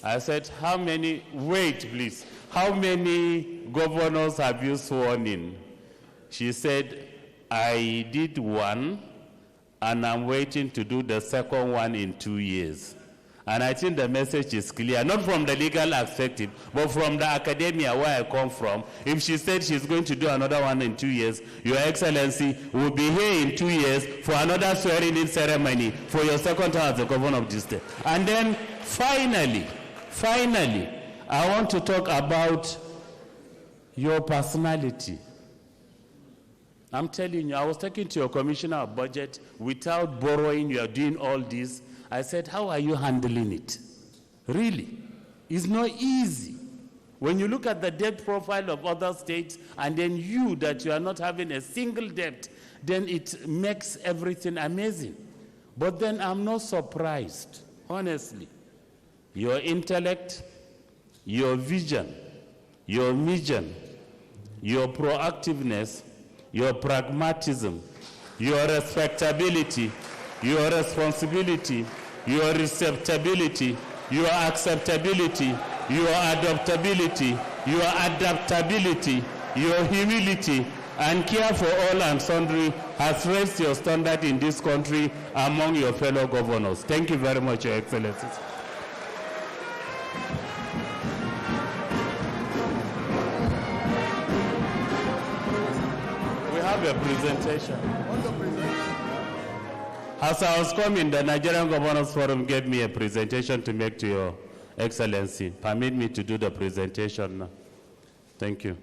I said, how many governors have you sworn in? She said, I did one, and I'm waiting to do the second one in 2 years. And I think the message is clear, not from the legal perspective, but from the academia where I come from. If she said she's going to do another one in 2 years, Your Excellency will be here in 2 years for another swearing-in ceremony for your second term as the governor of this state. And then finally, I want to talk about your personality. I'm telling you, I was talking to your Commissioner of Budget. Without borrowing, you are doing all this. I said, how are you handling it? Really? It's not easy. When you look at the debt profile of other states, and then you, that you are not having a single debt, then it makes everything amazing. But then I'm not surprised, honestly. Your intellect, your vision, your mission, your proactiveness, your pragmatism, your respectability, your responsibility, your receptibility, your acceptability, your adaptability, your humility, and care for all and sundry has raised your standard in this country among your fellow governors. Thank you very much, Your Excellencies. We have a presentation. What's the presentation? As I was coming, the Nigerian Governors Forum gave me a presentation to make to Your Excellency. Permit me to do the presentation now. Thank you.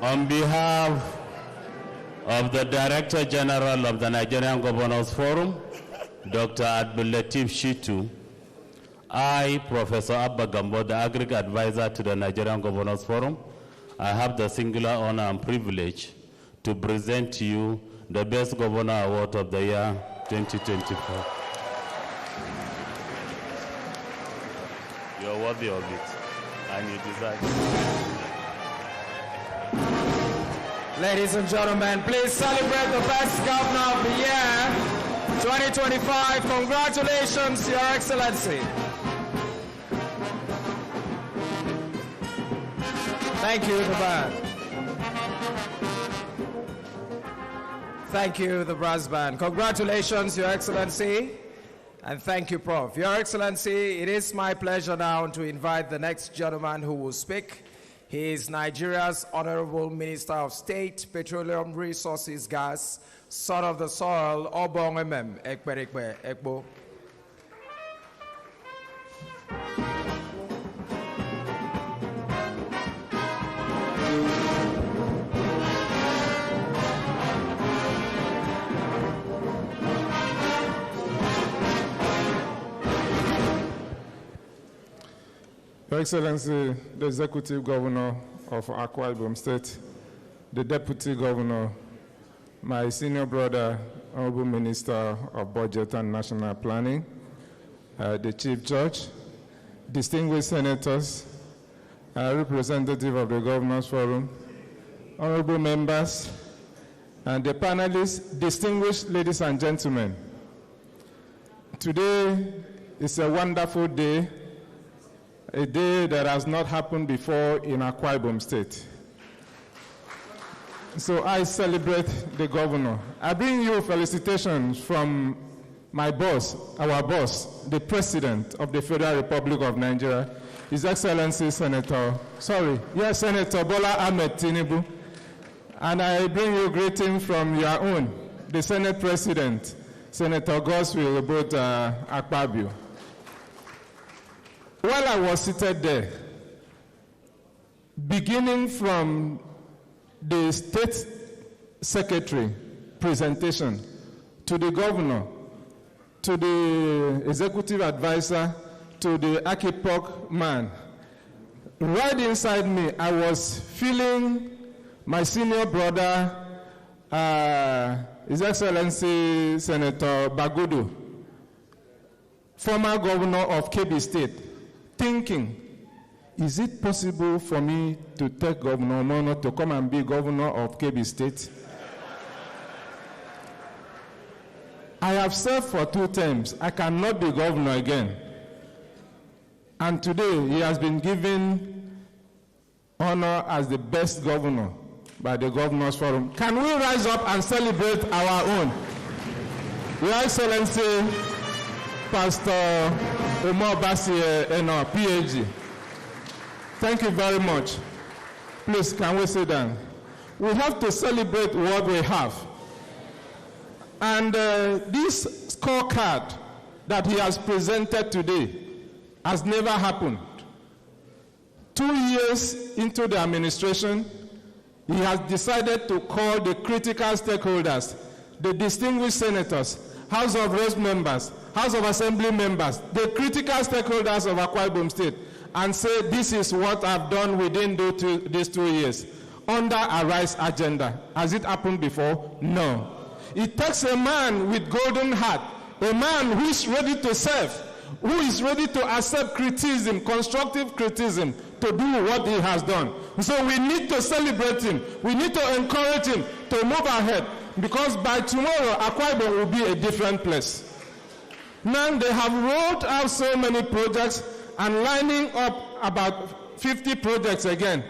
On behalf of the Director General of the Nigerian Governors Forum, Dr. Abdul-Latif Shitu, I, Professor Abba Gambo, the Aggregate Advisor to the Nigerian Governors Forum, I have the singular honor and privilege to present to you the Best Governor Award of the year 2024. You're worthy of it, and you deserve it. Ladies and gentlemen, please celebrate the best governor of the year 2025. Congratulations, Your Excellency. Thank you, the band. Thank you, the brass band. Congratulations, Your Excellency. And thank you, Prof. Your Excellency, it is my pleasure now to invite the next gentleman who will speak. He is Nigeria's Honorable Minister of State, Petroleum Resources, Gas, son of the soil, Obong Emem, Ekperikbe, Ekbo. Your Excellency, the Executive Governor of Akwa-Ibom State, the Deputy Governor, my senior brother, Honorable Minister of Budget and National Planning, the Chief Judge, distinguished senators, representative of the Governors Forum, honorable members, and the panelists, distinguished ladies and gentlemen. Today is a wonderful day, a day that has not happened before in Akwa-Ibom State. So I celebrate the governor. I bring you felicitations from my boss, our boss, the President of the Federal Republic of Nigeria, His Excellency Senator Bola Ahmed Tinubu. And I bring you greeting from your own, the Senate President, Senator Godswill Akpabio. While I was seated there, beginning from the State Secretary presentation to the Governor, to the Executive Advisor, to the Akipok man, right inside me, I was feeling my senior brother, His Excellency Senator Bagudu, former governor of Kebbi State, thinking, is it possible for me to take Governor Mono to come and be governor of Kebbi State? I have served for 2 terms. I cannot be governor again. And today, he has been given honor as the best governor by the Governors Forum. Can we rise up and celebrate our own? Your Excellency, Pastor Omar Bassier, PhD. Thank you very much. Please, can we sit down? We have to celebrate what we have. And this scorecard that he has presented today has never happened. 2 years into the administration, he has decided to call the critical stakeholders, the distinguished senators, House of Reps members, House of Assembly members, the critical stakeholders of Akwa-Ibom State, and say, this is what I've done within these 2 years, under a RISE agenda. Has it happened before? No. It takes a man with golden heart, a man who is ready to serve, who is ready to accept criticism, constructive criticism, to do what he has done. So we need to celebrate him. We need to encourage him to move ahead, because by tomorrow, Akwa-Ibom will be a different place. Now they have rolled out so many projects and lining up about 50 projects again.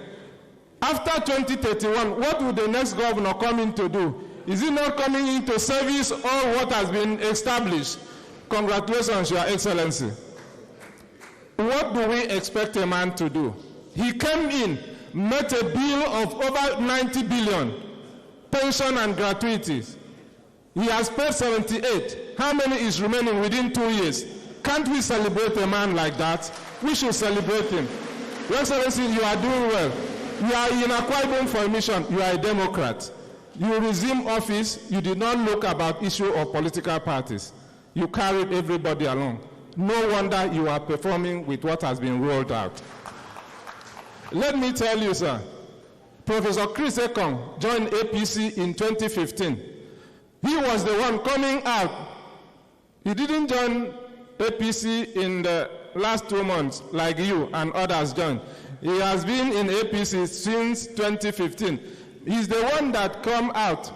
After 2031, what will the next governor come in to do? Is he not coming in to service all what has been established? Congratulations, Your Excellency. What do we expect a man to do? He came in, met a bill of over 90 billion, pension and gratuities. He has paid 78. How many is remaining within 2 years? Can't we celebrate a man like that? We should celebrate him. Your Excellency, you are doing well. You are in Akwa-Ibom for a mission. You are a Democrat. You resume office. You did not look about issue of political parties. You carried everybody along. No wonder you are performing with what has been rolled out. Let me tell you, sir, Professor Chris Ekong joined APC in 2015. He was the one coming out. He didn't join APC in the last 2 months like you and others joined. He has been in APC since 2015. He's the one that come out.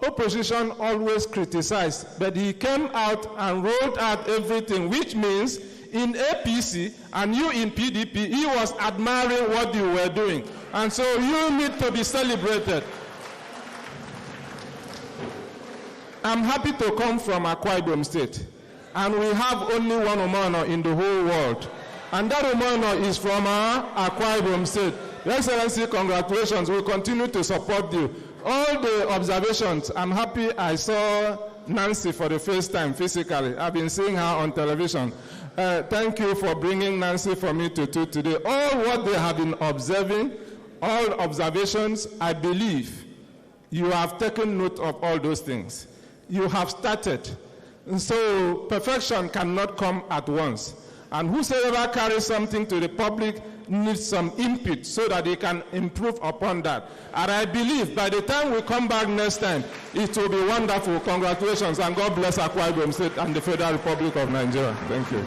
Opposition always criticized, but he came out and rolled out everything, which means in APC and you in PDP, he was admiring what you were doing. And so you need to be celebrated. I'm happy to come from Akwa-Ibom State, and we have only one Omano in the whole world, and that Omano is from Akwa-Ibom State. Your Excellency, congratulations. We'll continue to support you. All the observations, I'm happy I saw Nancy for the first time physically. I've been seeing her on television. Thank you for bringing Nancy for me to today. All what they have been observing, all observations, I believe you have taken note of all those things. You have started. And so perfection cannot come at once. And whosoever carries something to the public needs some input so that they can improve upon that. And I believe by the time we come back next time, it will be wonderful. Congratulations, and God bless Akwa-Ibom State and the Federal Republic of Nigeria. Thank you.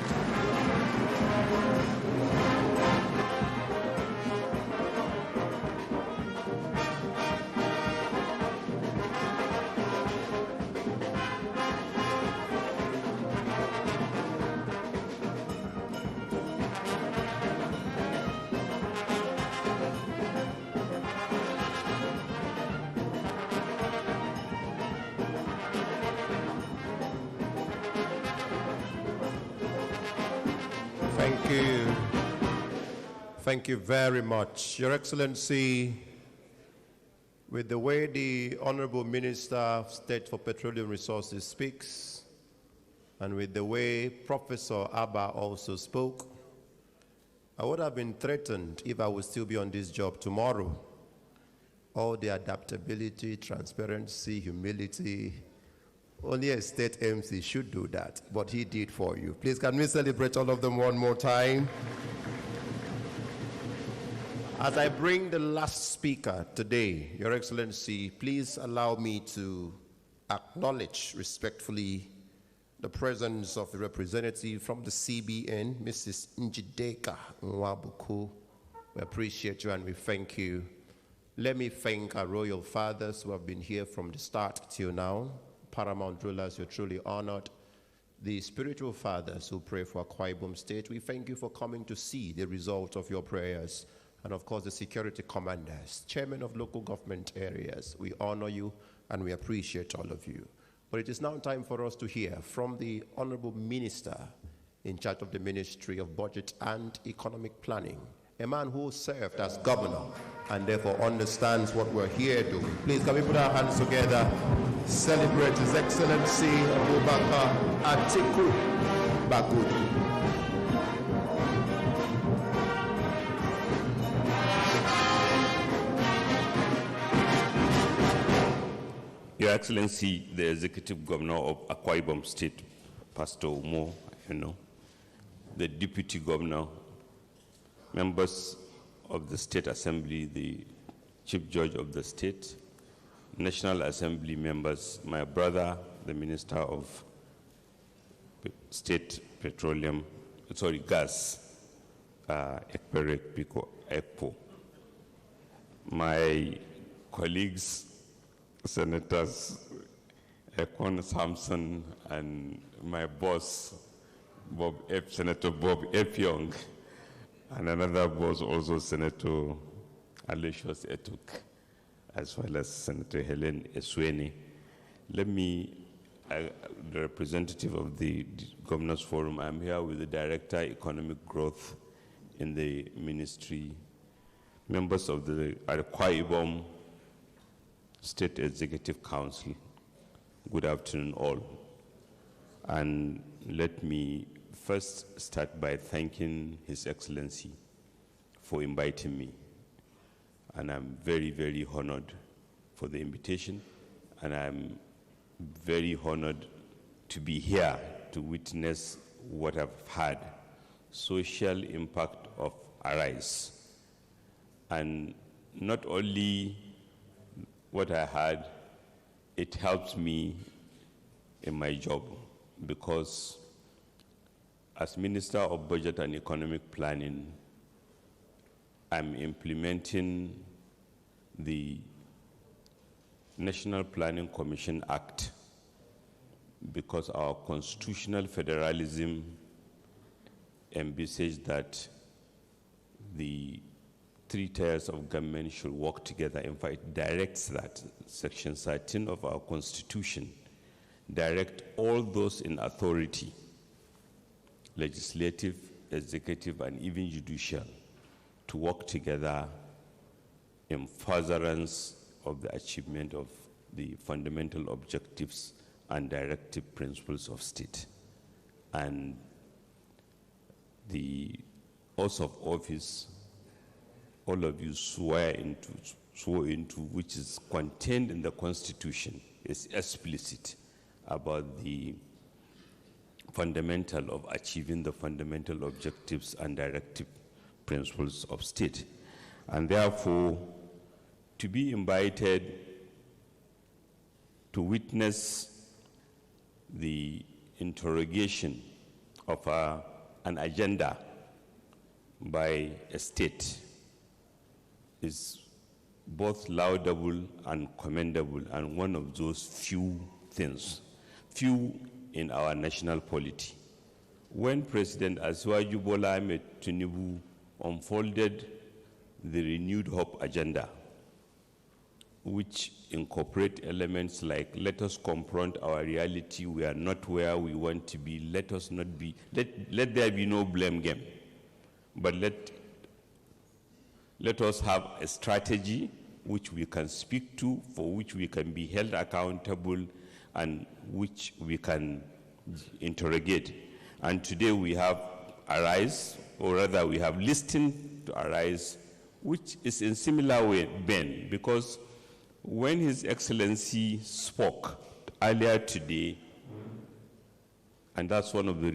Thank you very much. Your Excellency, with the way the Honorable Minister of State for Petroleum Resources speaks, and with the way Professor Abba also spoke, I would have been threatened if I would still be on this job tomorrow. All the adaptability, transparency, humility, only a state MC should do that, but he did for you. Please, can we celebrate all of them one more time? As I bring the last speaker today, Your Excellency, please allow me to acknowledge respectfully the presence of the representative from the CBN, Mrs. Njideka Nwabuku. We appreciate you and we thank you. Let me thank our royal fathers who have been here from the start till now. Paramount rulers, you're truly honored. The spiritual fathers who pray for Akwa-Ibom State, we thank you for coming to see the result of your prayers. and of course the security commanders, chairmen of local government areas. We honor you and we appreciate all of you. But it is now time for us to hear from the Honorable Minister in charge of the Ministry of Budget and Economic Planning, a man who served as governor and therefore understands what we're here doing. Please, can we put our hands together, celebrate His Excellency Abubakar Atiku Bagudu. Your Excellency, the Executive Governor of Akwa-Ibom State, Pastor Umo, the Deputy Governor, members of the State Assembly, the Chief Judge of the State, National Assembly members, my brother, the Minister of State Petroleum, Gas, Ekperek Piko Ekpo, my colleagues, Senators Ekon Sampson, and my boss, Senator Bob F. Young, and another boss also, Senator Aloysius Etuk, as well as Senator Helen Esweni. Let me, the representative of the Governors Forum, I'm here with the Director, Economic Growth in the Ministry, members of the Akwa-Ibom State Executive Council. Good afternoon, all. And let me first start by thanking His Excellency for inviting me. And I'm very, very honored for the invitation. And I'm very honored to be here to witness what I've had, social impact of Arise. And not only what I had, it helps me in my job, because as Minister of Budget and Economic Planning, I'm implementing the National Planning Commission Act, because our constitutional federalism envisages that the three tiers of government should work together. In fact, it directs that. Section 13 of our Constitution direct all those in authority, legislative, executive, and even judicial, to work together in furtherance of the achievement of the fundamental objectives and directive principles of state. And the oath of office all of you swore into, which is contained in the Constitution, is explicit about the fundamental of achieving the fundamental objectives and directive principles of state. And therefore, to be invited to witness the interrogation of an agenda by a state is both laudable and commendable, and one of those few in our national polity. When President Asiwaju Bola Ahmed Tinubu unfolded the Renewed Hope agenda, which incorporate elements like, let us confront our reality, we are not where we want to be, let there be no blame game, but let us have a strategy which we can speak to, for which we can be held accountable, and which we can interrogate. And today we have Arise, or rather we have listened to Arise, which is in similar way, Ben, because when His Excellency spoke earlier today, and that's one of the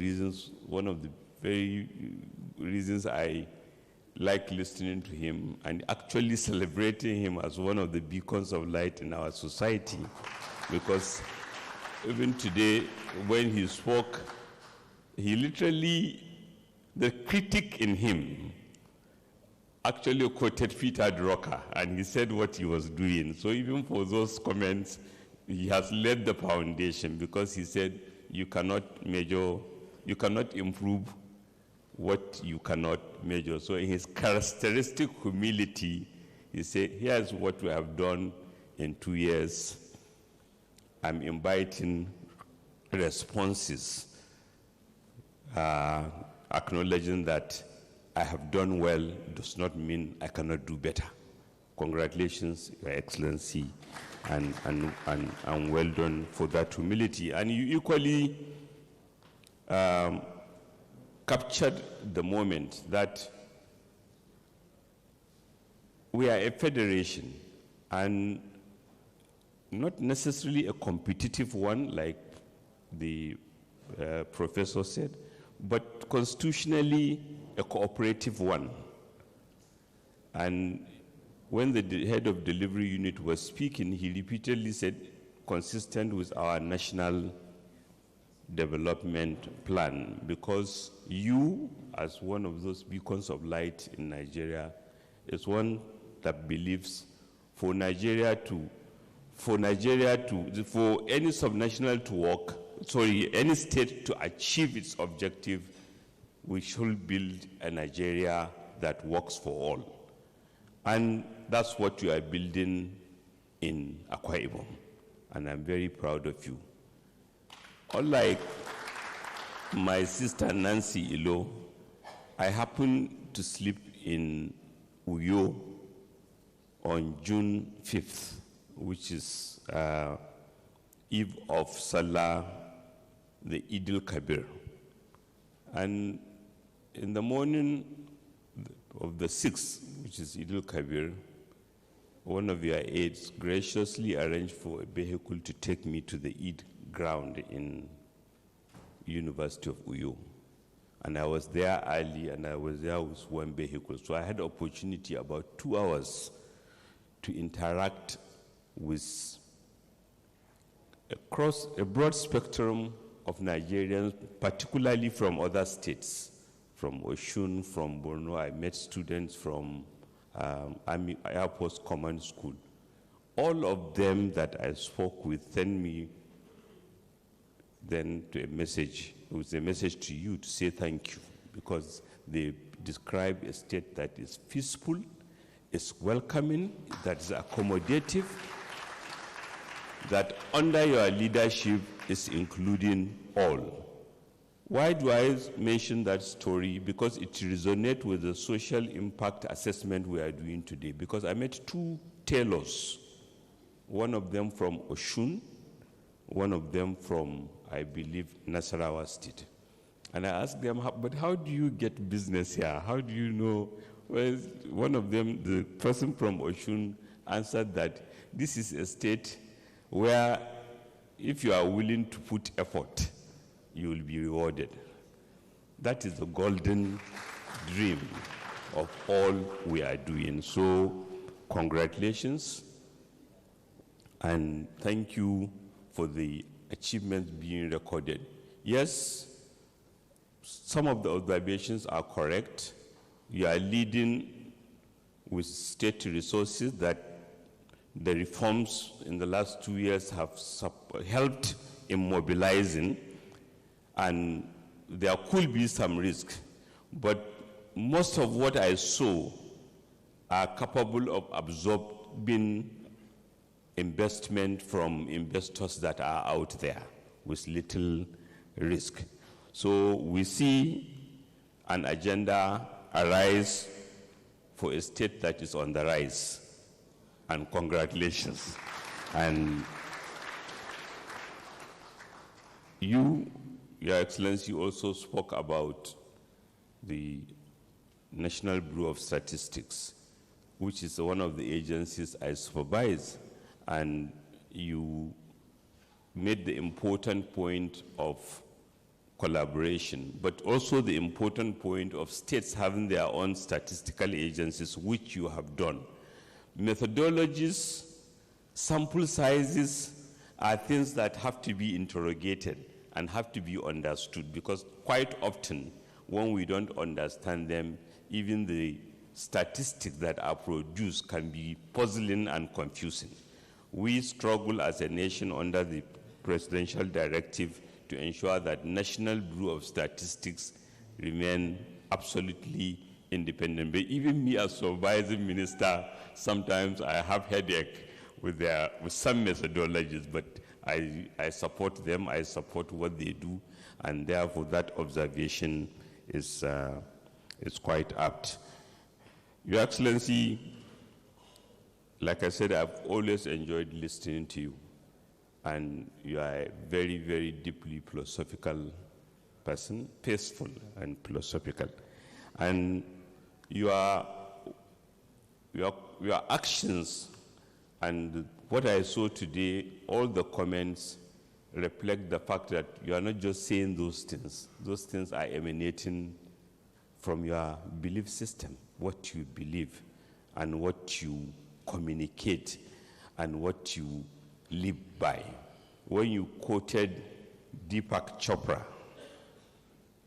very reasons I like listening to him and actually celebrating him as one of the beacons of light in our society, because even today when he spoke, he literally, the critic in him actually quoted Peter Drucker, and he said what he was doing. So even for those comments, he has laid the foundation, because he said you cannot improve what you cannot measure. So in his characteristic humility, he said, here's what we have done in 2 years. I'm inviting responses, acknowledging that I have done well does not mean I cannot do better. Congratulations, Your Excellency, and well done for that humility. And you equally captured the moment that we are a federation, and not necessarily a competitive one like the professor said, but constitutionally a cooperative one. And when the head of delivery unit was speaking, he repeatedly said, consistent with our national development plan, because you, as one of those beacons of light in Nigeria, is one that believes for any subnational to work, any state to achieve its objective, we should build a Nigeria that works for all. And that's what you are building in Akwa-Ibom. And I'm very proud of you. Unlike my sister Nancy Ilo, I happened to sleep in Uyo on June 5th, which is Eve of Salah, the Eid al-Kabir. And in the morning of the 6th, which is Eid al-Kabir, one of your aides graciously arranged for a vehicle to take me to the Eid ground in University of Uyo. And I was there early, and I was there with one vehicle. So I had the opportunity about 2 hours to interact with across a broad spectrum of Nigerians, particularly from other states, from Oshun, from Borno. I met students from Army Air Force Command School. All of them that I spoke with sent me then to a message. It was a message to you to say thank you, because they describe a state that is peaceful, is welcoming, that is accommodative, that under your leadership is including all. Why do I mention that story? Because it resonates with the social impact assessment we are doing today. Because I met 2 tailors, one of them from Oshun, one of them from, I believe, Nasarawa State. And I asked them, but how do you get business here? How do you know? Well, one of them, the person from Oshun, answered that this is a state where if you are willing to put effort, you will be rewarded. That is the golden dream of all we are doing. So congratulations, and thank you for the achievements being recorded. Yes, some of the observations are correct. You are leading with state resources that the reforms in the last 2 years have helped in mobilizing, and there could be some risk. But most of what I saw are capable of absorbing investment from investors that are out there with little risk. So we see an agenda arise for a state that is on the rise. And congratulations. And you, Your Excellency, also spoke about the National Bureau of Statistics, which is one of the agencies I supervise. And you made the important point of collaboration, but also the important point of states having their own statistical agencies, which you have done. Methodologies, sample sizes are things that have to be interrogated and have to be understood, because quite often when we don't understand them, even the statistics that are produced can be puzzling and confusing. We struggle as a nation under the presidential directive to ensure that National Bureau of Statistics remain absolutely independent. But even me as supervising minister, sometimes I have headache with some methodologies, but I support them, I support what they do, and therefore that observation is quite apt. Your Excellency, like I said, I've always enjoyed listening to you, and you are a very, very deeply philosophical person, peaceful and philosophical. And your actions and what I saw today, all the comments reflect the fact that you are not just saying those things. Those things are emanating from your belief system, what you believe and what you communicate and what you live by. When you quoted Deepak Chopra,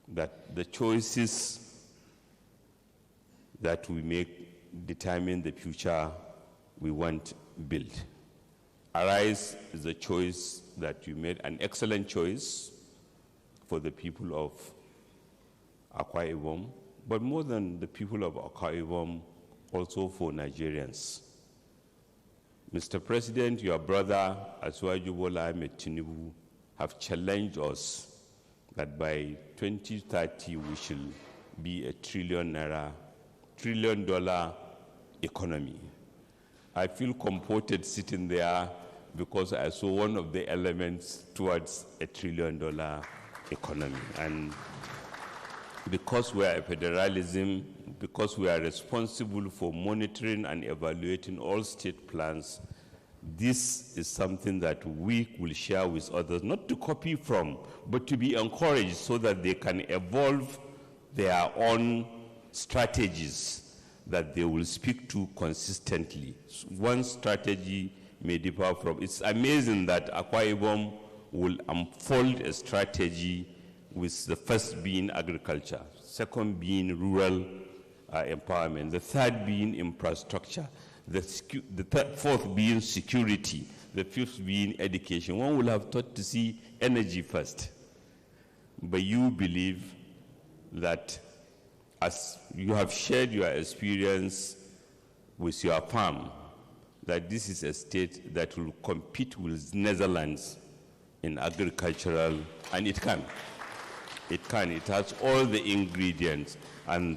that the choices that we make determine the future we want built. Arise is a choice that you made, an excellent choice for the people of Akwa-Ibom, but more than the people of Akwa-Ibom, also for Nigerians. Mr. President, your brother, Asuwaju Bola Ahmed Tinubu, have challenged us that by 2030 we shall be a $1 trillion economy. I feel comforted sitting there because I saw one of the elements towards a $1 trillion economy. And because we are a federalism, because we are responsible for monitoring and evaluating all state plans, this is something that we will share with others, not to copy from, but to be encouraged so that they can evolve their own strategies that they will speak to consistently. One strategy may differ from. It's amazing that Akwa-Ibom will unfold a strategy with the first being agriculture, second being rural empowerment, the third being infrastructure, the fourth being security, the fifth being education. One will have thought to see energy first. But you believe that as you have shared your experience with your farm, that this is a state that will compete with Netherlands in agricultural, and it can. It can. It has all the ingredients, and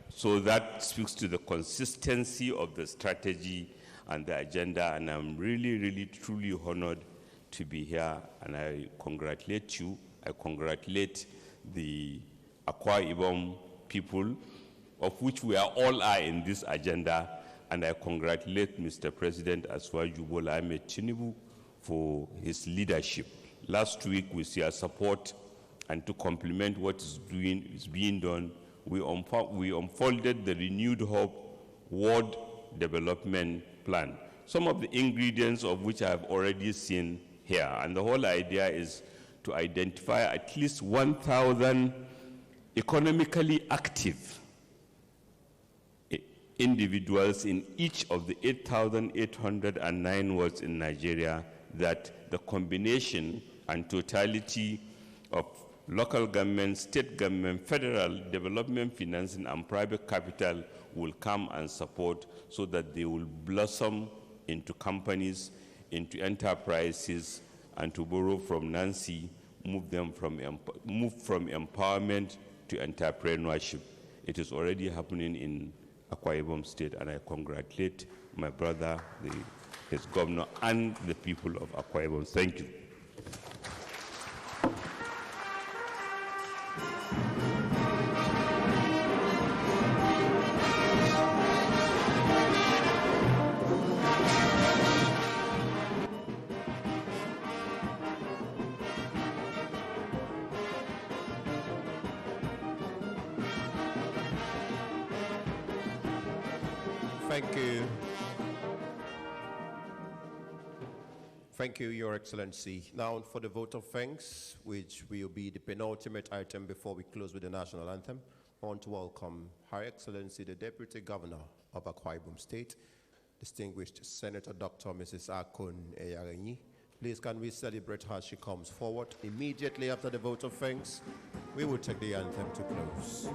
so that speaks to the consistency of the strategy and the agenda, and I'm really, really, truly honored to be here, and I congratulate you. I congratulate the Akwa-Ibom people, of which we all are in this agenda, and I congratulate Mr. President Asuwaju Bola Ahmed Tinubu for his leadership. Last week, with your support and to complement what is being done, we unfolded the Renewed Hope World Development Plan, some of the ingredients of which I have already seen here. And the whole idea is to identify at least 1,000 economically active individuals in each of the 8,809 wards in Nigeria, that the combination and totality of local government, state government, federal development financing, and private capital will come and support, so that they will blossom into companies, into enterprises, and to borrow from Nancy, move from empowerment to entrepreneurship. It is already happening in Akwa-Ibom State, and I congratulate my brother, his governor, and the people of Akwa-Ibom. Thank you. Thank you. Thank you, Your Excellency. Now for the vote of thanks, which will be the penultimate item before we close with the national anthem, I want to welcome Her Excellency, the Deputy Governor of Akwa-Ibom State, distinguished Senator Dr. Mrs. Akun Eyarenyi. Please, can we celebrate her as she comes forward? Immediately after the vote of thanks, we will take the anthem to close.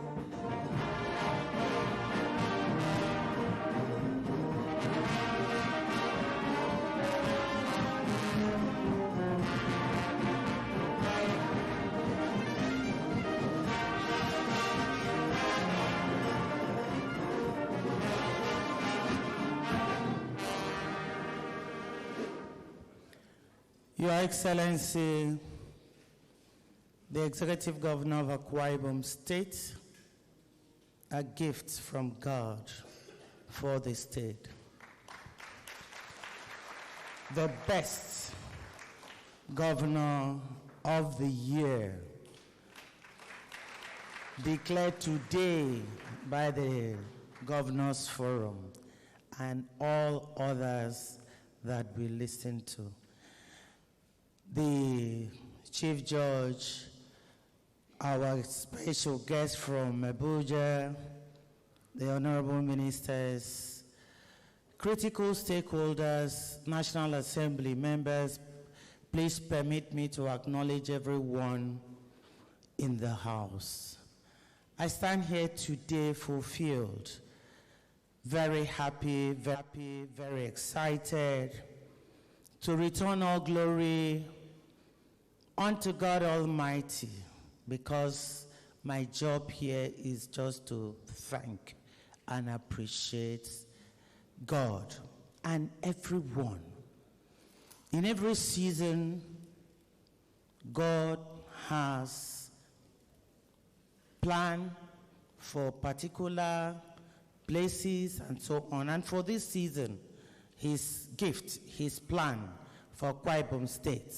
Your Excellency, the Executive Governor of Akwa-Ibom State, a gift from God for the state. The best Governor of the year, declared today by the Governors Forum and all others that we listen to. The Chief Judge, our special guest from Abuja, the Honorable Ministers, critical stakeholders, National Assembly members, please permit me to acknowledge everyone in the House. I stand here today fulfilled, very happy, very excited to return all glory unto God Almighty, because my job here is just to thank and appreciate God and everyone. In every season, God has planned for particular places and so on. And for this season, his gift, his plan for Akwa-Ibom State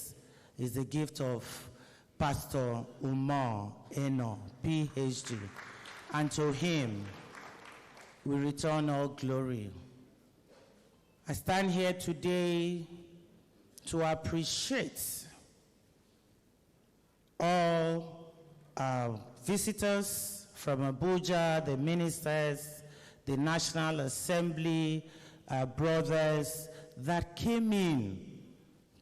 is the gift of Pastor Umar Eno, PhD. And to him, we return all glory. I stand here today to appreciate all our visitors from Abuja, the ministers, the National Assembly, our brothers that came in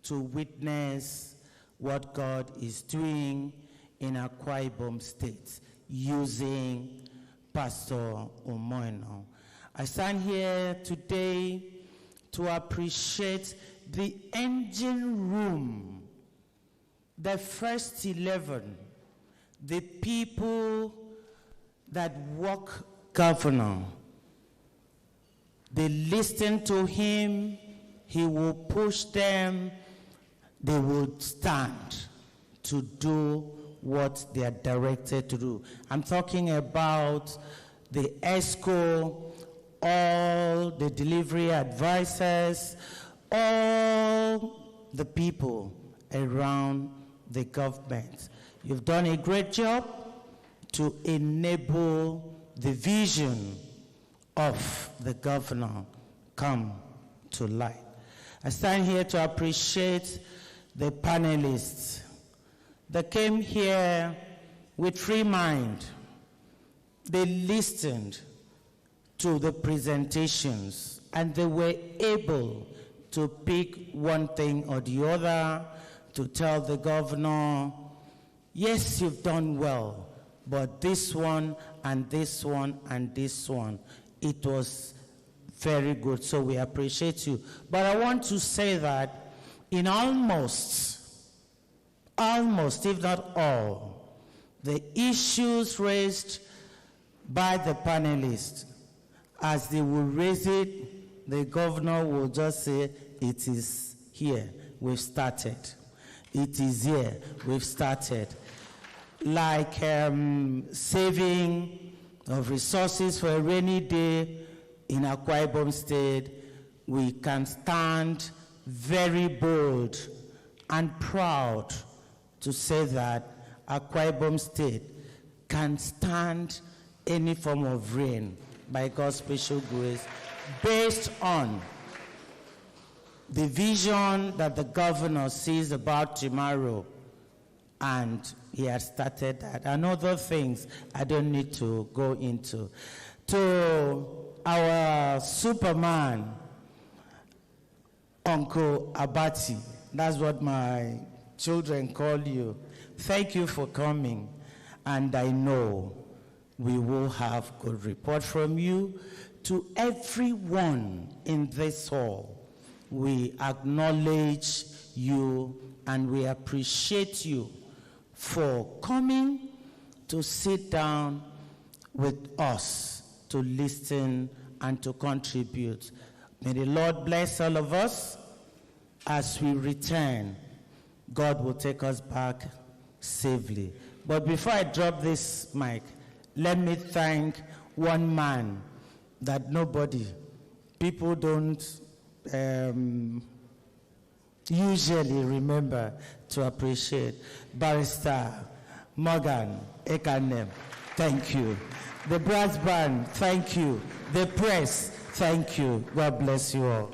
to witness what God is doing in Akwa-Ibom State using Pastor Umoino. I stand here today to appreciate the engine room, the first 11, the people that work governor. They listen to him, he will push them, they will stand to do what they are directed to do. I'm talking about the ESCO, all the delivery advisors, all the people around the government. You've done a great job to enable the vision of the governor come to light. I stand here to appreciate the panelists that came here with free mind. They listened to the presentations and they were able to pick one thing or the other to tell the governor, yes, you've done well, but this one and this one and this one, it was very good, so we appreciate you. But I want to say that in almost, if not all, the issues raised by the panelists, as they will raise it, the governor will just say, it is here, we've started. It is here, we've started. Like saving of resources for a rainy day in Akwa-Ibom State, we can stand very bold and proud to say that Akwa-Ibom State can stand any form of rain by God's special grace, based on the vision that the governor sees about tomorrow, and he has started that, and other things I don't need to go into. To our Superman, Uncle Abati, That's what my children call you. Thank you for coming. And I know we will have good report from you. To everyone in this hall, we acknowledge you and we appreciate you for coming to sit down with us to listen and to contribute. May the Lord bless all of us. As we return, God will take us back safely. But before I drop this mic, let me thank one man that people don't usually remember to appreciate. Barrister Morgan Ekanem, thank you. The brass band, thank you. The press, thank you. God bless you all.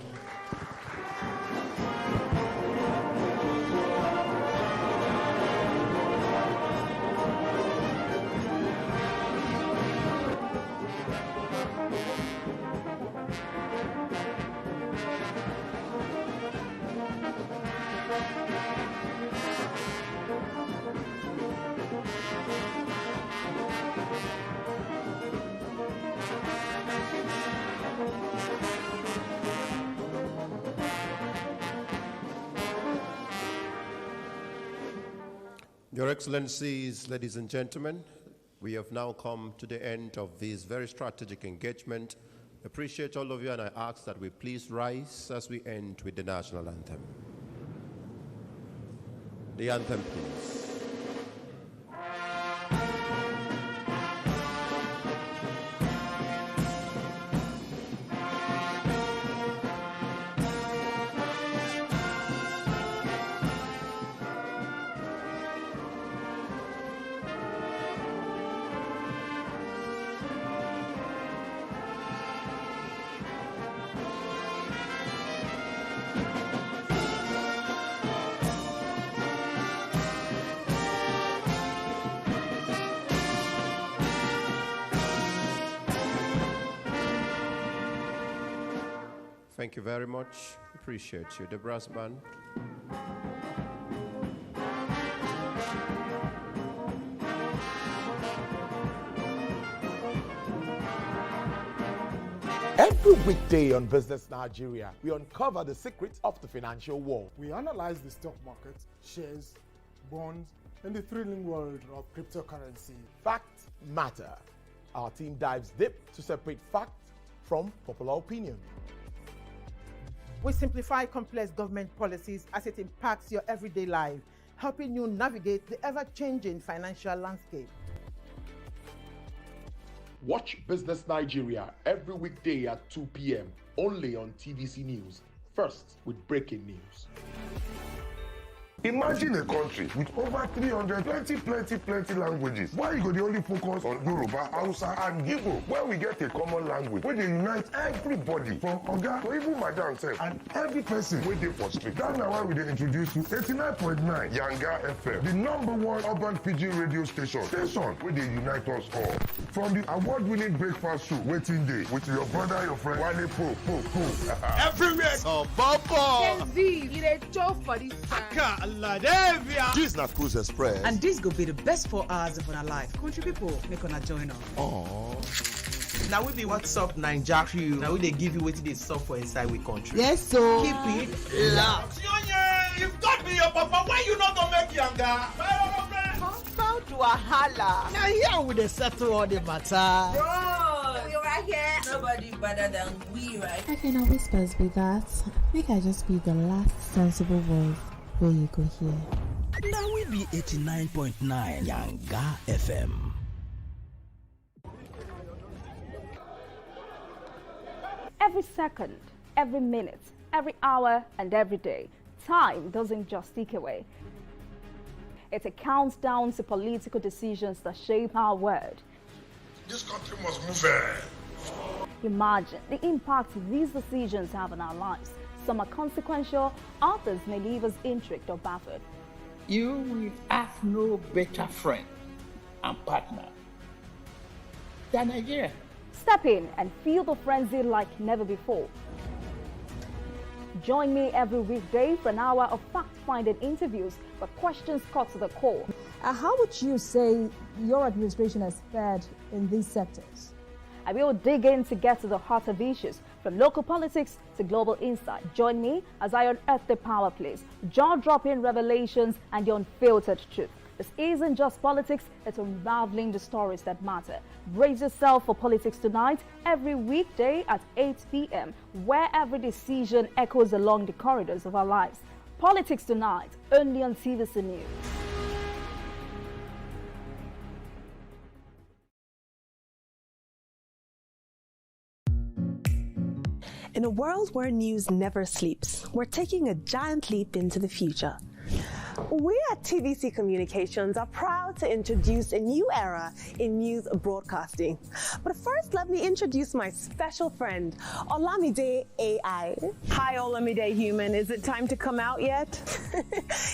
Your Excellencies, ladies and gentlemen, we have now come to the end of this very strategic engagement. Appreciate all of you, and I ask that we please rise as we end with the national anthem. The anthem, please. Thank you very much. Appreciate you. The brass band. Every weekday on Business Nigeria, we uncover the secrets of the financial world. We analyze the stock market, shares, bonds, and the thrilling world of cryptocurrency. Facts matter. Our team dives deep to separate fact from popular opinion. We simplify complex government policies as it impacts your everyday life, helping you navigate the ever-changing financial landscape. Watch Business Nigeria every weekday at 2 p.m. only on TVC News. First with breaking news. Imagine a country with over 300 plenty languages. Why you go the only focus on Yoruba, Hausa, and Igbo? Where we get a common language where they unite everybody from Oga to even Madam self and every person waiting for street. That's why we dey introduce you 89.9 Yanga FM, the #1 urban pidgin radio station where they unite us all. From the award-winning breakfast show Waiting Day with your brother, your friend Wale Po. Everywhere. So Bobo. You dey joke for this time. This is not Cruise Express. And this go be the best 4 hours of our life. Country people, make una join us. Aww. Now we be what's up Naija crew. Now we they give you wetin dey sup for inside we country. Yes, so keep it locked. If God be your papa, why you not gonna make younger? Come to a holla. Now here we dey settle all the matter. Bro, we right here. Nobody better than we, right? I can always whispers be that. Make I just be the last sensible voice where you go here. Now we be 89.9 Yanga FM. Every second, every minute, every hour, and every day, time doesn't just tick away. It counts down to political decisions that shape our world. This country must move. Imagine the impact these decisions have on our lives. Some are consequential, others may leave us intrigued or baffled. You will have no better friend and partner than Nigeria. Step in and feel the frenzy like never before. Join me every weekday for an hour of fact-finding interviews where questions cut to the core. How would you say your administration has fared in these sectors? I will dig in to get to the heart of issues, from local politics to global insight. Join me as I unearth the power plays, jaw-dropping revelations and the unfiltered truth. This isn't just politics, it's unraveling the stories that matter. Brace yourself for Politics Tonight every weekday at 8 p.m., where every decision echoes along the corridors of our lives. Politics Tonight, only on TVC News. In a world where news never sleeps, we're taking a giant leap into the future. We at TVC Communications are proud to introduce a new era in news broadcasting. But first, let me introduce my special friend, Olamide AI. Hi, Olamide Human. Is it time to come out yet?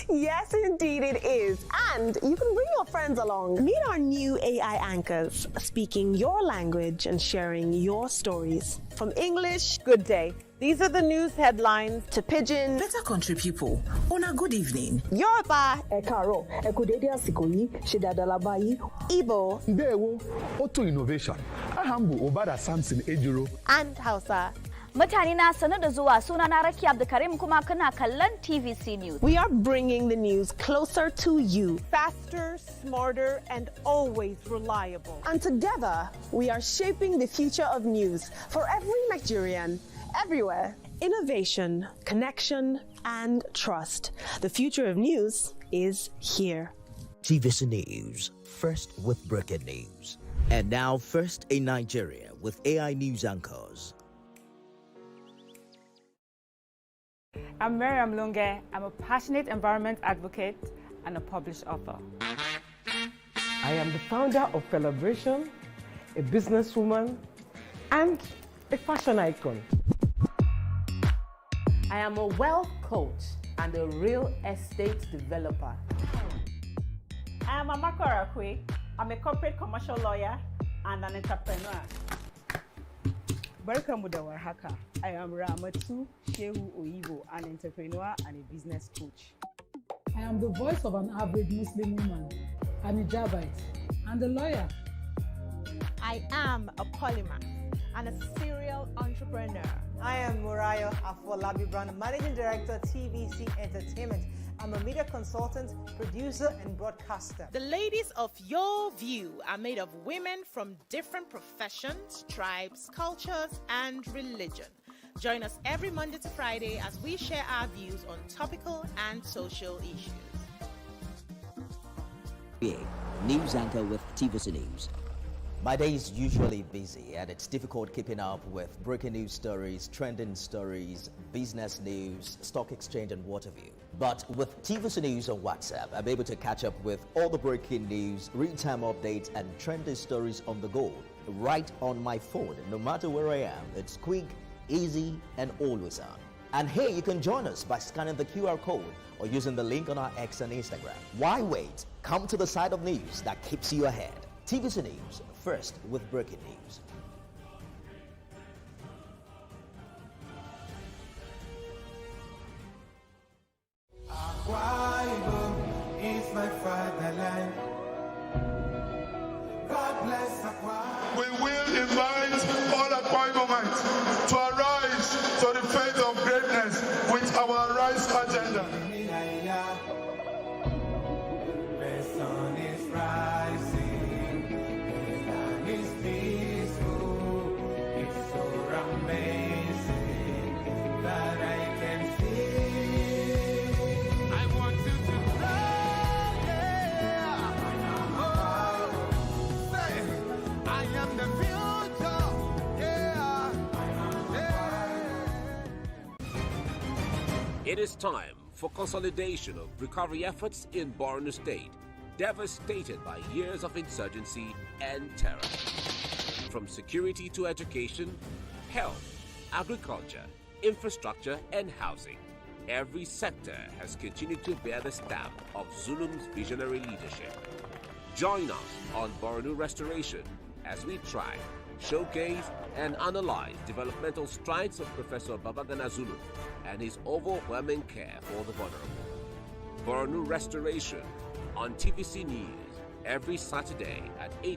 Yes, indeed it is. And you can bring your friends along. Meet our new AI anchors, speaking your language and sharing your stories. From English, good day. These are the news headlines, to Pidgin. Better country people, on a good evening. Yoruba. Ekaro, Ekudede Asikoyi, Shedadalabayi. Igbo. Ndewo, Auto Innovation. Ahambu Obada Samson Ejiro. And Hausa. Mutane na sanar da zuwa, sunana Raki Abdulkarim kuma kana kallon TVC News. We are bringing the news closer to you. Faster, smarter, and always reliable. And together, we are shaping the future of news for every Nigerian, everywhere. Innovation, connection, and trust. The future of news is here. TVC News, first with breaking news. And now first in Nigeria with AI news anchors. I'm Miriam Lunge. I'm a passionate environment advocate and a published author. I am the founder of Celebration, a businesswoman, and a fashion icon. I am a wealth coach and a real estate developer. I am Amako Arakwe. I'm a corporate commercial lawyer and an entrepreneur. Barkamu da warhaka. I am Ramatu Shehu Oyibo, an entrepreneur and a business coach. I am the voice of an average Muslim woman, an hijabite, and a lawyer. I am a polymath and a serial entrepreneur. I am Murayo Afolabi Brown, Managing Director, TVC Entertainment. I'm a media consultant, producer, and broadcaster. The ladies of your view are made of women from different professions, tribes, cultures, and religion. Join us every Monday to Friday as we share our views on topical and social issues. News anchor with TVC News. My day is usually busy and it's difficult keeping up with breaking news stories, trending stories, business news, stock exchange and what have you. But with TVC News on WhatsApp, I'm able to catch up with all the breaking news, real-time updates and trending stories on the go, right on my phone, no matter where I am. It's quick, easy and always on. And here you can join us by scanning the QR code or using the link on our X and Instagram. Why wait? Come to the side of news that keeps you ahead. TVC News, first with breaking news. Akwa-Ibom is my fatherland. God bless Akwa. We will invite all Akwa-Ibomites to arise to the faith of greatness with our Rise agenda. The sun is rising, the land is peaceful. It's so amazing that I can see. I want you to fly, yeah. Say, I am the future, yeah. It is time for consolidation of recovery efforts in Borno State, devastated by years of insurgency and terror. From security to education, health, agriculture, infrastructure, and housing, every sector has continued to bear the stamp of Zulum's visionary leadership. Join us on Borno Restoration as we try showcase and analyze developmental strides of Professor Babagana Zulu and his overwhelming care for the vulnerable. Borno Restoration on TVC News every Saturday at 8